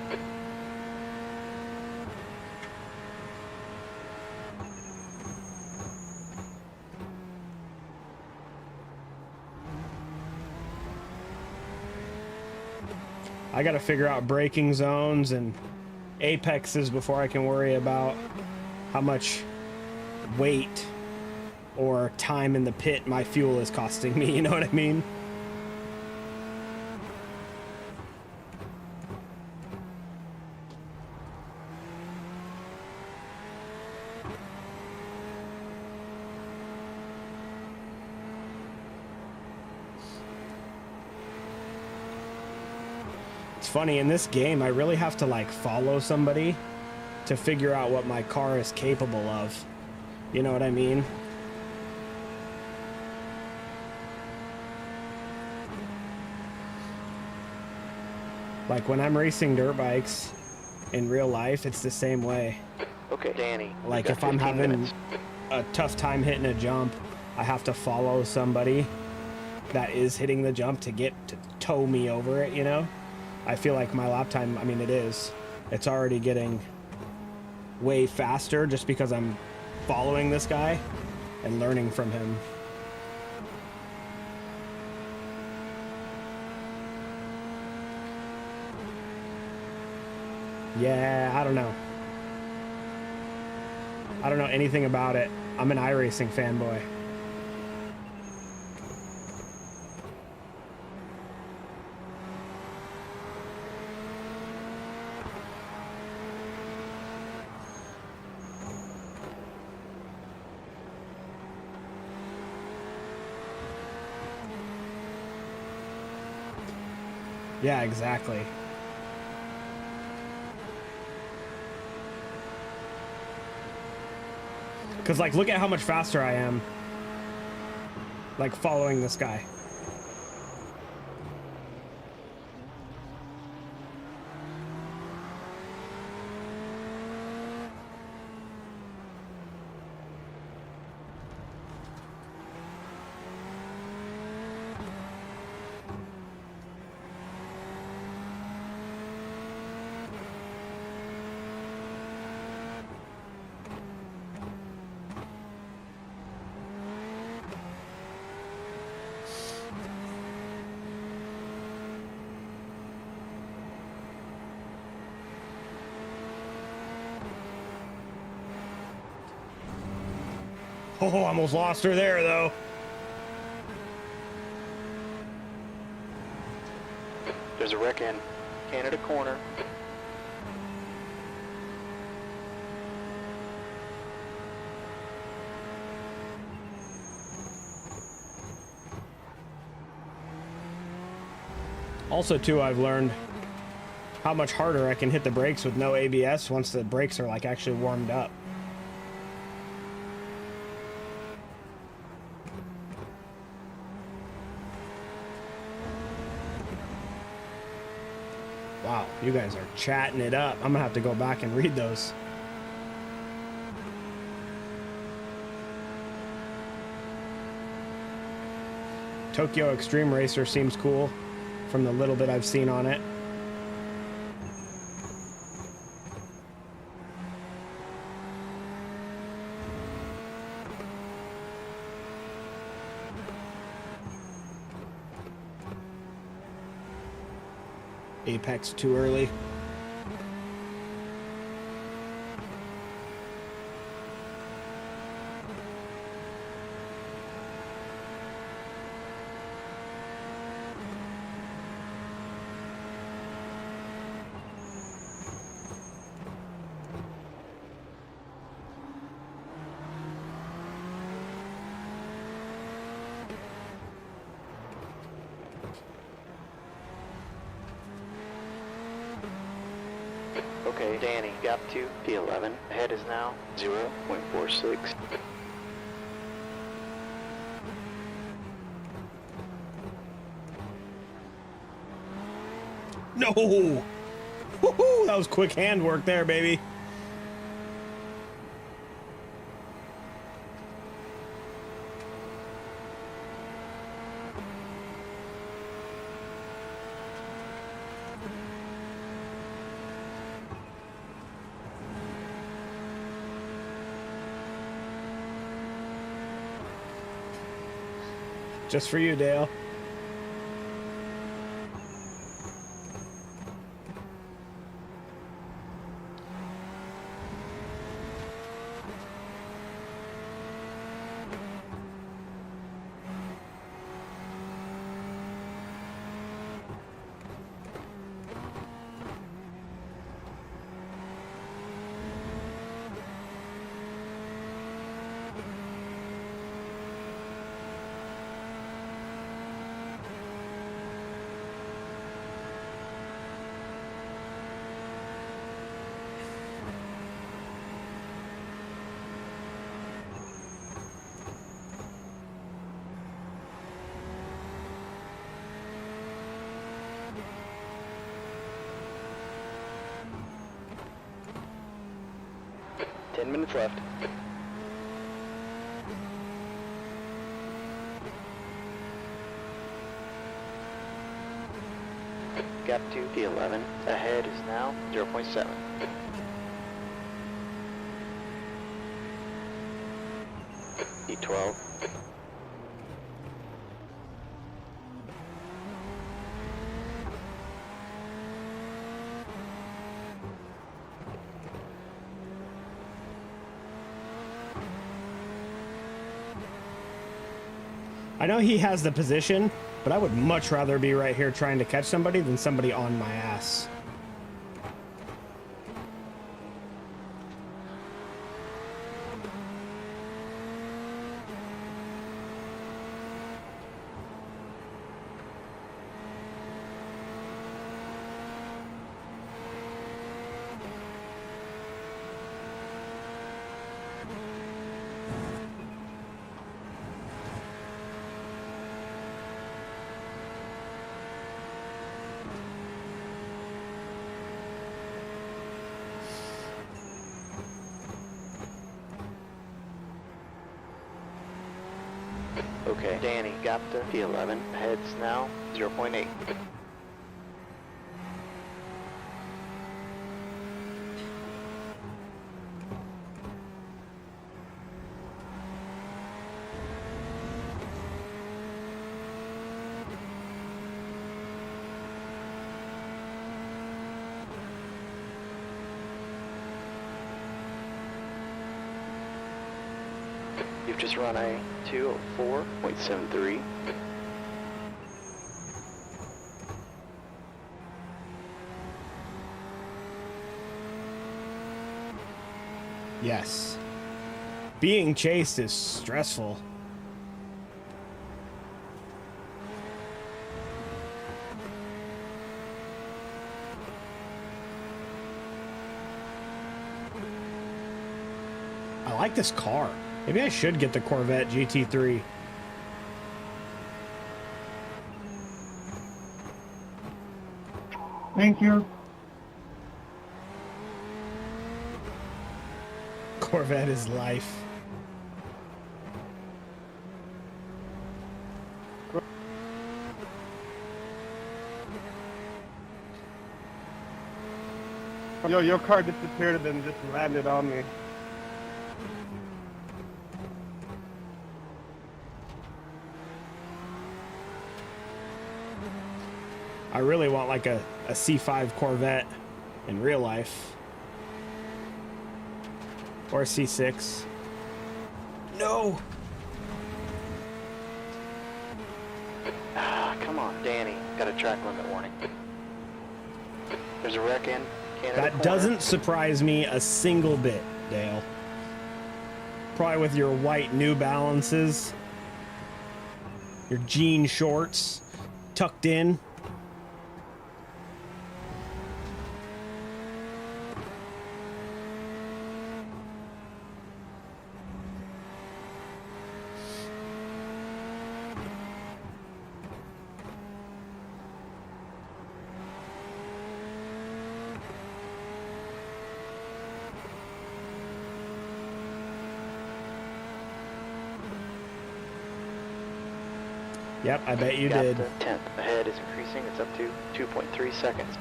I got to figure out braking zones and apexes before I can worry about how much weight or time in the pit my fuel is costing me, you know what I mean? It's funny, in this game, I really have to like follow somebody to figure out what my car is capable of. You know what I mean? Like when I'm racing dirt bikes in real life, it's the same way. Okay, Danny. Like you've if got I'm 15 having minutes. a tough time hitting a jump, I have to follow somebody that is hitting the jump to get to tow me over it, you know? I feel like my lap time, I mean, it's already getting way faster just because I'm following this guy and learning from him. Yeah, I don't know. I don't know anything about it. I'm an iRacing fanboy. Yeah, exactly. Because, like, look at how much faster I am. Like, following this guy. Oh, almost lost her there, though. There's a wreck in Canada Corner. Also, too, I've learned how much harder I can hit the brakes with no ABS once the brakes are, like, actually warmed up. Wow, you guys are chatting it up. I'm gonna have to go back and read those. Tokyo Extreme Racer seems cool from the little bit I've seen on it. Apex too early. Okay, Danny, gap 2, P11. Ahead is now 0.46. No! Woohoo! That was quick handwork there, baby. Just for you, Dale. 10 minutes left. Gap to P11. Ahead is now 0.7. P12. I know he has the position, but I would much rather be right here trying to catch somebody than somebody on my ass. Okay, Danny, gap to P11. Heads now 0.8. You've just run a 204.73. Yes. Being chased is stressful. I like this car. Maybe I should get the Corvette GT3. Thank you. Corvette is life. Yo, your car disappeared and then just landed on me. I really want like a C5 Corvette in real life. Or a C6. No! Ah, come on, Danny. Got a track limit warning. There's a wreck in Canada That corner. doesn't surprise me a single bit, Dale. Probably with your white New Balances, your jean shorts tucked in. Yep, I bet you Gap did. to 10th. Ahead is increasing. It's up to 2.3 seconds.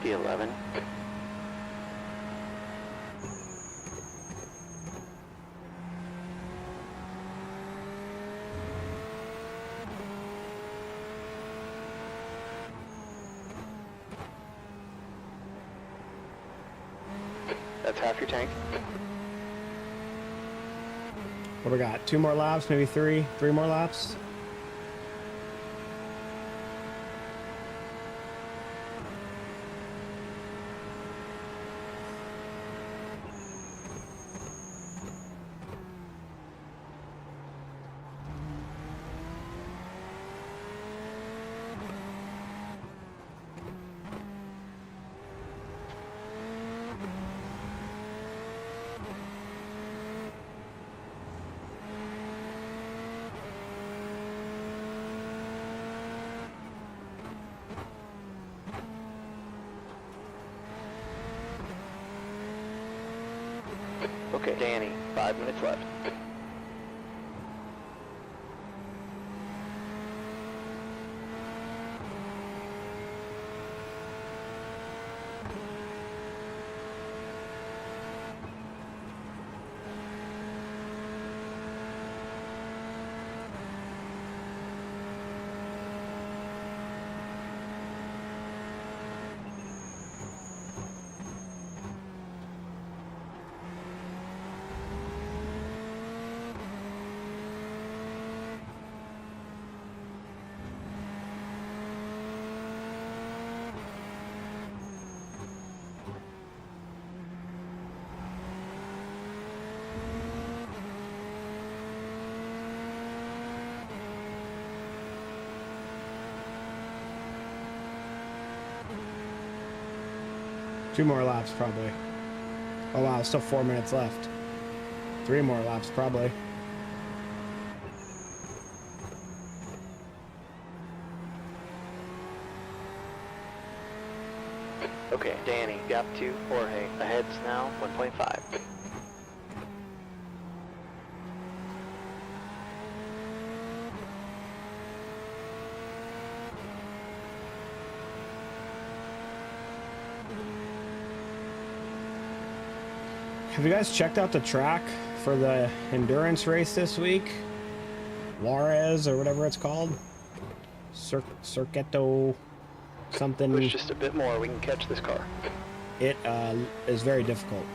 P11. That's half your tank. What we got? 2 more laps, maybe 3? 3 more laps? Okay, Danny, 5 minutes left. Two more laps, probably. Oh wow, still 4 minutes left. 3 more laps, probably. Okay, Danny, gap 2, Jorge. Ahead's now 1.5. Have you guys checked out the track for the endurance race this week? Juarez or whatever it's called? Circuito something. Push just a bit more, we can catch this car. It is very difficult.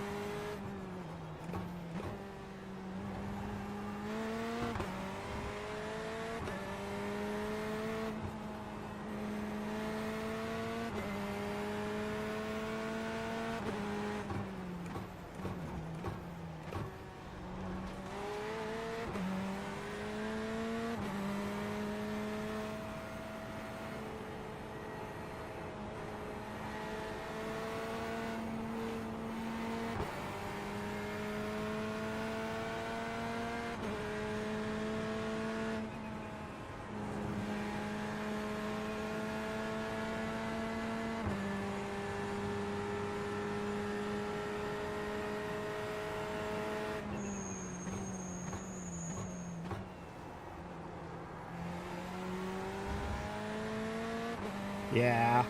Yeah,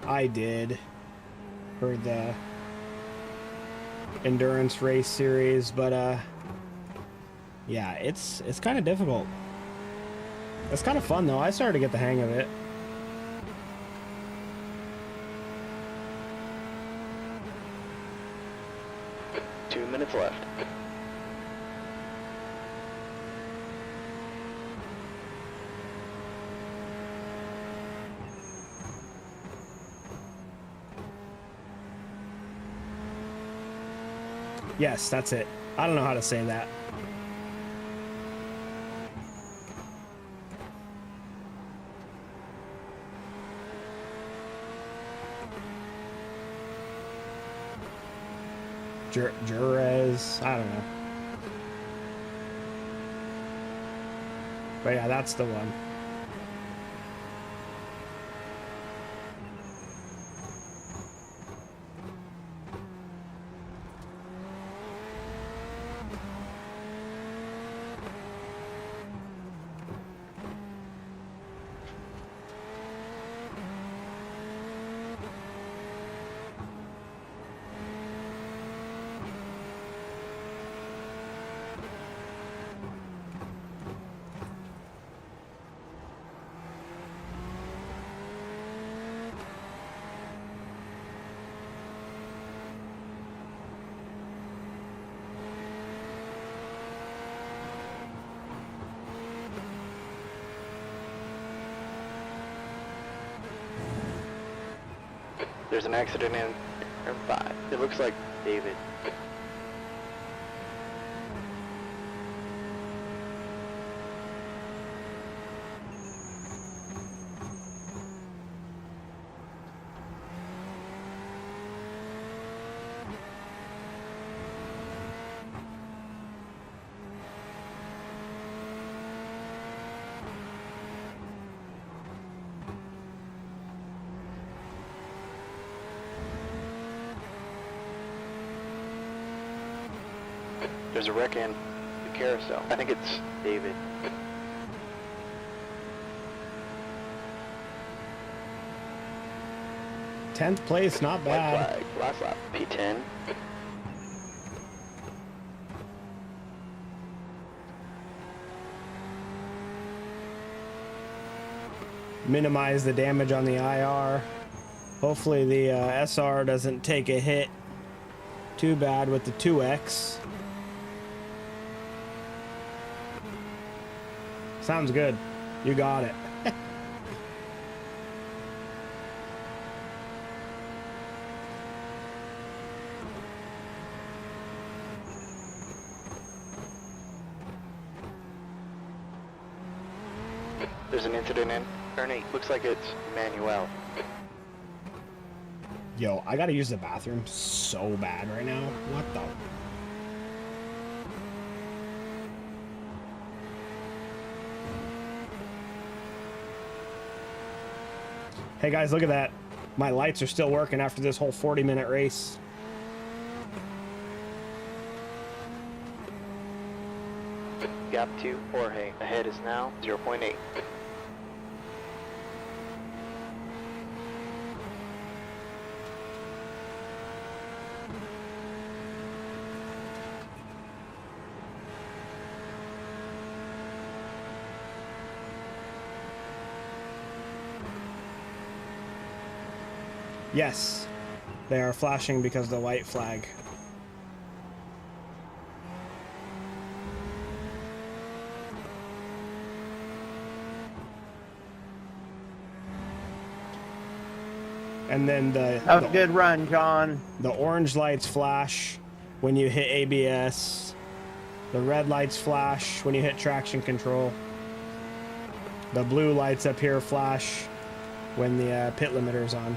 I did for the endurance race series, but yeah, it's kind of difficult. It's kind of fun though. I started to get the hang of it. Two minutes left. Yes, that's it. I don't know how to say that. Jurez, I don't know. But yeah, that's the one. There's an accident in turn 5. It looks like David. There's a wreck in the carousel. I think it's David. 10th place, not White bad. flag, last lap, P10. Minimize the damage on the IR. Hopefully the SR doesn't take a hit too bad with the 2X. Sounds good. You got it. There's an incident in turn 8. Looks like it's Manuel. Yo, I gotta use the bathroom so bad right now. What the? Hey guys, look at that. My lights are still working after this whole 40-minute race. Gap 2, Jorge. Ahead is now 0.8. Yes, they are flashing because of the white flag. And then That was a good run, John. the orange lights flash when you hit ABS. The red lights flash when you hit traction control. The blue lights up here flash when the pit limiter is on.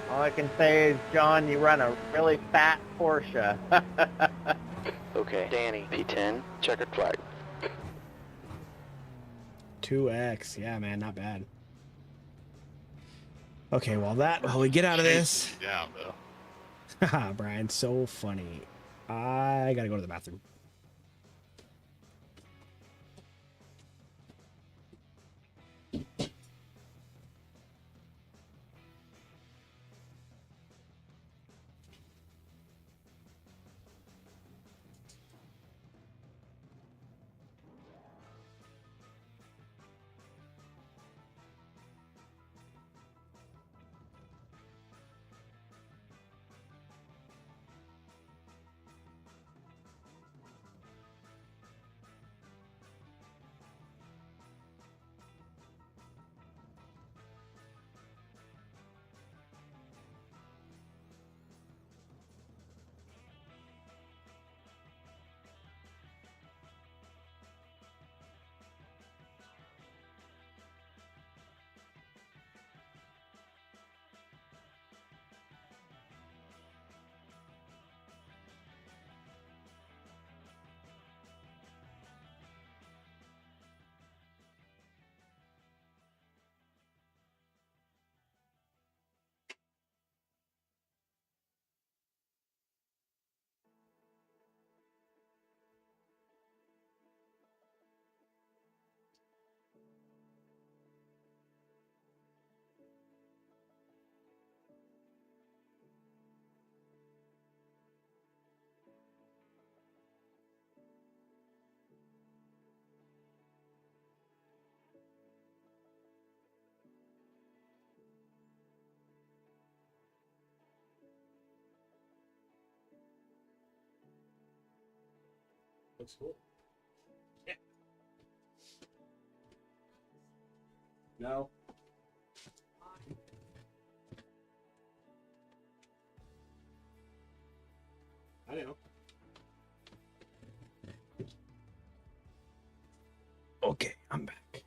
All I can say is, John, you run a really fat Porsche. Okay, Danny, P10, checkered flag. 2X, yeah, man, not bad. Okay, well we get out of this. Down though. Haha, Brian, so funny. I gotta go to the bathroom. Looks cool. Yeah. No. I know. Okay, I'm back.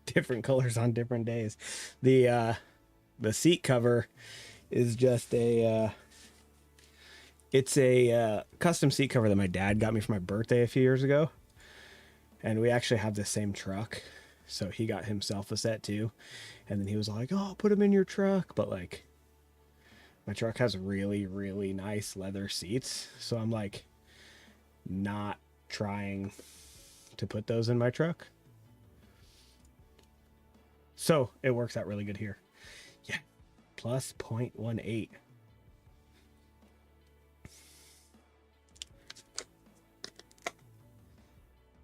Different colors on different days. The seat cover is just a it's a custom seat cover that my dad got me for my birthday a few years ago. And we actually have the same truck. So he got himself a set too. And then he was like, "Oh, put them in your truck." But like, My truck has really, really nice leather seats, so I'm like not trying to put those in my truck. So it works out really good here. Yeah, plus 0.18.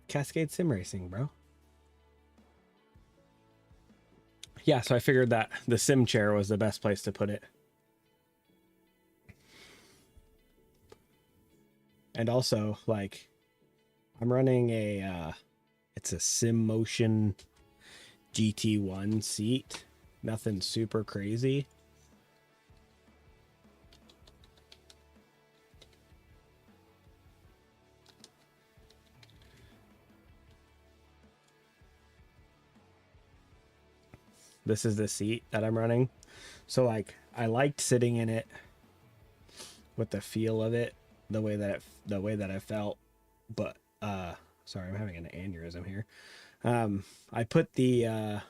Cascade Sim Racing, bro. Yeah, so I figured that the sim chair was the best place to put it. And also, like, I'm running a, it's a Sim Motion GT1 seat. Nothing super crazy. This is the seat that I'm running. So, like, I liked sitting in it with the feel of it, the way that I felt. But, sorry, I'm having an aneurysm here. I put the,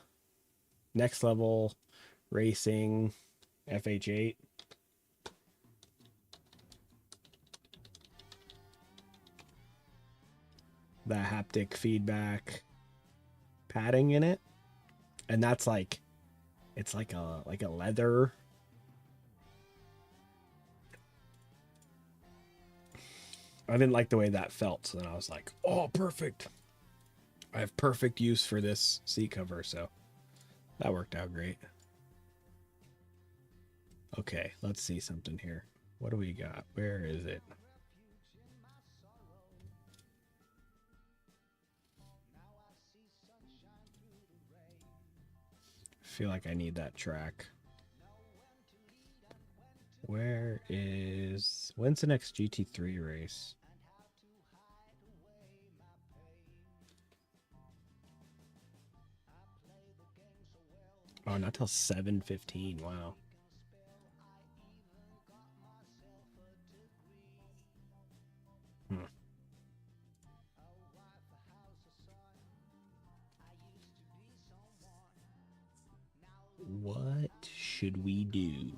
Next Level Racing FH8. The haptic feedback padding in it. And that's like, it's like a leather. I didn't like the way that felt. So then I was like, oh, perfect. I have perfect use for this seat cover. So that worked out great. Okay, let's see something here. What do we got? Where is it? I feel like I need that track. When's the next GT3 race? Oh, not till 7:15. Wow. What should we do?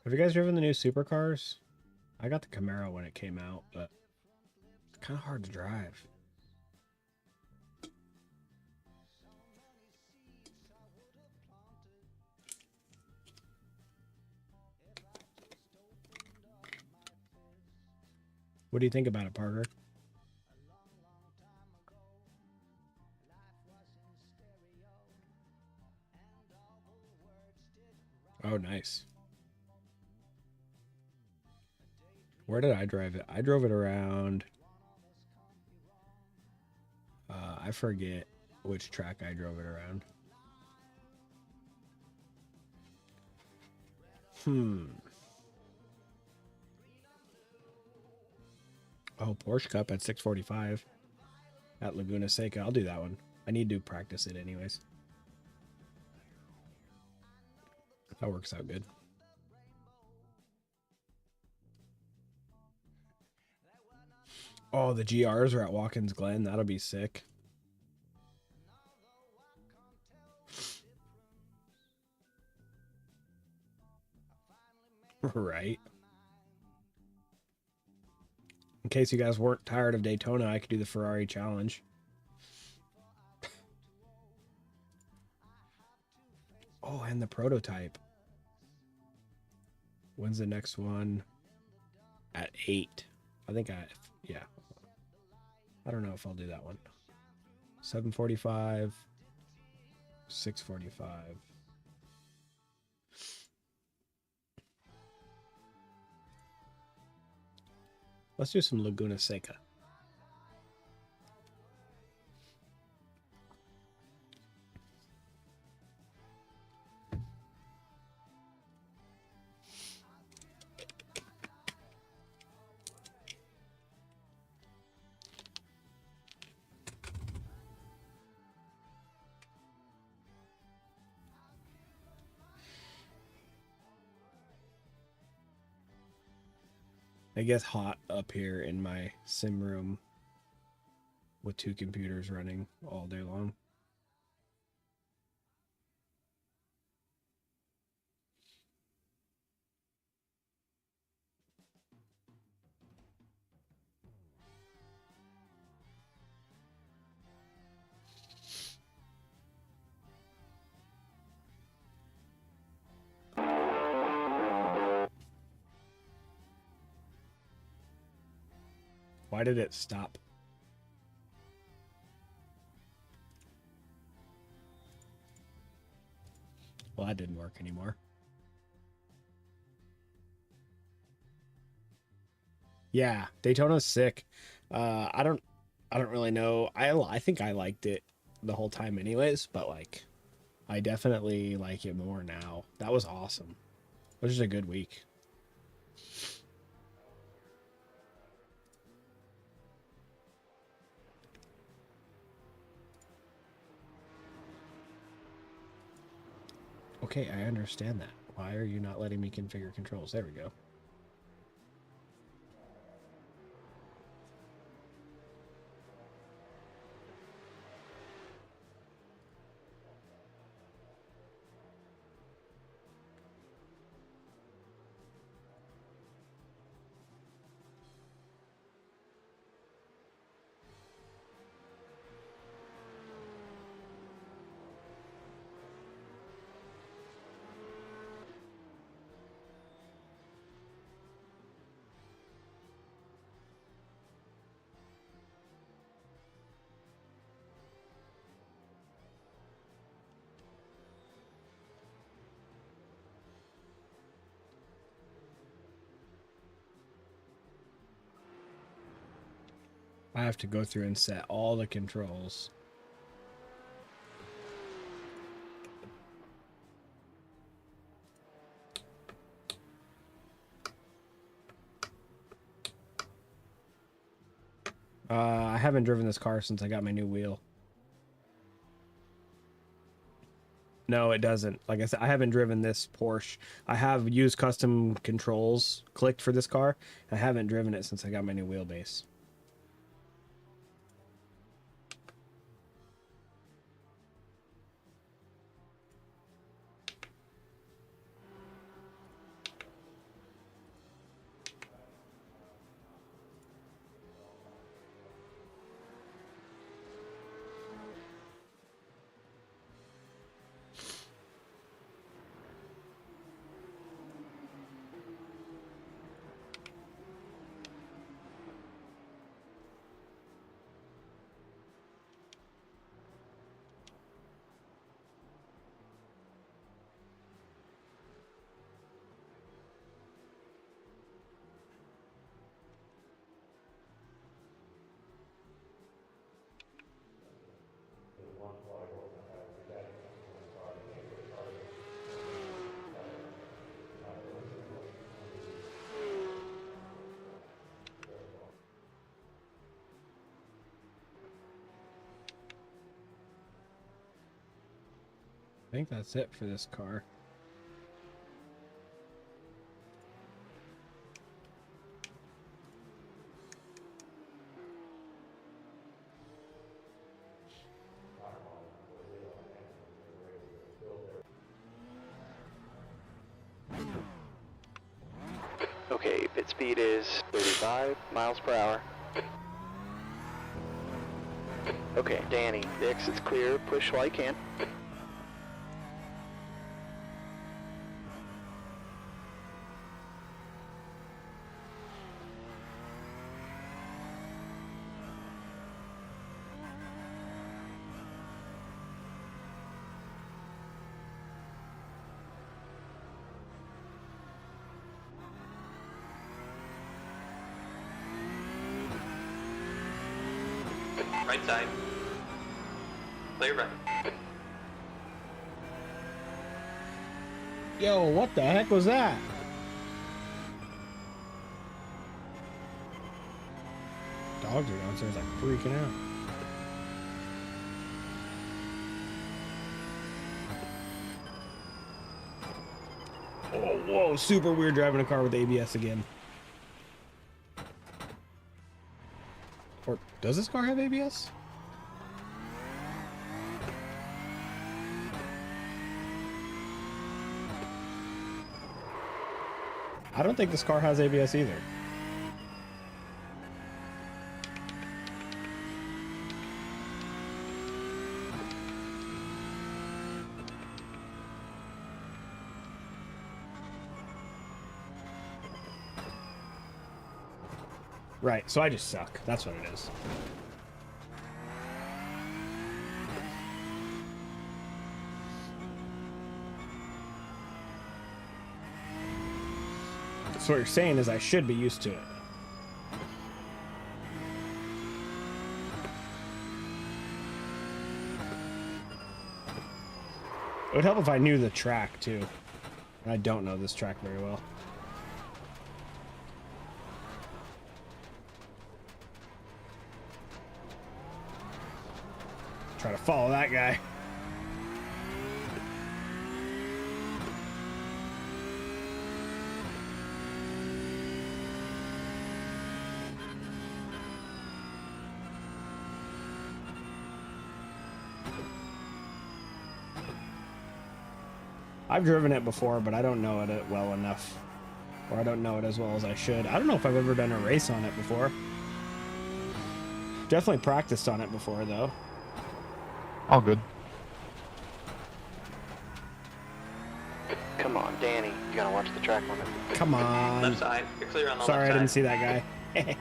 Have you guys driven the new supercars? I got the Camaro when it came out, but it's kind of hard to drive. What do you think about it, Parker? Oh, nice. Where did I drive it? I drove it around. I forget which track I drove it around. Oh, Porsche Cup at 6:45 at Laguna Seca. I'll do that one. I need to practice it anyways. That works out good. Oh, the GRs are at Watkins Glen. That'll be sick. Right. In case you guys weren't tired of Daytona, I could do the Ferrari challenge. Oh, and the prototype. When's the next one? At 8. Yeah. I don't know if I'll do that one. 7:45, 6:45. Let's do some Laguna Seca. It gets hot up here in my sim room with 2 computers running all day long. Why did it stop? Well, that didn't work anymore. Yeah, Daytona's sick. I don't really know. I think I liked it the whole time anyways, but like I definitely like it more now. That was awesome. It was just a good week. Okay, I understand that. Why are you not letting me configure controls? There we go. I have to go through and set all the controls. I haven't driven this car since I got my new wheel. No, it doesn't. Like I said, I haven't driven this Porsche. I have used custom controls clicked for this car. I haven't driven it since I got my new wheelbase. I think that's it for this car. Okay, pit speed is 35 miles per hour. Okay, Danny, the exit's clear. Push while you can. Right side. Clear right. Yo, what the heck was that? Dogs are downstairs like freaking out. Oh, whoa, super weird driving a car with ABS again. Or does this car have ABS? I don't think this car has ABS either. Right, so I just suck. That's what it is. So what you're saying is I should be used to it. It would help if I knew the track, too. I don't know this track very well. Try to follow that guy. I've driven it before, but I don't know it well enough. Or I don't know it as well as I should. I don't know if I've ever done a race on it before. Definitely practiced on it before, though. All good. Come on, Danny. You gotta watch the track limit. Come on. Left side. You're clear on the Sorry, I left didn't side. see that guy.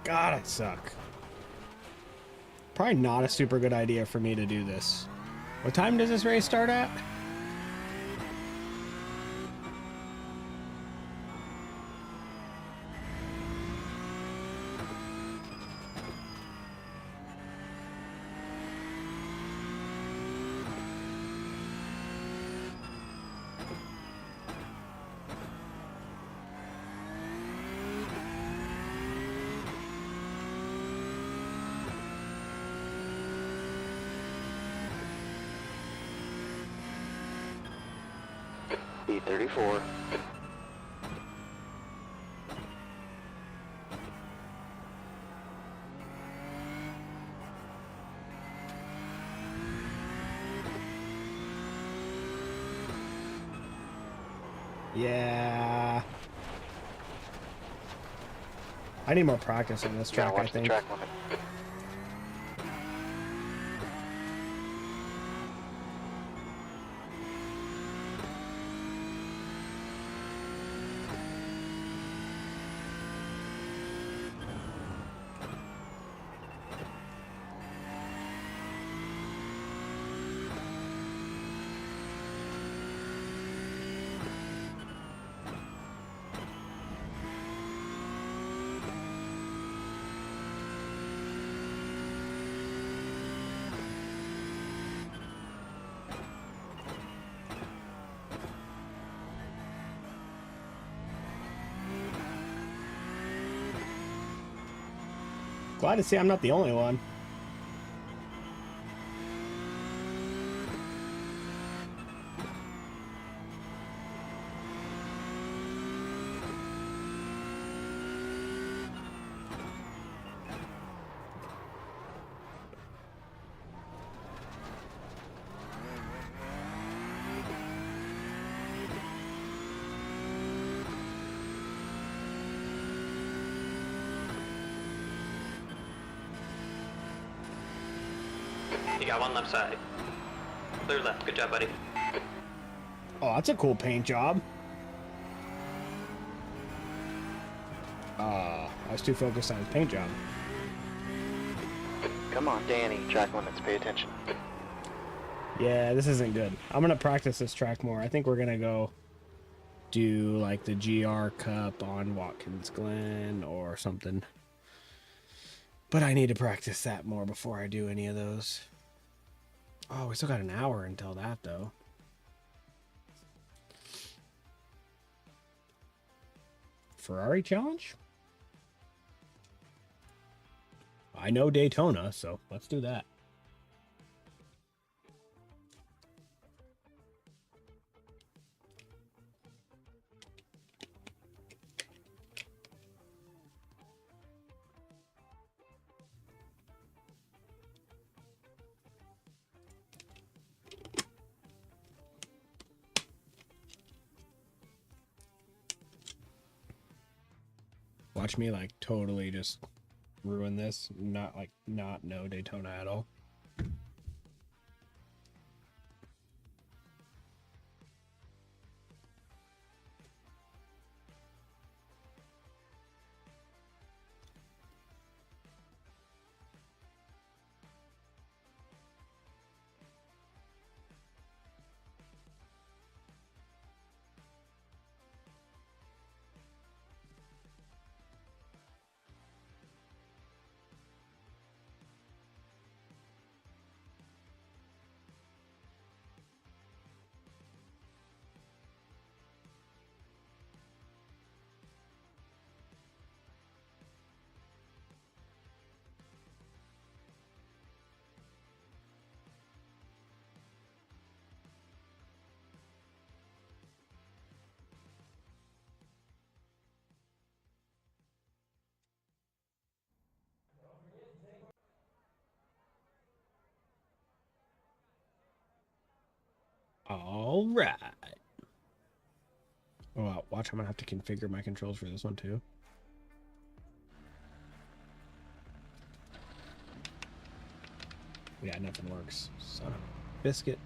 God, I suck. Probably not a super good idea for me to do this. What time does this race start at? B34. Yeah. I need more practice on this Gotta track, I watch the think. track limit. Glad to see I'm not the only one. You got one left side. Clear left. Good job, buddy. Oh, that's a cool paint job. I was too focused on his paint job. Come on, Danny. Track limits. Pay attention. Yeah, this isn't good. I'm gonna practice this track more. I think we're gonna go do like the GR Cup on Watkins Glen or something. But I need to practice that more before I do any of those. Oh, we still got an hour until that, though. Ferrari challenge? I know Daytona, so let's do that. Watch me like totally just ruin this. Not know Daytona at all. All right. Oh, wow. Watch, I'm gonna have to configure my controls for this one too. Yeah, nothing works. Son of a biscuit.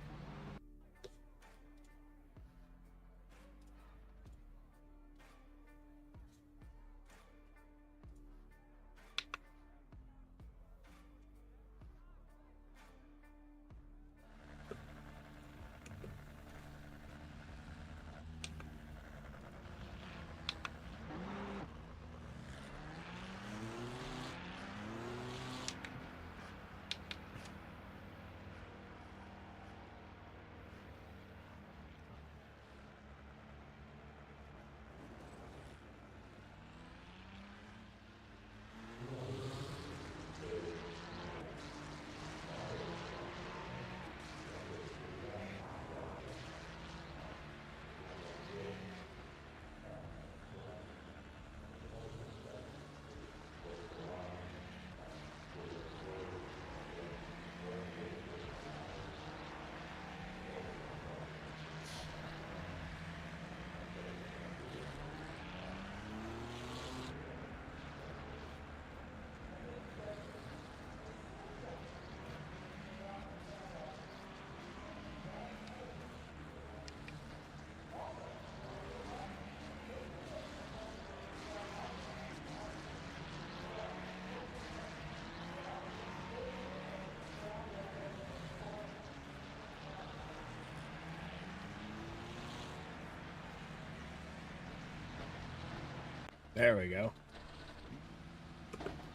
There we go.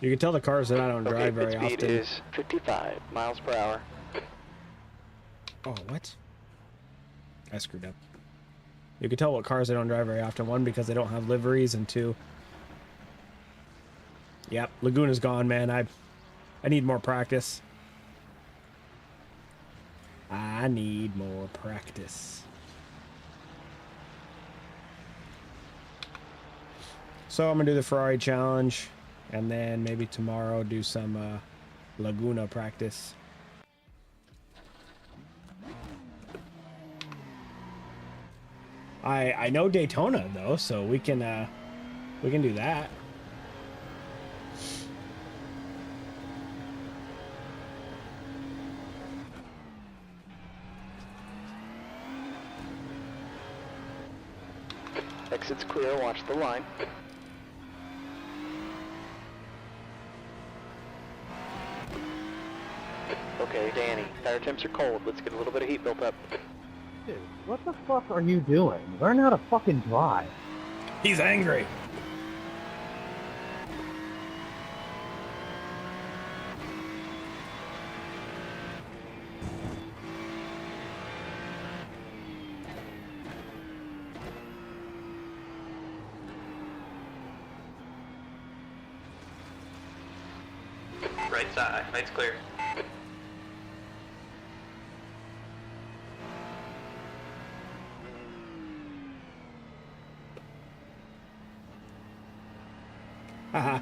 You can tell the cars that I don't drive very speed often. is 55 miles per hour. Oh, what? I screwed up. You can tell what cars I don't drive very often. One, because they don't have liveries, and two... Yep, Laguna's gone, man. I need more practice. I need more practice. So I'm going to do the Ferrari challenge, and then maybe tomorrow do some Laguna practice. I know Daytona though, so we can do that. Exit's clear, watch the line. Okay, Danny, tire temps are cold. Let's get a little bit of heat built up. Dude, what the fuck are you doing? Learn how to fucking drive. He's angry. Right side, right's clear. Haha.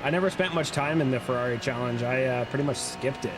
I never spent much time in the Ferrari challenge. I pretty much skipped it.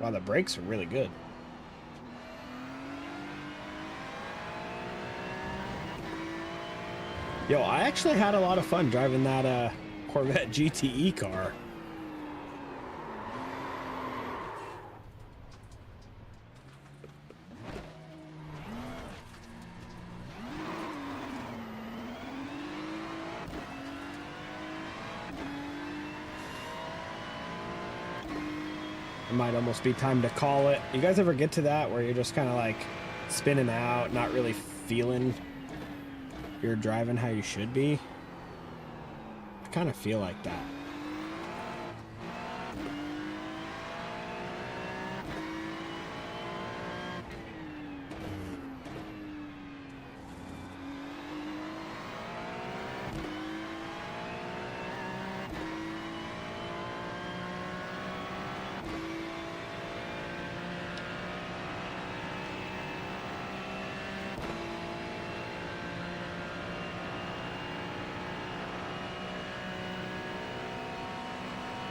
Wow, the brakes are really good. Yo, I actually had a lot of fun driving that Corvette GTE car. It might almost be time to call it. You guys ever get to that where you're just kind of like spinning out, not really feeling you're driving how you should be? I kind of feel like that.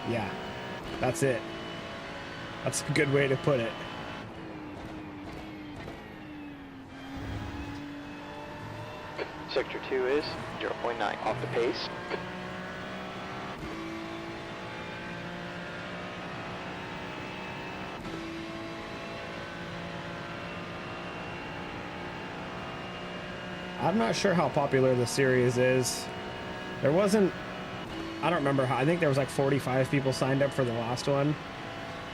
Yeah, that's it. That's a good way to put it. Sector 2 is 0.9 off the pace. I'm not sure how popular the series is. There wasn't, I don't remember how, I think there was like 45 people signed up for the last one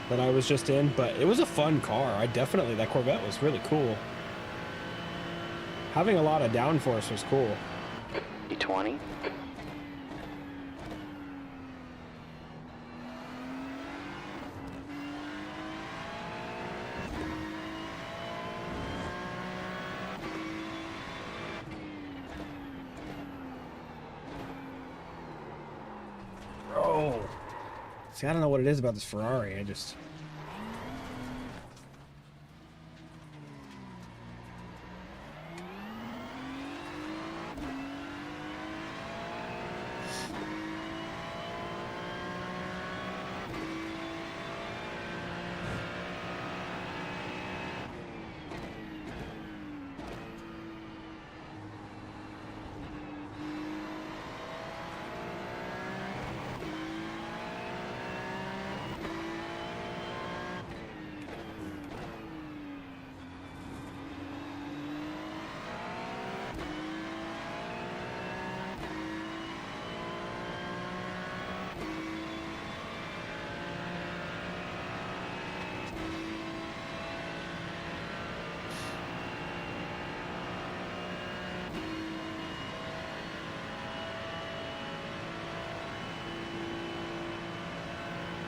that I was just in, but it was a fun car. That Corvette was really cool. Having a lot of downforce was cool. E20. Bro. See, I don't know what it is about this Ferrari.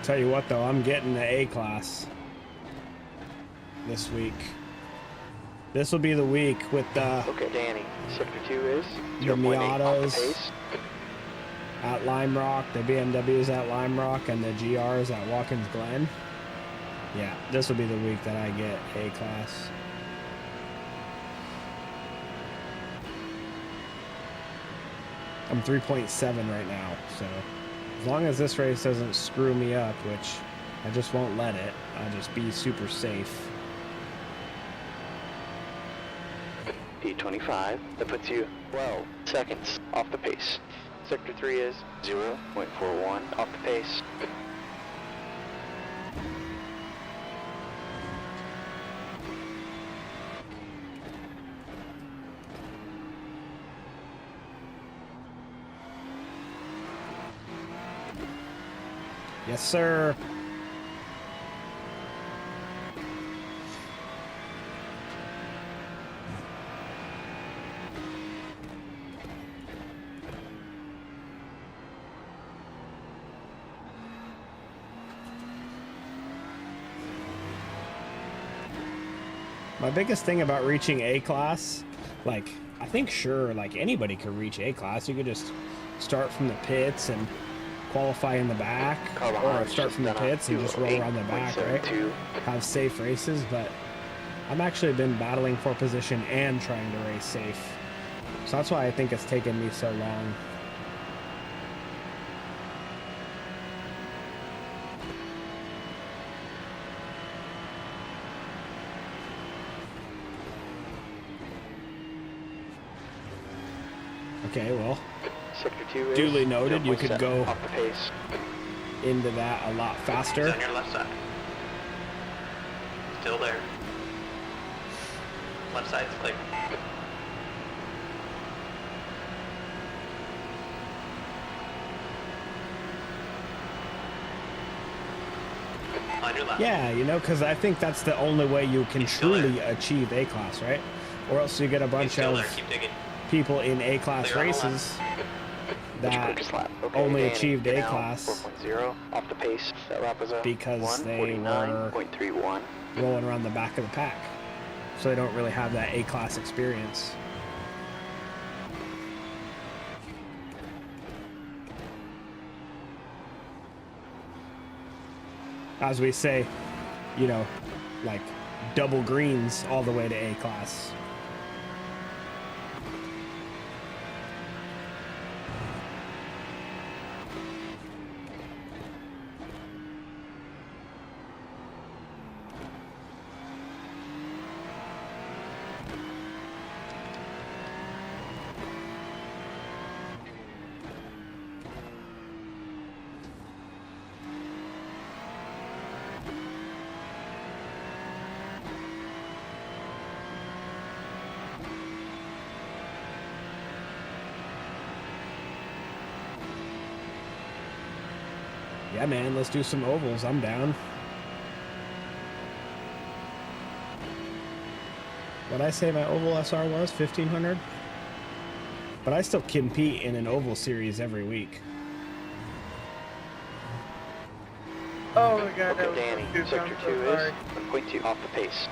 Tell you what though, I'm getting the A class this week. This will be the week with the Okay, Danny. Sector 2 is The 0.8 off the Miatas. pace. at Lime Rock, the BMWs at Lime Rock, and the GRs at Watkins Glen. Yeah, this will be the week that I get A class. I'm 3.7 right now, so as long as this race doesn't screw me up, which I just won't let it, I'll just be super safe. P25, that puts you 12 seconds off the pace. Sector 3 is 0.41 off the pace. Yes, sir. My biggest thing about reaching A class, like, I think sure, like anybody could reach A class. You could just start from the pits and qualify in the back, or start from the pits and just roll around the back, right? Have safe races, but I've actually been battling for position and trying to race safe. So that's why I think it's taken me so long. Okay, well, Sector 2 is duly noted, you could 0.7 go off the pace. into that a lot He's faster. on your left side. Still there. Left side's clear. On your left. Yeah, you know, because I think that's the only way you can He's still truly achieve A class, right? Or else you get a He's bunch still of there. Keep digging. people in A class Clear on the left. races What's your that quickest lap? Okay, only Danny, achieved you're A now class 4.0 off the pace. That lap was a because they were 1:49.31. rolling around the back of the pack. So they don't really have that A class experience. As we say, you know, like double greens all the way to A class. Yeah, man, let's do some ovals. I'm down. What'd I say my oval SR was? 1500? But I still compete in an oval series every week. Oh my god, that Okay, was Danny, so stupid. Sector I'm 2 so is sorry. 1.2 off the pace.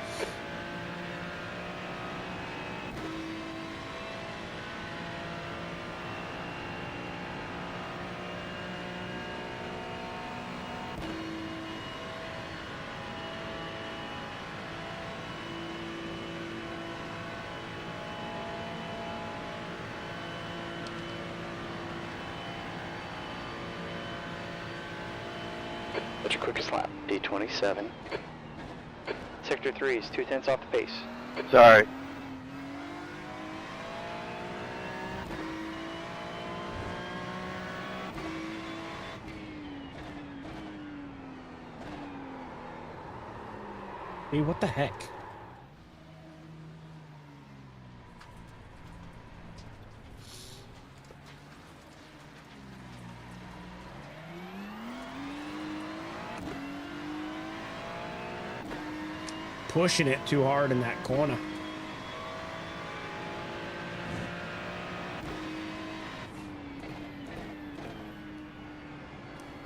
What's your quickest lap? D27. Sector 3 is 2/10 off the pace. Sorry. Hey, what the heck? Pushing it too hard in that corner.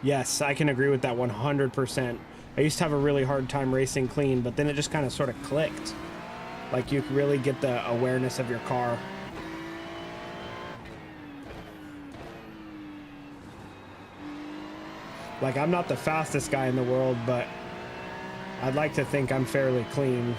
Yes, I can agree with that 100%. I used to have a really hard time racing clean, but then it just kind of sort of clicked. Like you can really get the awareness of your car. Like I'm not the fastest guy in the world, but I'd like to think I'm fairly clean.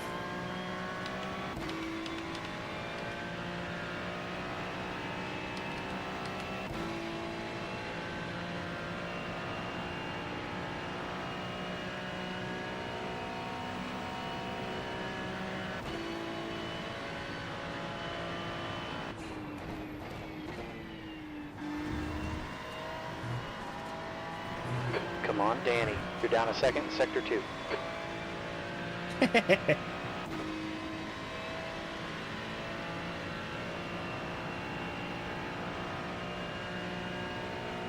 Come on, Danny. You're down a second, sector 2.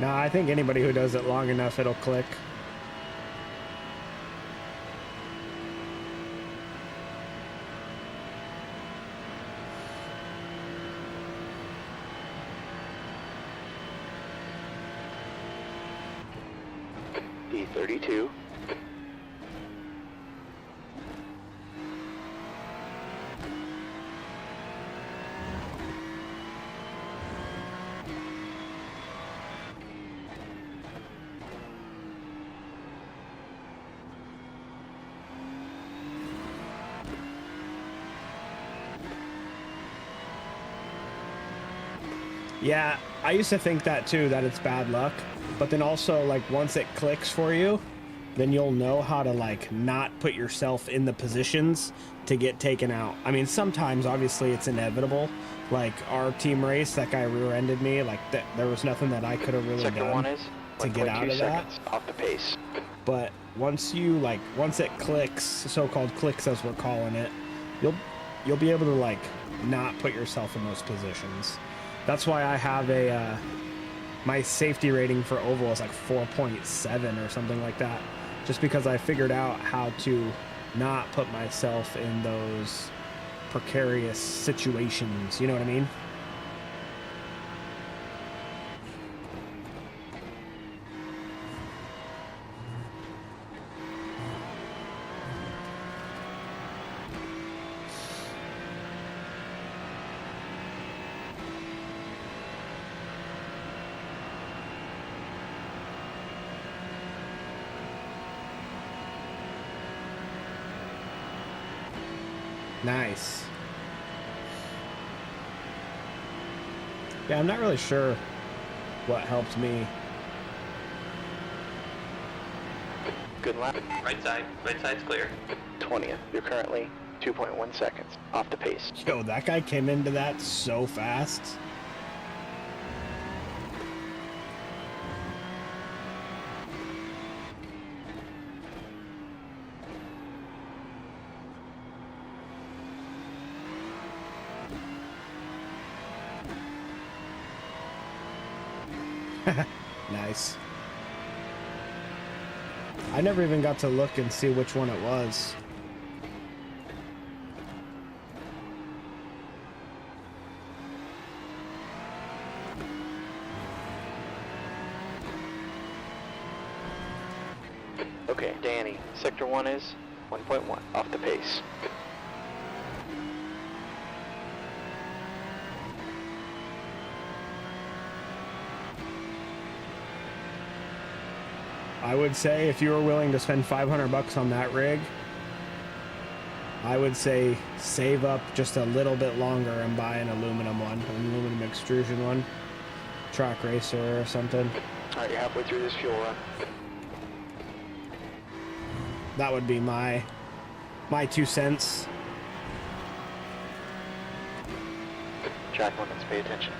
No, I think anybody who does it long enough, it'll click. D32. Yeah, I used to think that too, that it's bad luck. But then also, like, once it clicks for you, then you'll know how to, like, not put yourself in the positions to get taken out. I mean, sometimes, obviously, it's inevitable. Like, our team race, that guy rear-ended me. Like, there was nothing that I could have really Sector done 1 is to get out 1.2 of that. seconds off the pace. But once you, like, once it clicks, so-called clicks as we're calling it, you'll be able to, like, not put yourself in those positions. That's why I have a, my safety rating for oval is like 4.7 or something like that. Just because I figured out how to not put myself in those precarious situations. You know what I mean? Nice. Yeah, I'm not really sure what helped me. Good lap. Right side's clear. 20th. You're currently 2.1 seconds off the pace. Yo, that guy came into that so fast. Nice. I never even got to look and see which one it was. Okay, Danny. Sector 1 is 1.1 off the pace. I would say if you were willing to spend 500 bucks on that rig, I would say save up just a little bit longer and buy an aluminum one, an aluminum extrusion one, track racer or something. Alright, you're halfway through this fuel run. That would be my 2 cents. Track limits, pay attention.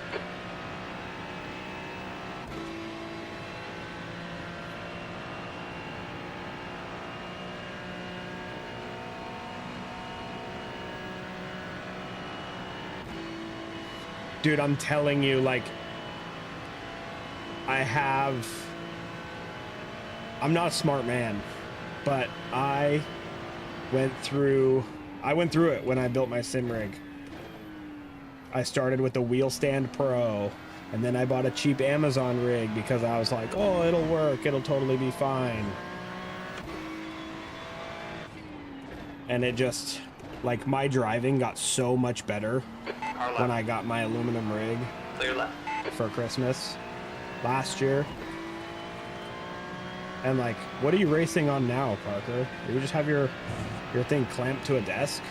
Dude, I'm telling you, like, I'm not a smart man, but I went through it when I built my sim rig. I started with the Wheel Stand Pro, and then I bought a cheap Amazon rig because I was like, oh, it'll work, it'll totally be fine. And it just like my driving got so much better Car when left. I got my aluminum rig Clear left. for Christmas last year. And like, what are you racing on now, Parker? Do you just have your thing clamped to a desk?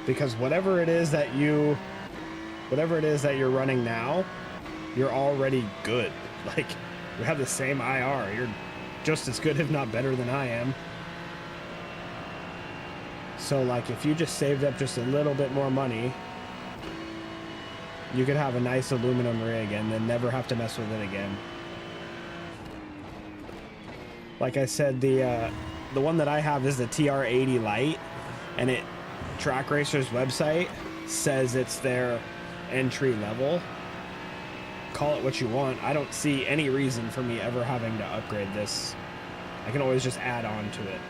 Because whatever it is that you're running now, you're already good. Like, you have the same IR. You're just as good, if not better than I am. So like, if you just saved up just a little bit more money, you could have a nice aluminum rig and then never have to mess with it again. Like I said, the one that I have is the TR80 Lite, and Track Racer's website says it's their entry level. Call it what you want. I don't see any reason for me ever having to upgrade this. I can always just add on to it.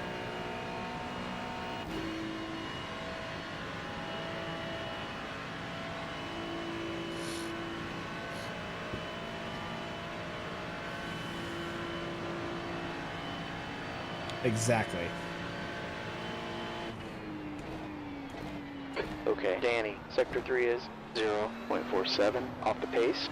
Exactly. Okay, Danny, Sector 3 is 0.47 off the pace.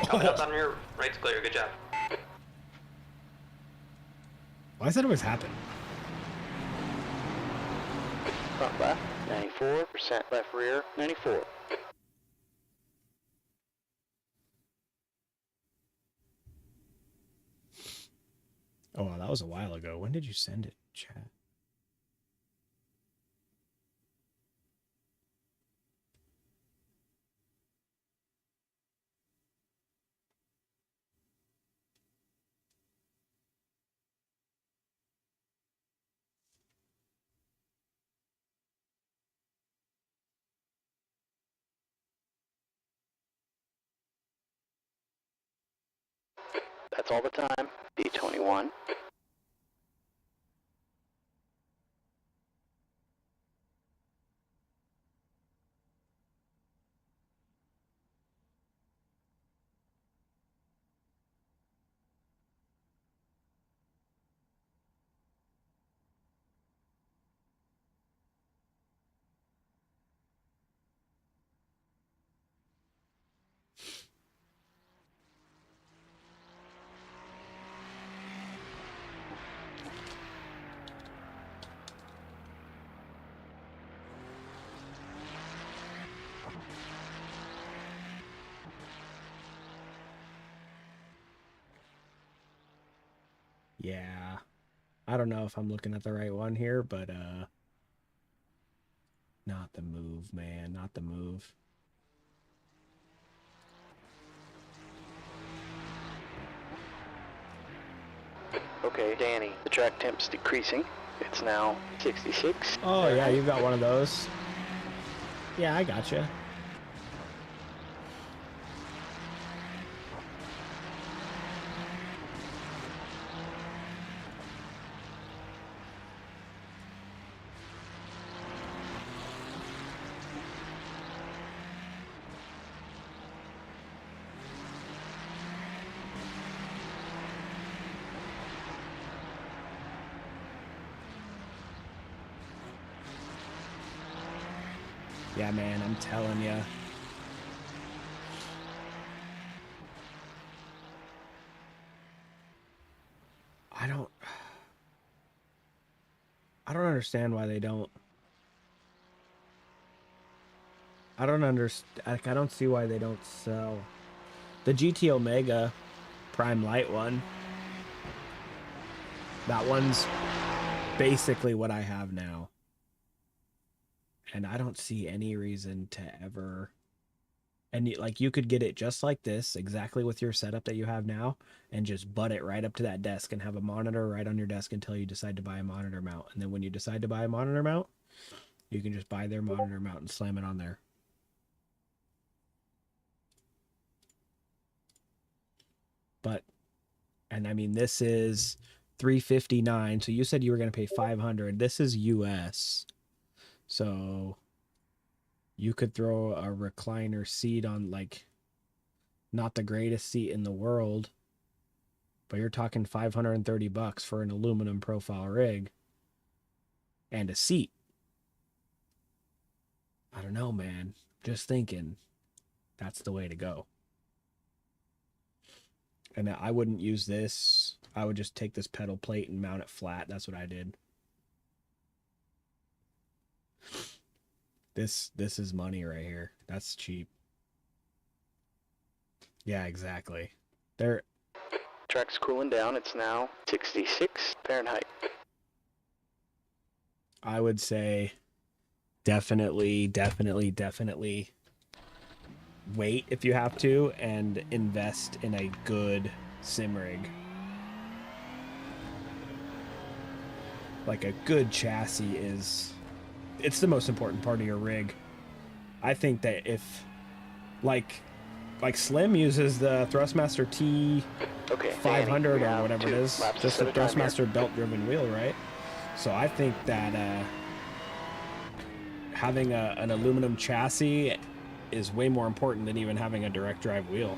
Coming up on your right's clear. Good job. Why does that always happen? Front left, 94%. Left rear, 94. Oh, wow, that was a while ago. When did you send it, chat? That's all the time. B21. Yeah. I don't know if I'm looking at the right one here, but not the move, man. Not the move. Okay, Danny, the track temp's decreasing. It's now 66. Oh, yeah, you've got one of those. Yeah, I gotcha. Yeah, man, I'm telling you. I don't understand why they don't. I don't understand. Like, I don't see why they don't sell the GT Omega Prime Light one. That one's basically what I have now. And I don't see any reason to ever. And like, you could get it just like this, exactly with your setup that you have now, and just butt it right up to that desk and have a monitor right on your desk until you decide to buy a monitor mount. And then when you decide to buy a monitor mount, You can just buy their monitor mount and slam it on there. But, and I mean, this is $359. So you said you were going to pay $500. This is US. So you could throw a recliner seat on, like, not the greatest seat in the world, but you're talking $530 for an aluminum profile rig and a seat. I don't know, man. Just thinking that's the way to go. And I wouldn't use this. I would just take this pedal plate and mount it flat. That's what I did. This is money right here. That's cheap. Yeah, exactly. Track's cooling down. It's now 66 Fahrenheit. I would say definitely wait if you have to and invest in a good sim rig. Like a good chassis it's the most important part of your rig. I think that if like Slim uses the Thrustmaster T 500 Danny, or whatever it is, just a Thrustmaster belt driven wheel, right? So I think that having an aluminum chassis is way more important than even having a direct drive wheel.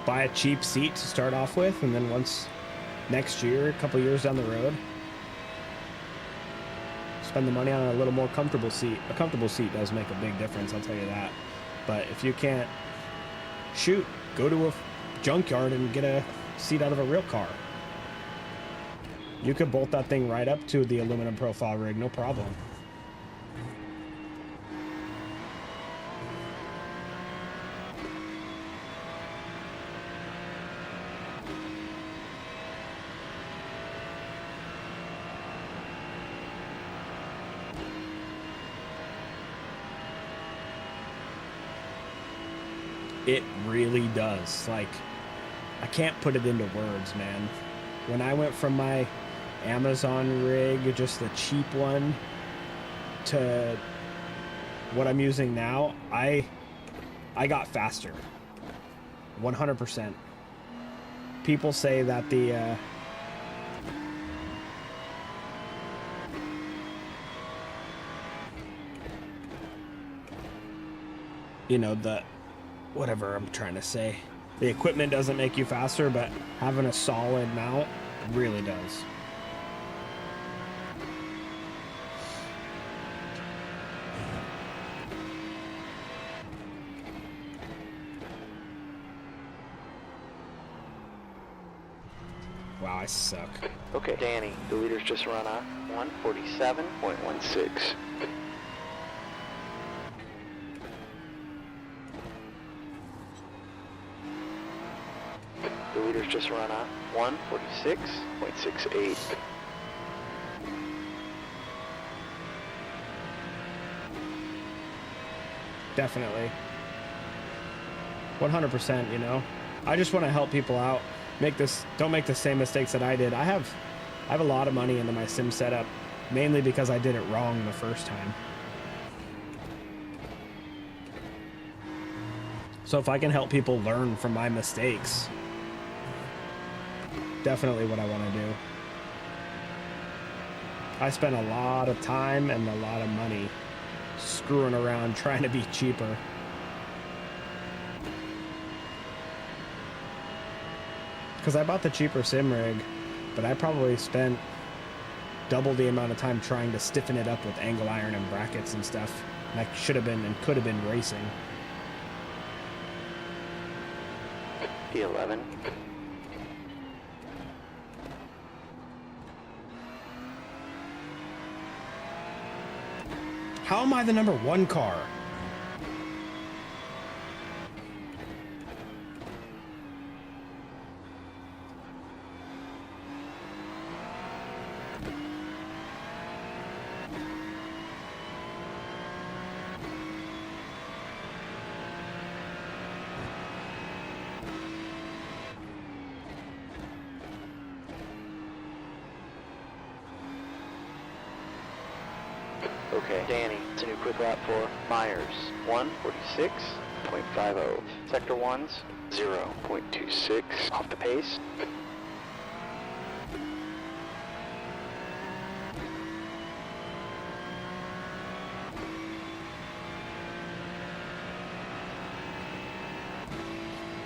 Buy a cheap seat to start off with, and then once next year, a couple years down the road, spend the money on a little more comfortable seat. A comfortable seat does make a big difference, I'll tell you that. But if you can't shoot, go to a junkyard and get a seat out of a real car. You could bolt that thing right up to the aluminum profile rig, no problem. It really does. Like, I can't put it into words, man. When I went from my Amazon rig, just the cheap one, to what I'm using now, I got faster. 100%. People say that the you know, the whatever I'm trying to say. The equipment doesn't make you faster, but having a solid mount really does. Wow, I suck. Okay, Danny, the leader's just run a 147.16. The leader's just run a 146.68. Definitely. 100%, you know. I just want to help people out. Don't make the same mistakes that I did. I have a lot of money into my sim setup, mainly because I did it wrong the first time. So if I can help people learn from my mistakes, definitely what I want to do. I spent a lot of time and a lot of money screwing around trying to be cheaper. Because I bought the cheaper sim rig, but I probably spent double the amount of time trying to stiffen it up with angle iron and brackets and stuff. And I should have been and could have been racing. P11. How am I the number 1 car? Okay, Danny, it's a new quick lap for Myers, 1:46.50. Sector 1's 0.26 off the pace.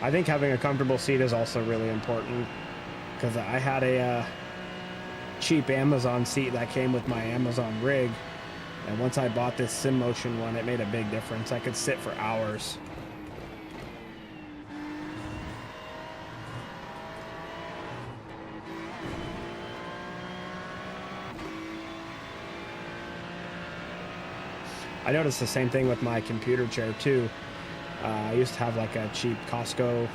I think having a comfortable seat is also really important, because I had a cheap Amazon seat that came with my Amazon rig, and once I bought this SimMotion one, it made a big difference. I could sit for hours. I noticed the same thing with my computer chair too. I used to have like a cheap Costco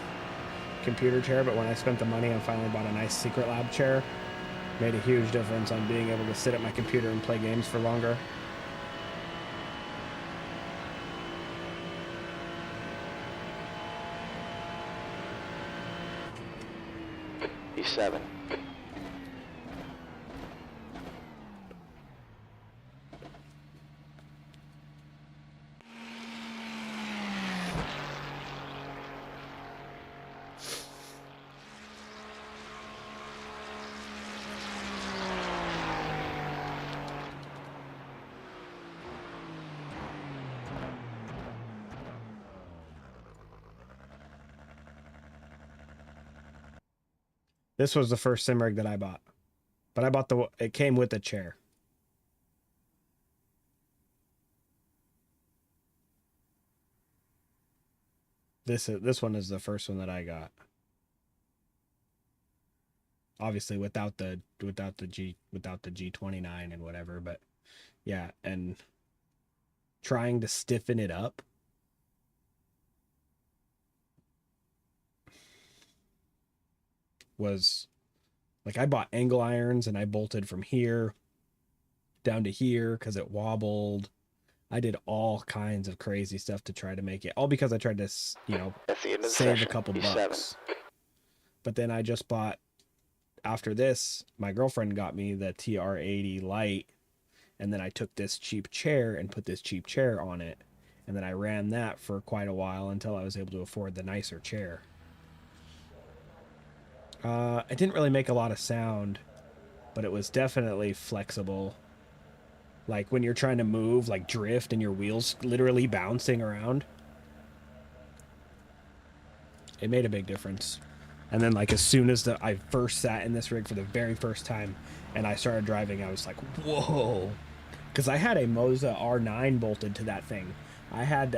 computer chair, but when I spent the money and finally bought a nice Secret Lab chair, made a huge difference on being able to sit at my computer and play games for longer. E7. This was the first sim rig that I bought, but I bought it came with a chair. This one is the first one that I got. Obviously without the G29 and whatever, but yeah, and trying to stiffen it up was like, I bought angle irons and I bolted from here down to here because it wobbled. I did all kinds of crazy stuff to try to make it, all because I tried to, you know, save a couple bucks. But then I just bought, after this, my girlfriend got me the TR80 Lite, and then I took this cheap chair and put this cheap chair on it, and then I ran that for quite a while until I was able to afford the nicer chair. It didn't really make a lot of sound, but it was definitely flexible. Like when you're trying to move, like drift, and your wheels literally bouncing around. It made a big difference. And then like as soon as I first sat in this rig for the very first time and I started driving, I was like, whoa. Because I had a Moza R9 bolted to that thing. I had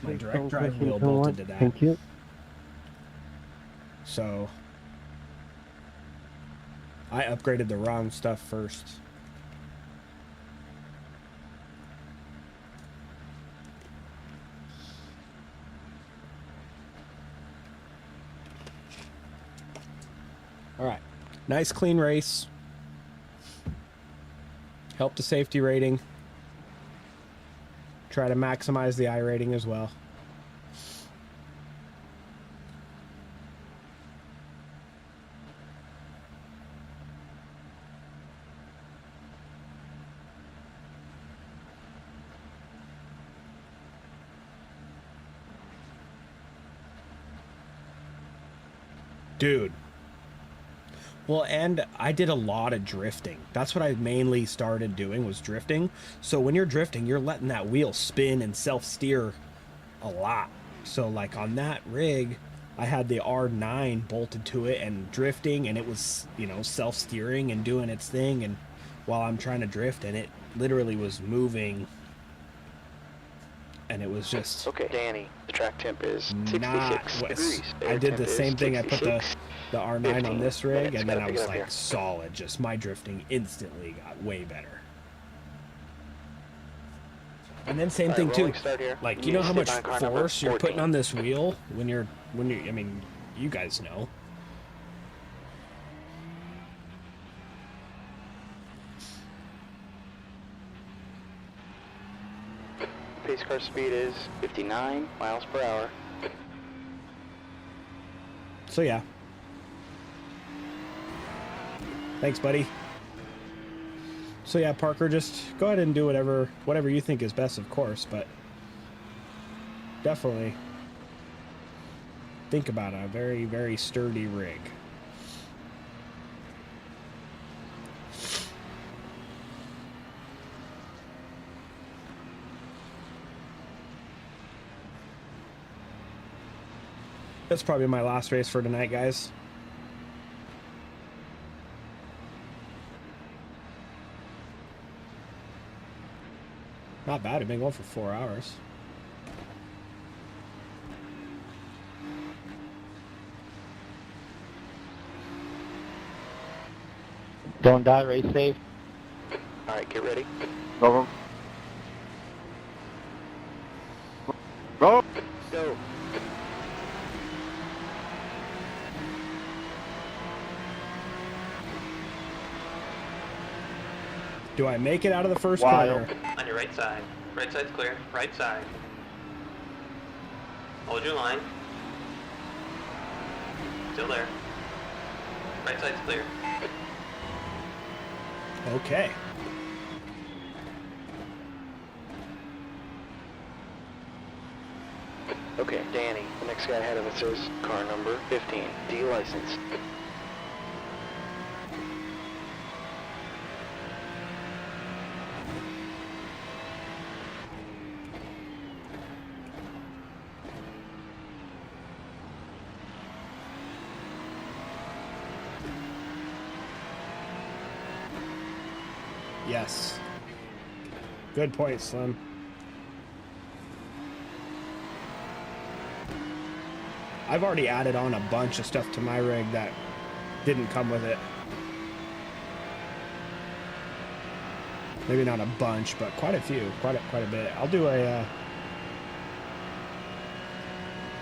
my direct drive wheel bolted to that. Thank you. So I upgraded the wrong stuff first. All right, nice clean race. Help the safety rating. Try to maximize the I rating as well. Dude. Well, and I did a lot of drifting. That's what I mainly started doing, was drifting. So when you're drifting, you're letting that wheel spin and self-steer a lot. So like on that rig, I had the R9 bolted to it and drifting, and it was, you know, self-steering and doing its thing, and while I'm trying to drift, and it literally was moving, and it was just... Okay, Danny, the track temp is 66 degrees. I did the same thing. I put the R9 on 15 this rig, minutes. and then Gotta I pick it was up like here. solid. Just my drifting instantly got way better. And then same Alright, thing too. rolling start here. Like, you need know to how stay much behind car number force you're putting 14. on this wheel when you're, I mean, you guys know. Pace car speed is 59 miles per hour. So yeah. Thanks, buddy. So yeah, Parker, just go ahead and do whatever you think is best, of course, but definitely think about a very, very sturdy rig. That's probably my last race for tonight, guys. Not bad. I've been going for 4 hours. Don't die, race safe. Alright, get ready. Go. Go. Go. Do I make it out of the first Wild. corner? On your right side. Right side's clear. Right side. Hold your line. Still there. Right side's clear. Okay. Okay, Danny, the next guy ahead of us is car number 15, D license. Yes. Good point, Slim. I've already added on a bunch of stuff to my rig that didn't come with it. Maybe not a bunch, but quite a few, quite a bit. I'll do a.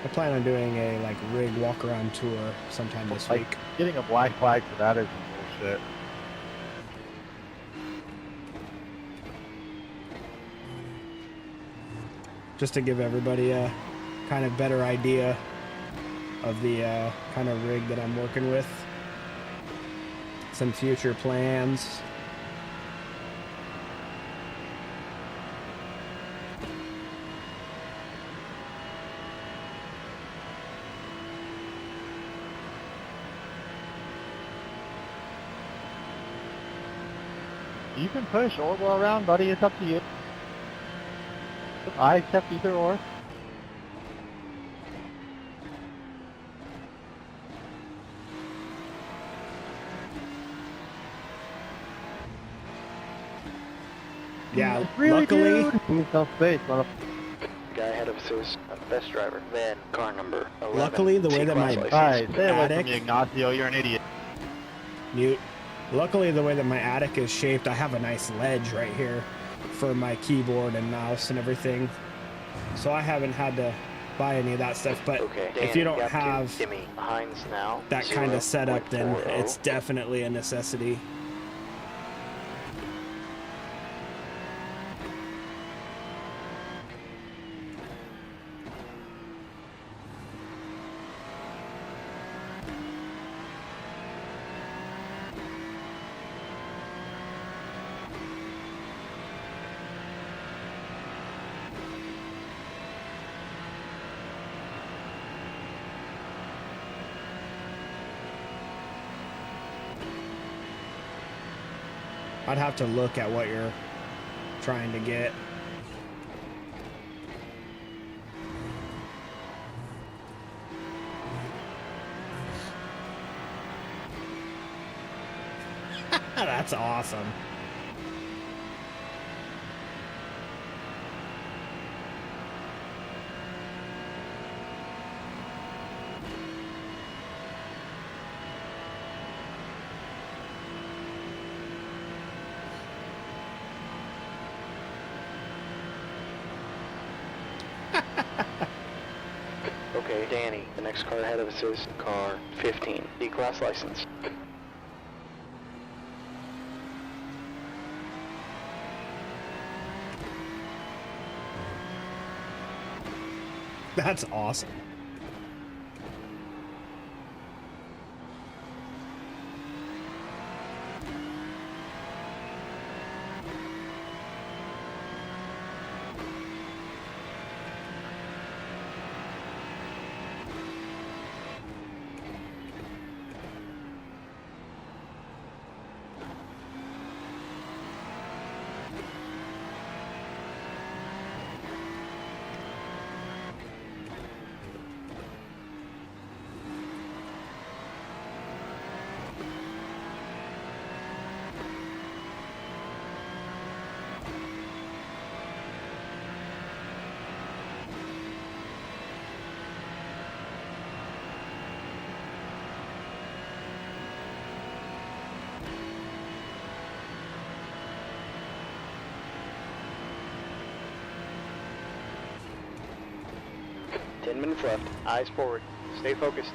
I plan on doing a like rig walk around tour sometime this week. Getting a black flag for that is bullshit. Just to give everybody a kind of better idea of the kind of rig that I'm working with. Some future plans. You can push or go around, buddy. It's up to you. I accept either or. Yeah, Really, luckily, dude? Give yourself space, motherfucker. The guy ahead of us is best driver, then car number 11. Luckily, the way that my- C-class Alright, license. stay away Attic. from me, Ignacio. You're an idiot. mute. Luckily, the way that my attic is shaped, I have a nice ledge right here for my keyboard and mouse and everything. So I haven't had to buy any of that stuff. But Okay, if you Danny, don't gap two, have Dimmy, Hines now. that kind of setup, then 0.40. it's definitely a necessity. I'd have to look at what you're trying to get. That's awesome. Okay, Danny, the next car ahead of us is car 15, D-class license. That's awesome. Ten minutes left. Eyes forward. Stay focused.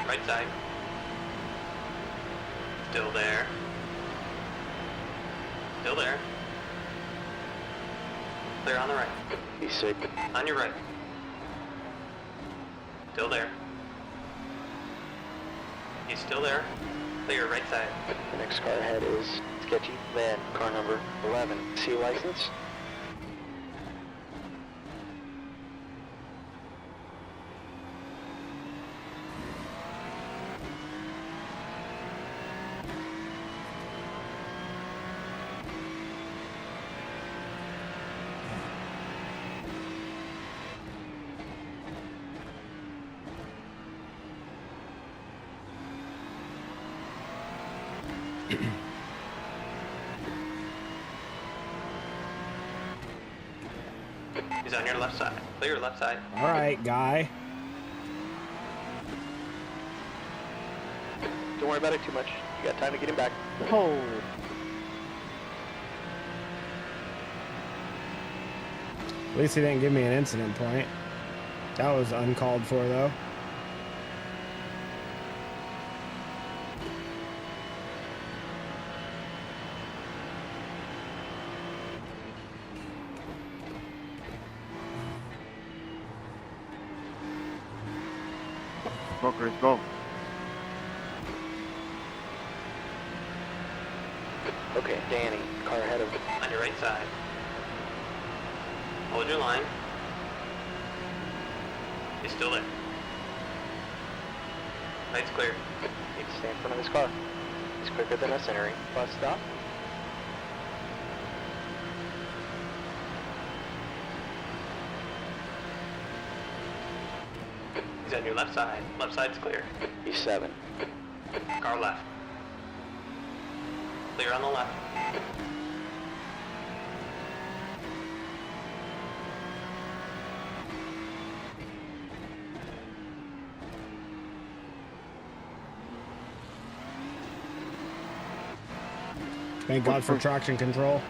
Right side. Still there. Still there. Clear on the right. He's sick. On your right. Still there. He's still there. Clear right side. The next car ahead is Sketchy Van, car number 11. C license. He's on your left side. Clear left side. All right, guy. Don't worry about it too much. You got time to get him back. Oh, At least he didn't give me an incident point. That was uncalled for, though. fuckers, go. Okay, Danny, car ahead of On your right side. Hold your line. He's still there. Light's clear. Need to stay in front of his car. He's quicker than us entering. Bus stop. He's on your left side. Left side's clear. He's 7. Car left. Clear on the left. Thank God for traction control.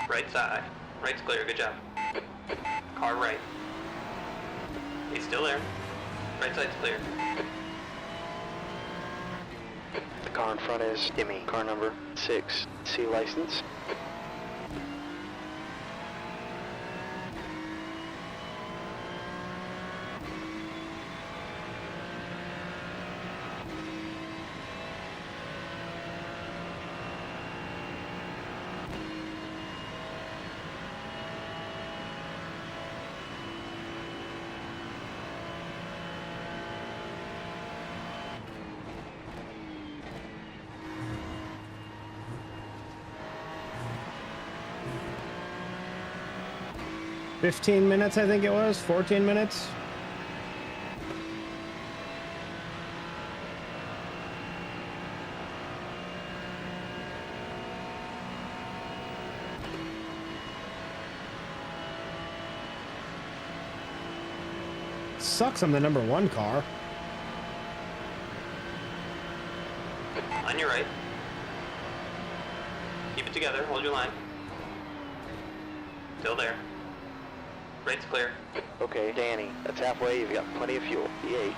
Right side. Right's clear. Good job. Car right. He's still there. Right side's clear. The car in front is Timmy, car number 6. C license. $15 minutes, I think it was. 14 minutes. sucks I'm the #1 car. On your right. Keep it together, hold your line. Still there. Right's clear. Okay, Danny, that's halfway. You've got plenty of fuel. E8.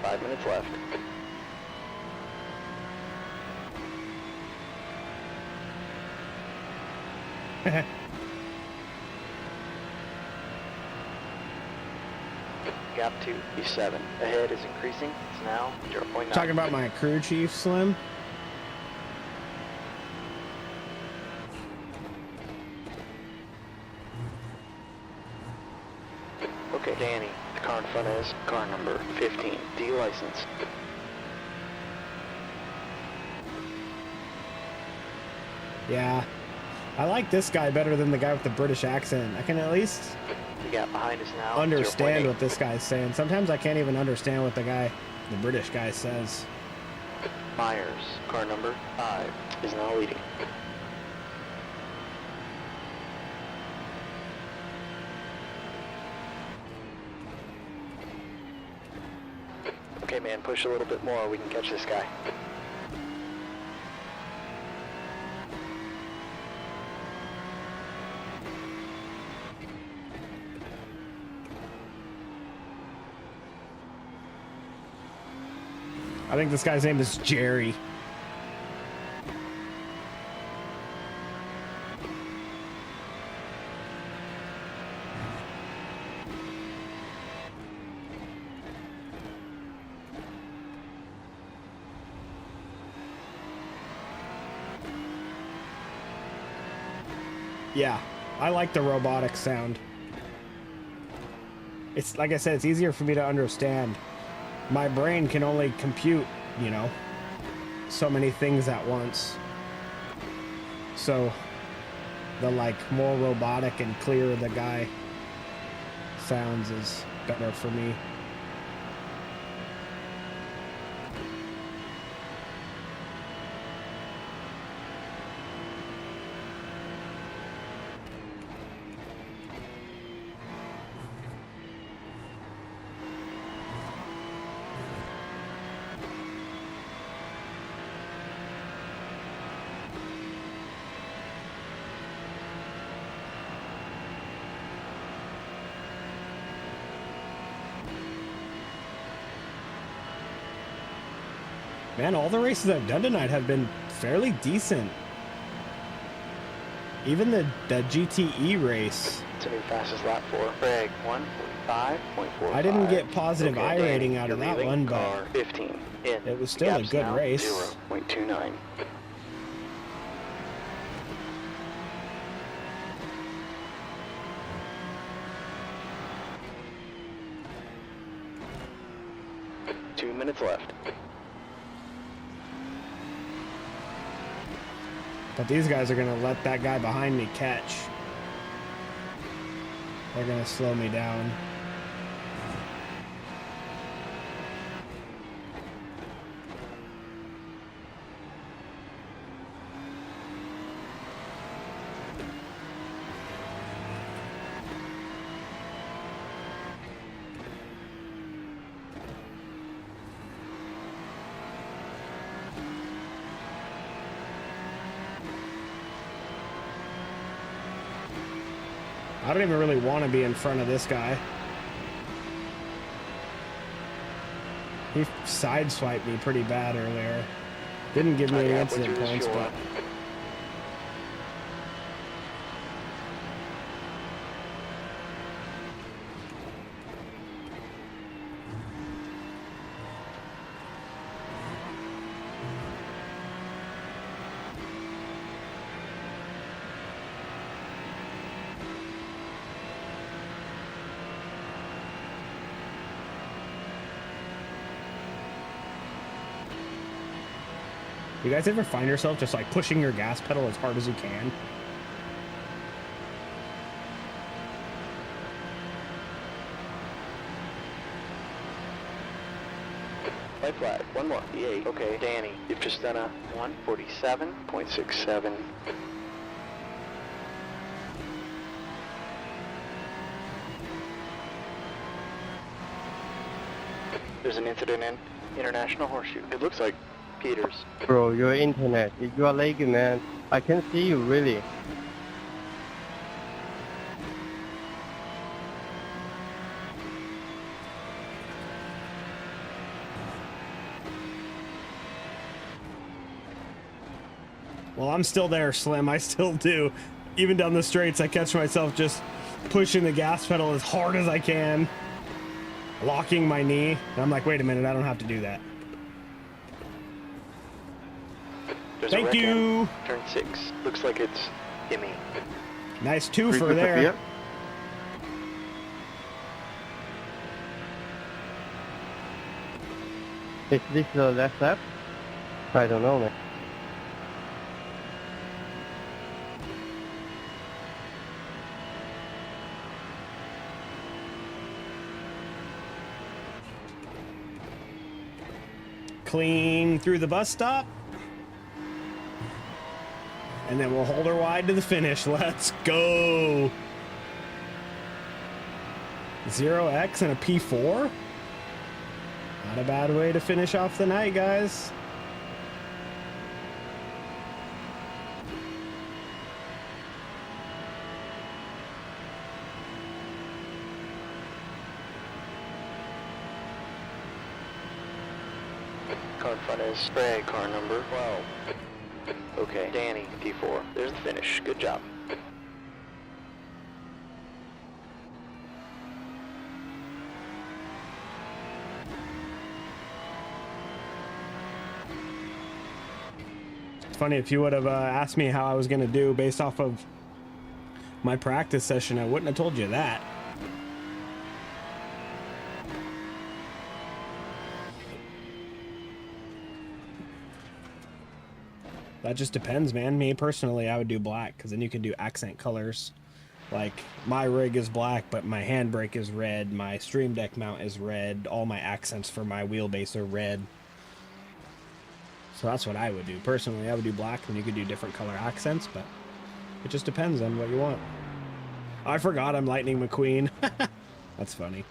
Five minutes left. Gap 2, E7. Ahead is increasing. It's now 0.9. Talking about my crew chief, Slim. Okay, Danny, the car in front is car number 15, D license. Yeah. I like this guy better than the guy with the British accent. I can at least The gap behind us now. understand 0.8. what this guy's saying. Sometimes I can't even understand what the British guy says. Myers, car number 5, is now leading. Okay, man, push a little bit more. We can catch this guy. I think this guy's name is Jerry. Yeah, I like the robotic sound. It's like I said, it's easier for me to understand. My brain can only compute, you know, so many things at once. So the like more robotic and clear the guy sounds is better for me. Man, all the races I've done tonight have been fairly decent. Even the GTE race. It's a new fastest lap for Greg, 1:45.45. I didn't get positive Okay, I Danny, rating out of you're that leaving. one, Car but 15 in. it was The still a gap's good now race. 0.29. Two minutes left. But these guys are gonna let that guy behind me catch. They're gonna slow me down. I don't even really want to be in front of this guy. He sideswiped me pretty bad earlier. Didn't give me any incident points, but You guys ever find yourself just like pushing your gas pedal as hard as you can? White flag, one more, E8. Okay, Danny, you've just done a 147.67. There's an incident in International Horseshoe. It looks like Peters. Bro, your internet. You are lagging, man. I can see you, really. Well, I'm still there, Slim. I still do. Even down the straights, I catch myself just pushing the gas pedal as hard as I can, locking my knee. And I'm like, wait a minute, I don't have to do that. There's Thank a wreck you. in turn 6. Looks like it's Jimmy. Nice twofer there. Is this the last lap? I don't know, man. Clean through the bus stop. And then we'll hold her wide to the finish. Let's go. 0x and a P4. Not a bad way to finish off the night, guys. Car in front is Sprague, car number 12. Okay, Danny, P4. There's the finish. Good job. It's funny, if you would have asked me how I was going to do based off of my practice session, I wouldn't have told you that. That just depends, man. Me personally, I would do black because then you can do accent colors. Like, my rig is black, but my handbrake is red. My stream deck mount is red. All my accents for my wheelbase are red. So that's what I would do. Personally, I would do black, and you could do different color accents, but it just depends on what you want. I forgot I'm Lightning McQueen. That's funny.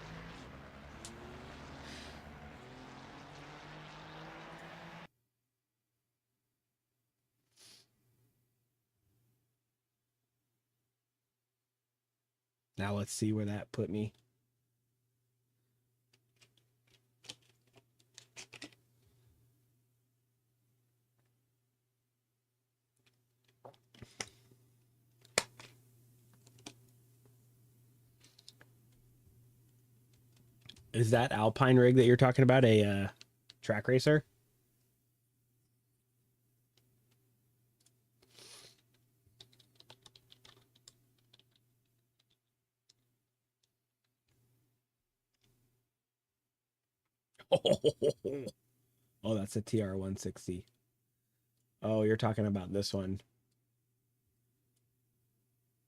Now let's see where that put me. Is that Alpine rig that you're talking about a track racer? Oh, that's a TR-160. Oh, you're talking about this one.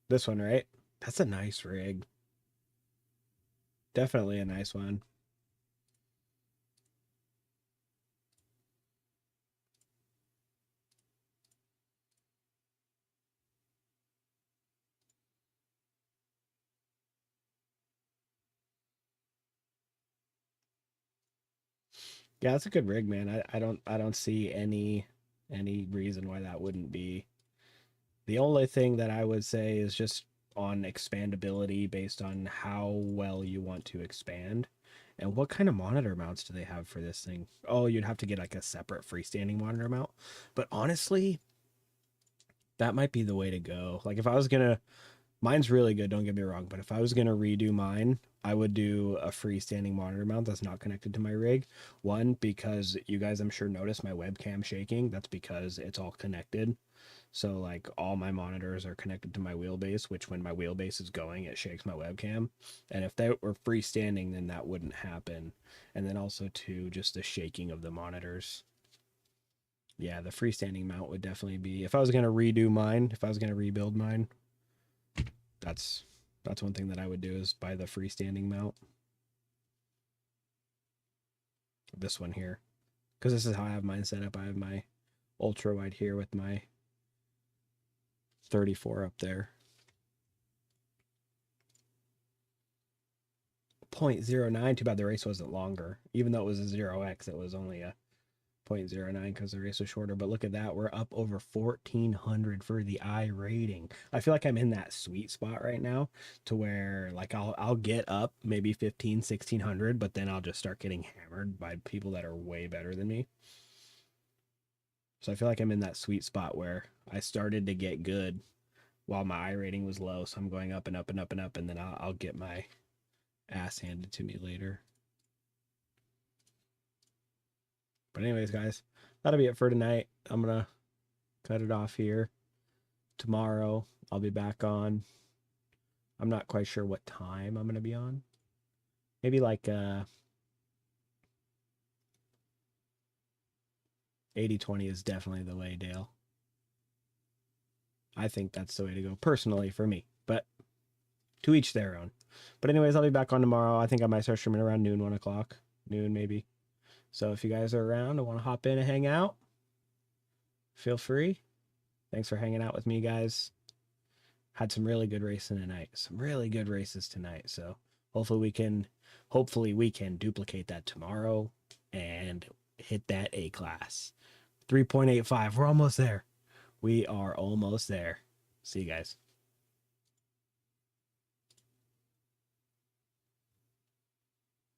This one, right? That's a nice rig. Definitely a nice one. Yeah, that's a good rig, man. I don't see any reason why that wouldn't be. The only thing that I would say is just on expandability based on how well you want to expand and what kind of monitor mounts do they have for this thing. Oh, you'd have to get like a separate freestanding monitor mount. But honestly, that might be the way to go. Like if I was gonna, mine's really good, don't get me wrong, but if I was gonna redo mine, I would do a freestanding monitor mount that's not connected to my rig. One, because you guys I'm sure notice my webcam shaking. That's because it's all connected. So like all my monitors are connected to my wheelbase, which when my wheelbase is going, it shakes my webcam. And if they were freestanding, then that wouldn't happen. And then also too, just the shaking of the monitors. yeah, the freestanding mount would definitely be, if I was going to redo mine, if I was going to rebuild mine, that's one thing that I would do is buy the freestanding mount. This one here. Because this is how I have mine set up. I have my ultra wide here with my 34 up there. 0.09. Too bad the race wasn't longer. Even though it was a 0x, it was only a 0.09 because the race was shorter. But look at that. We're up over 1,400 for the iRating. I feel like I'm in that sweet spot right now to where like I'll get up maybe 15, 1,600, but then I'll just start getting hammered by people that are way better than me. So I feel like I'm in that sweet spot where I started to get good while my iRating was low. So I'm going up and up and up and up, and then I'll get my ass handed to me later. But anyways, guys, that'll be it for tonight. I'm going to cut it off here. Tomorrow, I'll be back on. I'm not quite sure what time I'm going to be on. Maybe like 80-20 is definitely the way, Dale. I think that's the way to go, personally, for me. But to each their own. But anyways, I'll be back on tomorrow. I think I might start streaming around noon, 1 o'clock. Noon, maybe. So if you guys are around and want to hop in and hang out, feel free. Thanks for hanging out with me, guys. Had some really good racing tonight. Some really good races tonight. So hopefully we can duplicate that tomorrow and hit that A class. 3.85. We're almost there. We are almost there. See you guys.